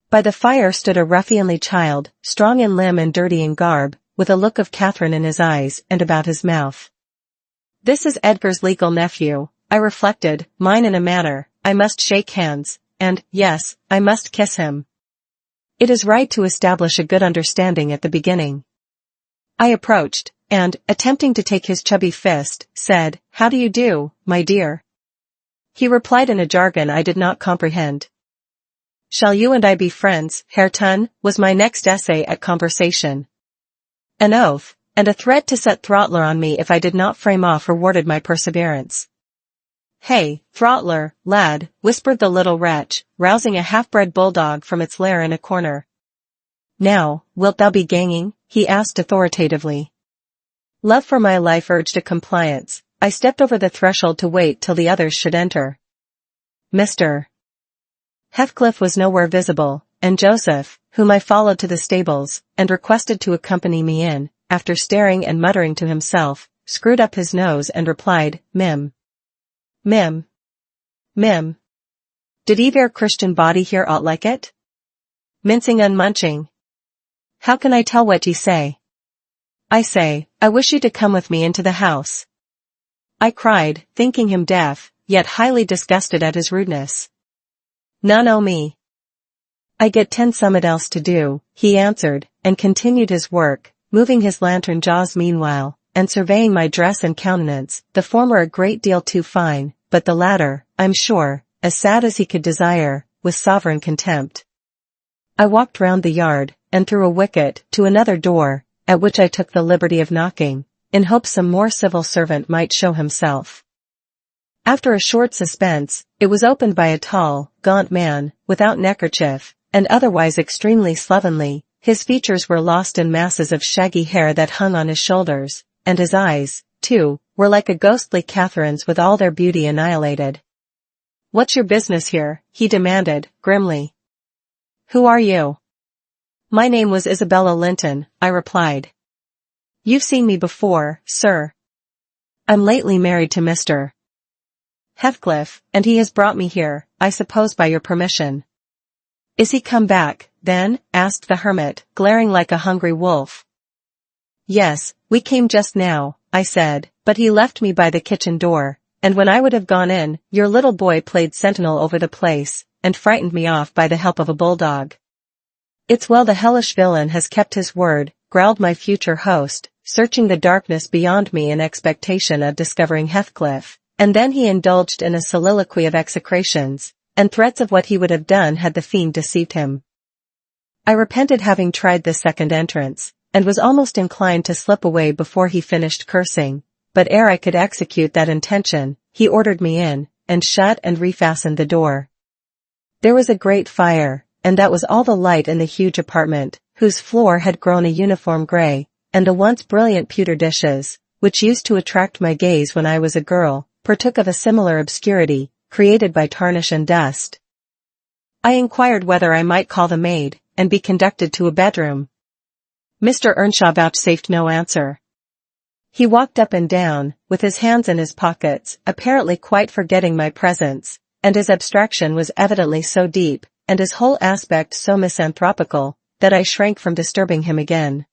By the fire stood a ruffianly child, strong in limb and dirty in garb, with a look of Catherine in his eyes and about his mouth. This is Edgar's legal nephew, I reflected, mine in a manner, I must shake hands, and, yes, I must kiss him. It is right to establish a good understanding at the beginning. I approached, and, attempting to take his chubby fist, said, How do you do, my dear? He replied in a jargon I did not comprehend. Shall you and I be friends, Hareton? Was my next essay at conversation. An oath, and a threat to set Throttler on me if I did not frame off rewarded my perseverance. Hey, Throttler, lad, whispered the little wretch, rousing a half-bred bulldog from its lair in a corner. Now, wilt thou be ganging? He asked authoritatively. Love for my life urged a compliance. I stepped over the threshold to wait till the others should enter. Mr. Heathcliff was nowhere visible, and Joseph, whom I followed to the stables, and requested to accompany me in, after staring and muttering to himself, screwed up his nose and replied, Mim. Mim. Mim. Did ever Christian body hear aught like it? Mincing and munching. How can I tell what ye say? I say, I wish you to come with me into the house. I cried, thinking him deaf, yet highly disgusted at his rudeness. None o' me. I get 10 summit else to do, he answered, and continued his work, moving his lantern jaws meanwhile, and surveying my dress and countenance, the former a great deal too fine, but the latter, I'm sure, as sad as he could desire, with sovereign contempt. I walked round the yard, and through a wicket, to another door, at which I took the liberty of knocking, in hopes some more civil servant might show himself. After a short suspense, it was opened by a tall, gaunt man, without neckerchief, and otherwise extremely slovenly. His features were lost in masses of shaggy hair that hung on his shoulders, and his eyes, too, were like a ghostly Catherine's with all their beauty annihilated. "What's your business here?" he demanded, grimly. "Who are you?" "My name was Isabella Linton," I replied. "You've seen me before, sir. I'm lately married to Mr. Heathcliff, and he has brought me here, I suppose by your permission." "Is he come back, then?" asked the hermit, glaring like a hungry wolf. "Yes, we came just now," I said, "but he left me by the kitchen door, and when I would have gone in, your little boy played sentinel over the place, and frightened me off by the help of a bulldog." "It's well the hellish villain has kept his word," growled my future host, searching the darkness beyond me in expectation of discovering Heathcliff, and then he indulged in a soliloquy of execrations, and threats of what he would have done had the fiend deceived him. I repented having tried this second entrance, and was almost inclined to slip away before he finished cursing, but ere I could execute that intention, he ordered me in, and shut and refastened the door. There was a great fire, and that was all the light in the huge apartment, whose floor had grown a uniform grey, and the once brilliant pewter dishes, which used to attract my gaze when I was a girl, partook of a similar obscurity, created by tarnish and dust. I inquired whether I might call the maid, and be conducted to a bedroom. Mr. Earnshaw vouchsafed no answer. He walked up and down, with his hands in his pockets, apparently quite forgetting my presence, and his abstraction was evidently so deep, and his whole aspect so misanthropical, that I shrank from disturbing him again.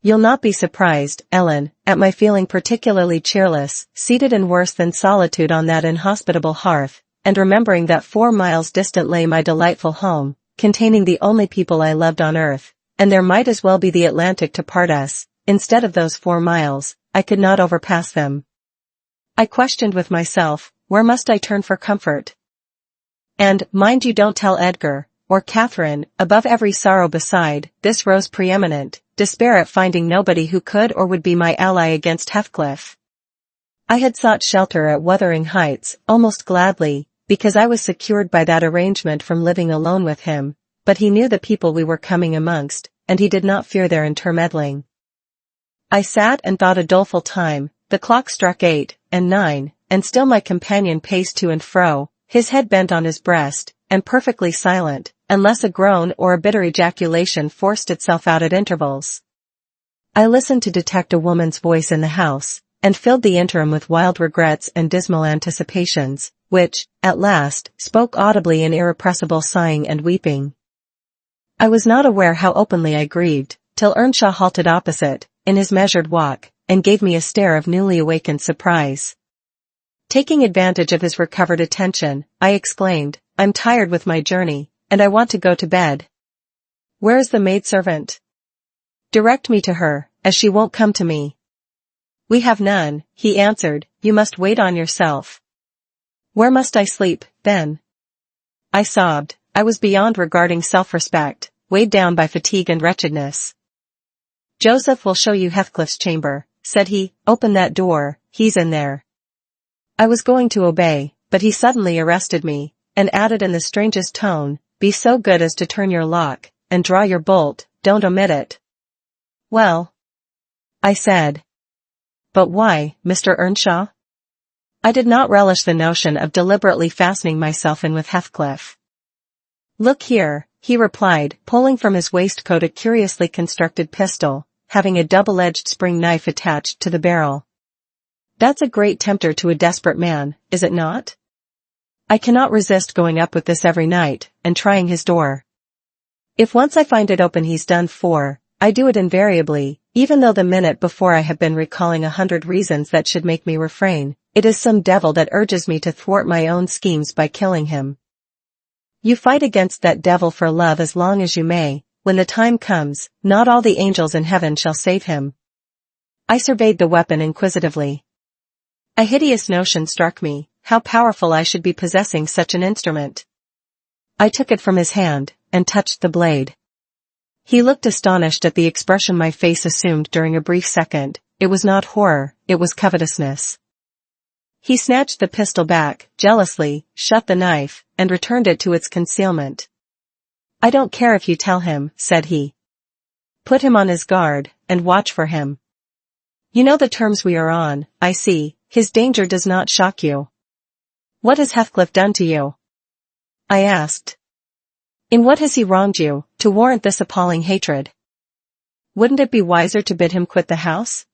You'll not be surprised, Ellen, at my feeling particularly cheerless, seated in worse than solitude on that inhospitable hearth, and remembering that 4 miles distant lay my delightful home, containing the only people I loved on earth, and there might as well be the Atlantic to part us. Instead of those 4 miles, I could not overpass them. I questioned with myself, where must I turn for comfort? And, mind you don't tell Edgar, or Catherine, above every sorrow beside, this rose preeminent, despair at finding nobody who could or would be my ally against Heathcliff. I had sought shelter at Wuthering Heights, almost gladly, because I was secured by that arrangement from living alone with him, but he knew the people we were coming amongst, and he did not fear their intermeddling. I sat and thought a doleful time. The clock struck 8 and 9, and still my companion paced to and fro, his head bent on his breast, and perfectly silent, unless a groan or a bitter ejaculation forced itself out at intervals. I listened to detect a woman's voice in the house, and filled the interim with wild regrets and dismal anticipations, which, at last, spoke audibly in irrepressible sighing and weeping. I was not aware how openly I grieved, till Earnshaw halted opposite, in his measured walk, and gave me a stare of newly awakened surprise. Taking advantage of his recovered attention, I exclaimed, I'm tired with my journey, and I want to go to bed. Where is the maidservant? Direct me to her, as she won't come to me. We have none, he answered, you must wait on yourself. Where must I sleep, then? I sobbed. I was beyond regarding self-respect, weighed down by fatigue and wretchedness. Joseph will show you Heathcliff's chamber, said he. Open that door, he's in there. I was going to obey, but he suddenly arrested me, and added in the strangest tone, be so good as to turn your lock, and draw your bolt, don't omit it. Well, I said. But why, Mr. Earnshaw? I did not relish the notion of deliberately fastening myself in with Heathcliff. Look here, he replied, pulling from his waistcoat a curiously constructed pistol, having a double-edged spring knife attached to the barrel. That's a great tempter to a desperate man, is it not? I cannot resist going up with this every night, and trying his door. If once I find it open he's done for. I do it invariably, even though the minute before I have been recalling 100 reasons that should make me refrain. It is some devil that urges me to thwart my own schemes by killing him. You fight against that devil for love as long as you may. When the time comes, not all the angels in heaven shall save him. I surveyed the weapon inquisitively. A hideous notion struck me, how powerful I should be possessing such an instrument. I took it from his hand, and touched the blade. He looked astonished at the expression my face assumed during a brief second. It was not horror, it was covetousness. He snatched the pistol back, jealously, shut the knife, and returned it to its concealment. I don't care if you tell him, said he. Put him on his guard, and watch for him. You know the terms we are on, I see, his danger does not shock you. What has Heathcliff done to you? I asked. In what has he wronged you, to warrant this appalling hatred? Wouldn't it be wiser to bid him quit the house?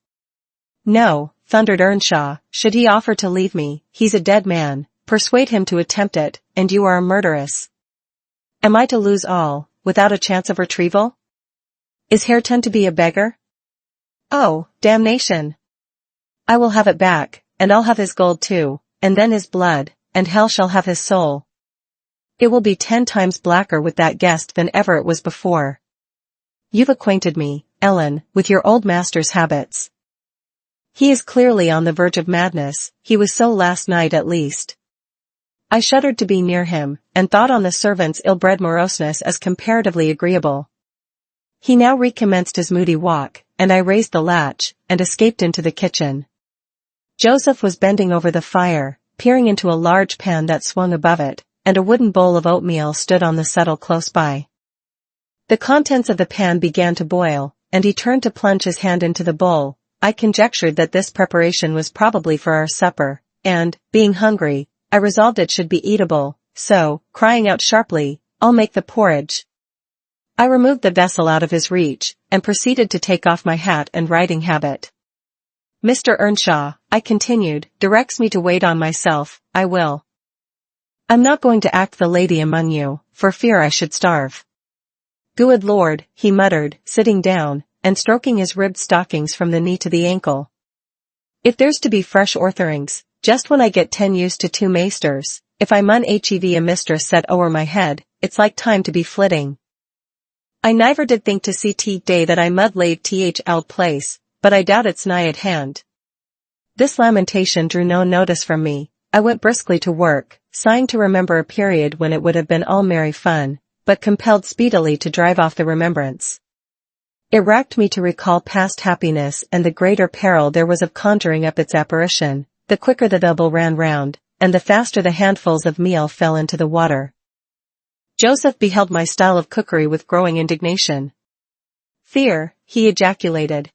No, thundered Earnshaw, should he offer to leave me, he's a dead man, persuade him to attempt it, and you are a murderess. Am I to lose all, without a chance of retrieval? Is Hareton to be a beggar? Oh, damnation! I will have it back, and I'll have his gold too, and then his blood, and hell shall have his soul. It will be 10 times blacker with that guest than ever it was before. You've acquainted me, Ellen, with your old master's habits. He is clearly on the verge of madness, he was so last night at least. I shuddered to be near him, and thought on the servant's ill-bred moroseness as comparatively agreeable. He now recommenced his moody walk, and I raised the latch, and escaped into the kitchen. Joseph was bending over the fire, peering into a large pan that swung above it, and a wooden bowl of oatmeal stood on the settle close by. The contents of the pan began to boil, and he turned to plunge his hand into the bowl. I conjectured that this preparation was probably for our supper, and, being hungry, I resolved it should be eatable, so, crying out sharply, I'll make the porridge. I removed the vessel out of his reach, and proceeded to take off my hat and riding habit. Mr. Earnshaw, I continued, directs me to wait on myself, I will. I'm not going to act the lady among you, for fear I should starve. Good Lord, he muttered, sitting down, and stroking his ribbed stockings from the knee to the ankle. If there's to be fresh ortherings, just when I get 10 used to 2 maesters, if I mun hev a mistress set o'er my head, it's like time to be flitting. I niver did think to see day that I mud lave old place, but I doubt it's nigh at hand. This lamentation drew no notice from me. I went briskly to work, sighing to remember a period when it would have been all merry fun, but compelled speedily to drive off the remembrance. It racked me to recall past happiness, and the greater peril there was of conjuring up its apparition, the quicker the double ran round, and the faster the handfuls of meal fell into the water. Joseph beheld my style of cookery with growing indignation. Fear, he ejaculated.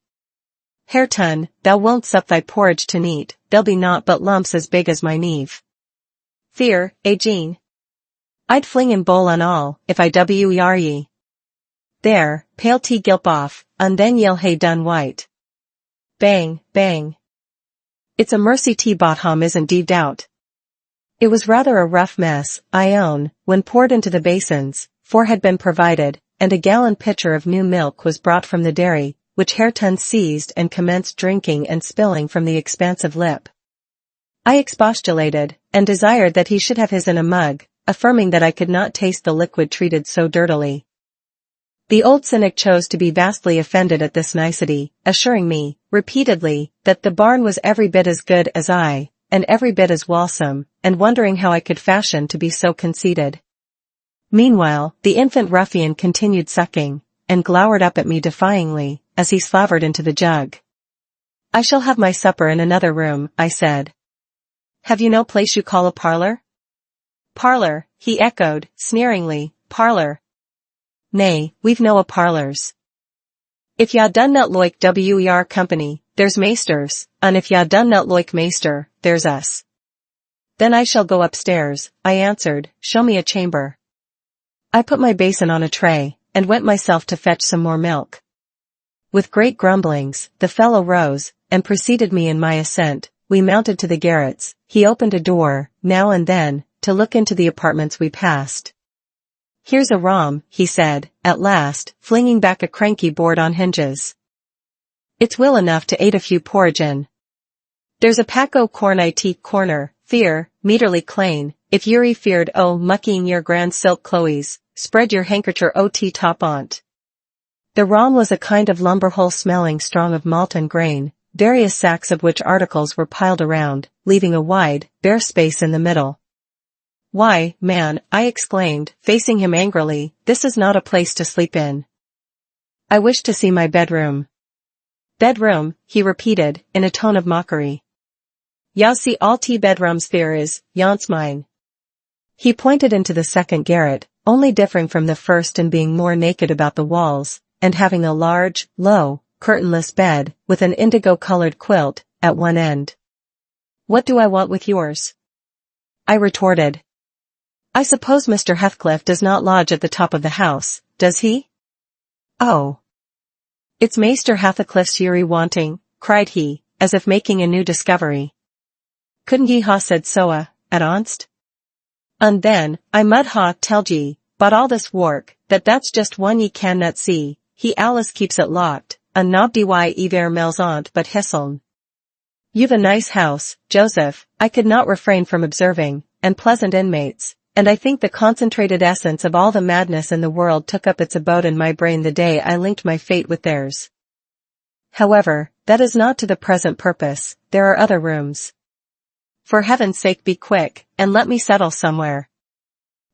Hareton, thou won't sup thy porridge to neat, there'll be naught but lumps as big as my kneve. Fear, Jean. I'd fling in bowl and all, if I were ye. There, pale tea gilp off, and then ye'll hae done white. Bang, bang. It's a mercy tea bottom isn't deed out. It was rather a rough mess, I own, when poured into the basins, 4 had been provided, and a gallon pitcher of new milk was brought from the dairy, which Hareton seized and commenced drinking and spilling from the expansive lip. I expostulated, and desired that he should have his in a mug, affirming that I could not taste the liquid treated so dirtily. The old cynic chose to be vastly offended at this nicety, assuring me, repeatedly, that the barn was every bit as good as I, and every bit as walsome, and wondering how I could fashion to be so conceited. Meanwhile, the infant ruffian continued sucking, and glowered up at me defyingly, as he slavered into the jug. I shall have my supper in another room, I said. Have you no place you call a parlor? Parlor, he echoed, sneeringly, parlor. Nay, we've no parlours. If ya done not loike wer company, there's maesters, and if ya done not loike maester, there's us. Then I shall go upstairs, I answered, show me a chamber. I put my basin on a tray, and went myself to fetch some more milk. With great grumblings, the fellow rose, and preceded me in my ascent. We mounted to the garrets. He opened a door, now and then, to look into the apartments we passed. Here's a rom, he said, at last, flinging back a cranky board on hinges. It's will enough to ate a few porridge in. There's a pack o' corn I teak corner, fear, meterly clane, if you're feared o' mucking your grand silk cloes, spread your handkercher o' tea top on't. The rom was a kind of lumberhole smelling strong of malt and grain, various sacks of which articles were piled around, leaving a wide, bare space in the middle. "Why, man," I exclaimed, facing him angrily, "this is not a place to sleep in. I wish to see my bedroom." "Bedroom," he repeated, in a tone of mockery. "Ja see all te bedrooms there is, yon's mine." He pointed into the second garret, only differing from the first in being more naked about the walls, and having a large, low, curtainless bed, with an indigo-colored quilt, at one end. "What do I want with yours?" I retorted. "I suppose Mr. Heathcliff does not lodge at the top of the house, does he?" "Oh. It's Maester Heathcliff's Yuri wanting," cried he, as if making a new discovery. "Couldn't ye ha said soa, at onst? And then, I mud ha telled ye, but all this work, that's just one ye cannot see, he Alice keeps it locked, and nobody why ever mel's on't but hisseln. You've a nice house, Joseph," I could not refrain from observing, "and pleasant inmates, and I think the concentrated essence of all the madness in the world took up its abode in my brain the day I linked my fate with theirs. However, that is not to the present purpose, there are other rooms. For heaven's sake be quick, and let me settle somewhere."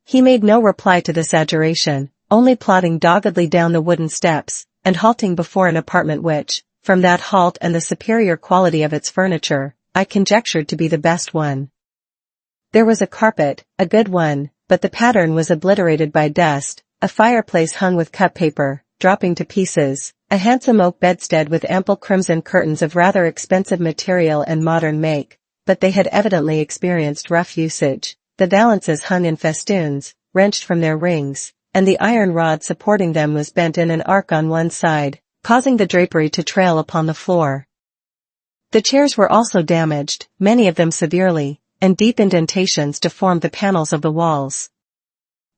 He made no reply to this adjuration, only plodding doggedly down the wooden steps, and halting before an apartment which, from that halt and the superior quality of its furniture, I conjectured to be the best one. There was a carpet, a good one, but the pattern was obliterated by dust, a fireplace hung with cut paper, dropping to pieces, a handsome oak bedstead with ample crimson curtains of rather expensive material and modern make, but they had evidently experienced rough usage. The valances hung in festoons, wrenched from their rings, and the iron rod supporting them was bent in an arc on one side, causing the drapery to trail upon the floor. The chairs were also damaged, many of them severely, and deep indentations deformed the panels of the walls.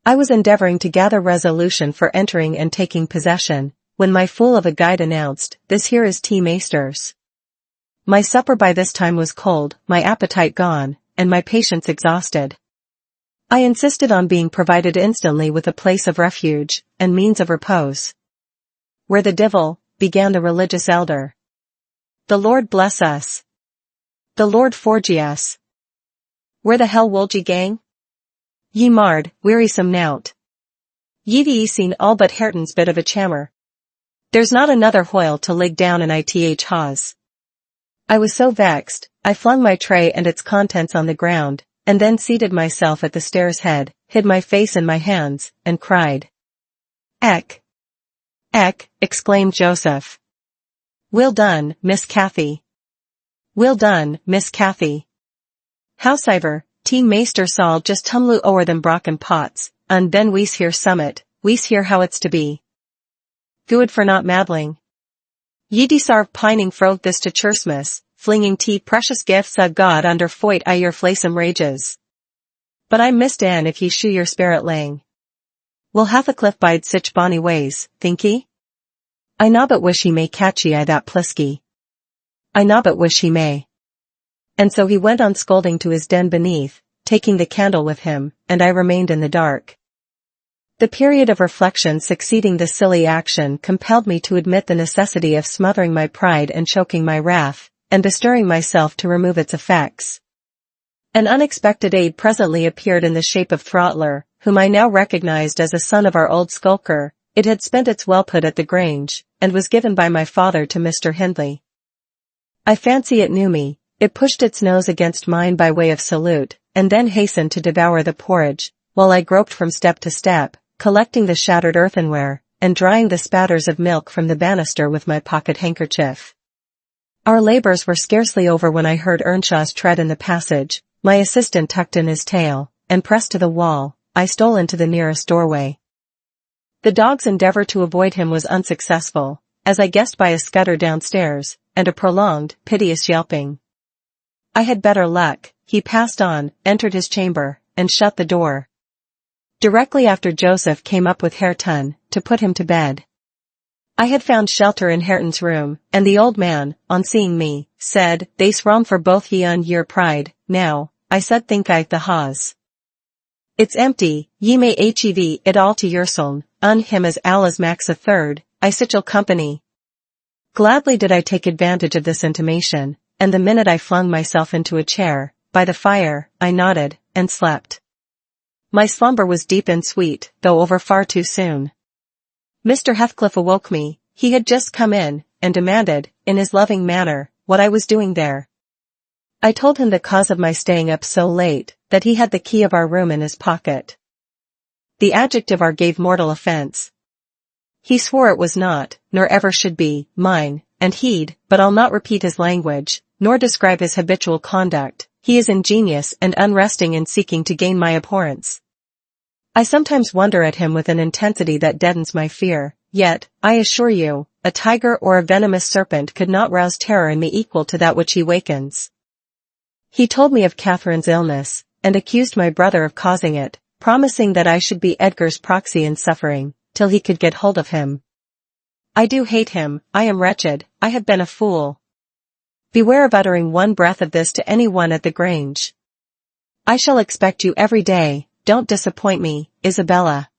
I was endeavoring to gather resolution for entering and taking possession, when my fool of a guide announced, "This here is tea maesters." My supper by this time was cold, my appetite gone, and my patience exhausted. I insisted on being provided instantly with a place of refuge, and means of repose. "Where the divil," began the religious elder. "The Lord bless us. The Lord forgie us. Where the hell wold ye gang? Ye marred, wearisome nout. Ye've ye seen all but Hareton's bit of a chammer. There's not another hoyle to lig down in ith hawes." I was so vexed, I flung my tray and its contents on the ground, and then seated myself at the stairs head, hid my face in my hands, and cried. "Eck! Eck!" exclaimed Joseph. "Well done, Miss Cathy. Well done, Miss Cathy. Howsiver, tea maester Saul just tumlu ower them brocken pots, and then we's hear summit, we's hear how it's to be. Good for not maddling. Ye desarve pining fro this to Chursmas, flinging tea precious gifts of God under foit I your flaysome rages. But I missed an if ye shoe your spirit lang. Will Heathcliff bide sich bonny ways, think ye? I nobbut wish he may catch ye I that plisky. I nobbut wish he may." And so he went on scolding to his den beneath, taking the candle with him, and I remained in the dark. The period of reflection succeeding this silly action compelled me to admit the necessity of smothering my pride and choking my wrath, and bestirring myself to remove its effects. An unexpected aid presently appeared in the shape of Throttler, whom I now recognized as a son of our old skulker. It had spent its whelphood at the Grange, and was given by my father to Mr. Hindley. I fancy it knew me. It pushed its nose against mine by way of salute, and then hastened to devour the porridge, while I groped from step to step, collecting the shattered earthenware, and drying the spatters of milk from the banister with my pocket handkerchief. Our labors were scarcely over when I heard Earnshaw's tread in the passage. My assistant tucked in his tail, and pressed to the wall. I stole into the nearest doorway. The dog's endeavor to avoid him was unsuccessful, as I guessed by a scutter downstairs, and a prolonged, piteous yelping. I had better luck. He passed on, entered his chamber, and shut the door. Directly after Joseph came up with Hareton, to put him to bed. I had found shelter in Hareton's room, and the old man, on seeing me, said, "They's rom for both ye and your pride." "Now," I said, "think I the hawes. It's empty, ye may hev it all to yourseln, him as Allah's max a third, I sichel company." Gladly did I take advantage of this intimation, and the minute I flung myself into a chair, by the fire, I nodded, and slept. My slumber was deep and sweet, though over far too soon. Mr. Heathcliff awoke me. He had just come in, and demanded, in his loving manner, what I was doing there. I told him the cause of my staying up so late, that he had the key of our room in his pocket. The adjective "our" gave mortal offense. He swore it was not, nor ever should be, mine, and but I'll not repeat his language, nor describe his habitual conduct. He is ingenious and unresting in seeking to gain my abhorrence. I sometimes wonder at him with an intensity that deadens my fear, yet, I assure you, a tiger or a venomous serpent could not rouse terror in me equal to that which he wakens. He told me of Catherine's illness, and accused my brother of causing it, promising that I should be Edgar's proxy in suffering, till he could get hold of him. I do hate him, I am wretched, I have been a fool. Beware of uttering one breath of this to any one at the Grange. I shall expect you every day, don't disappoint me, Isabella.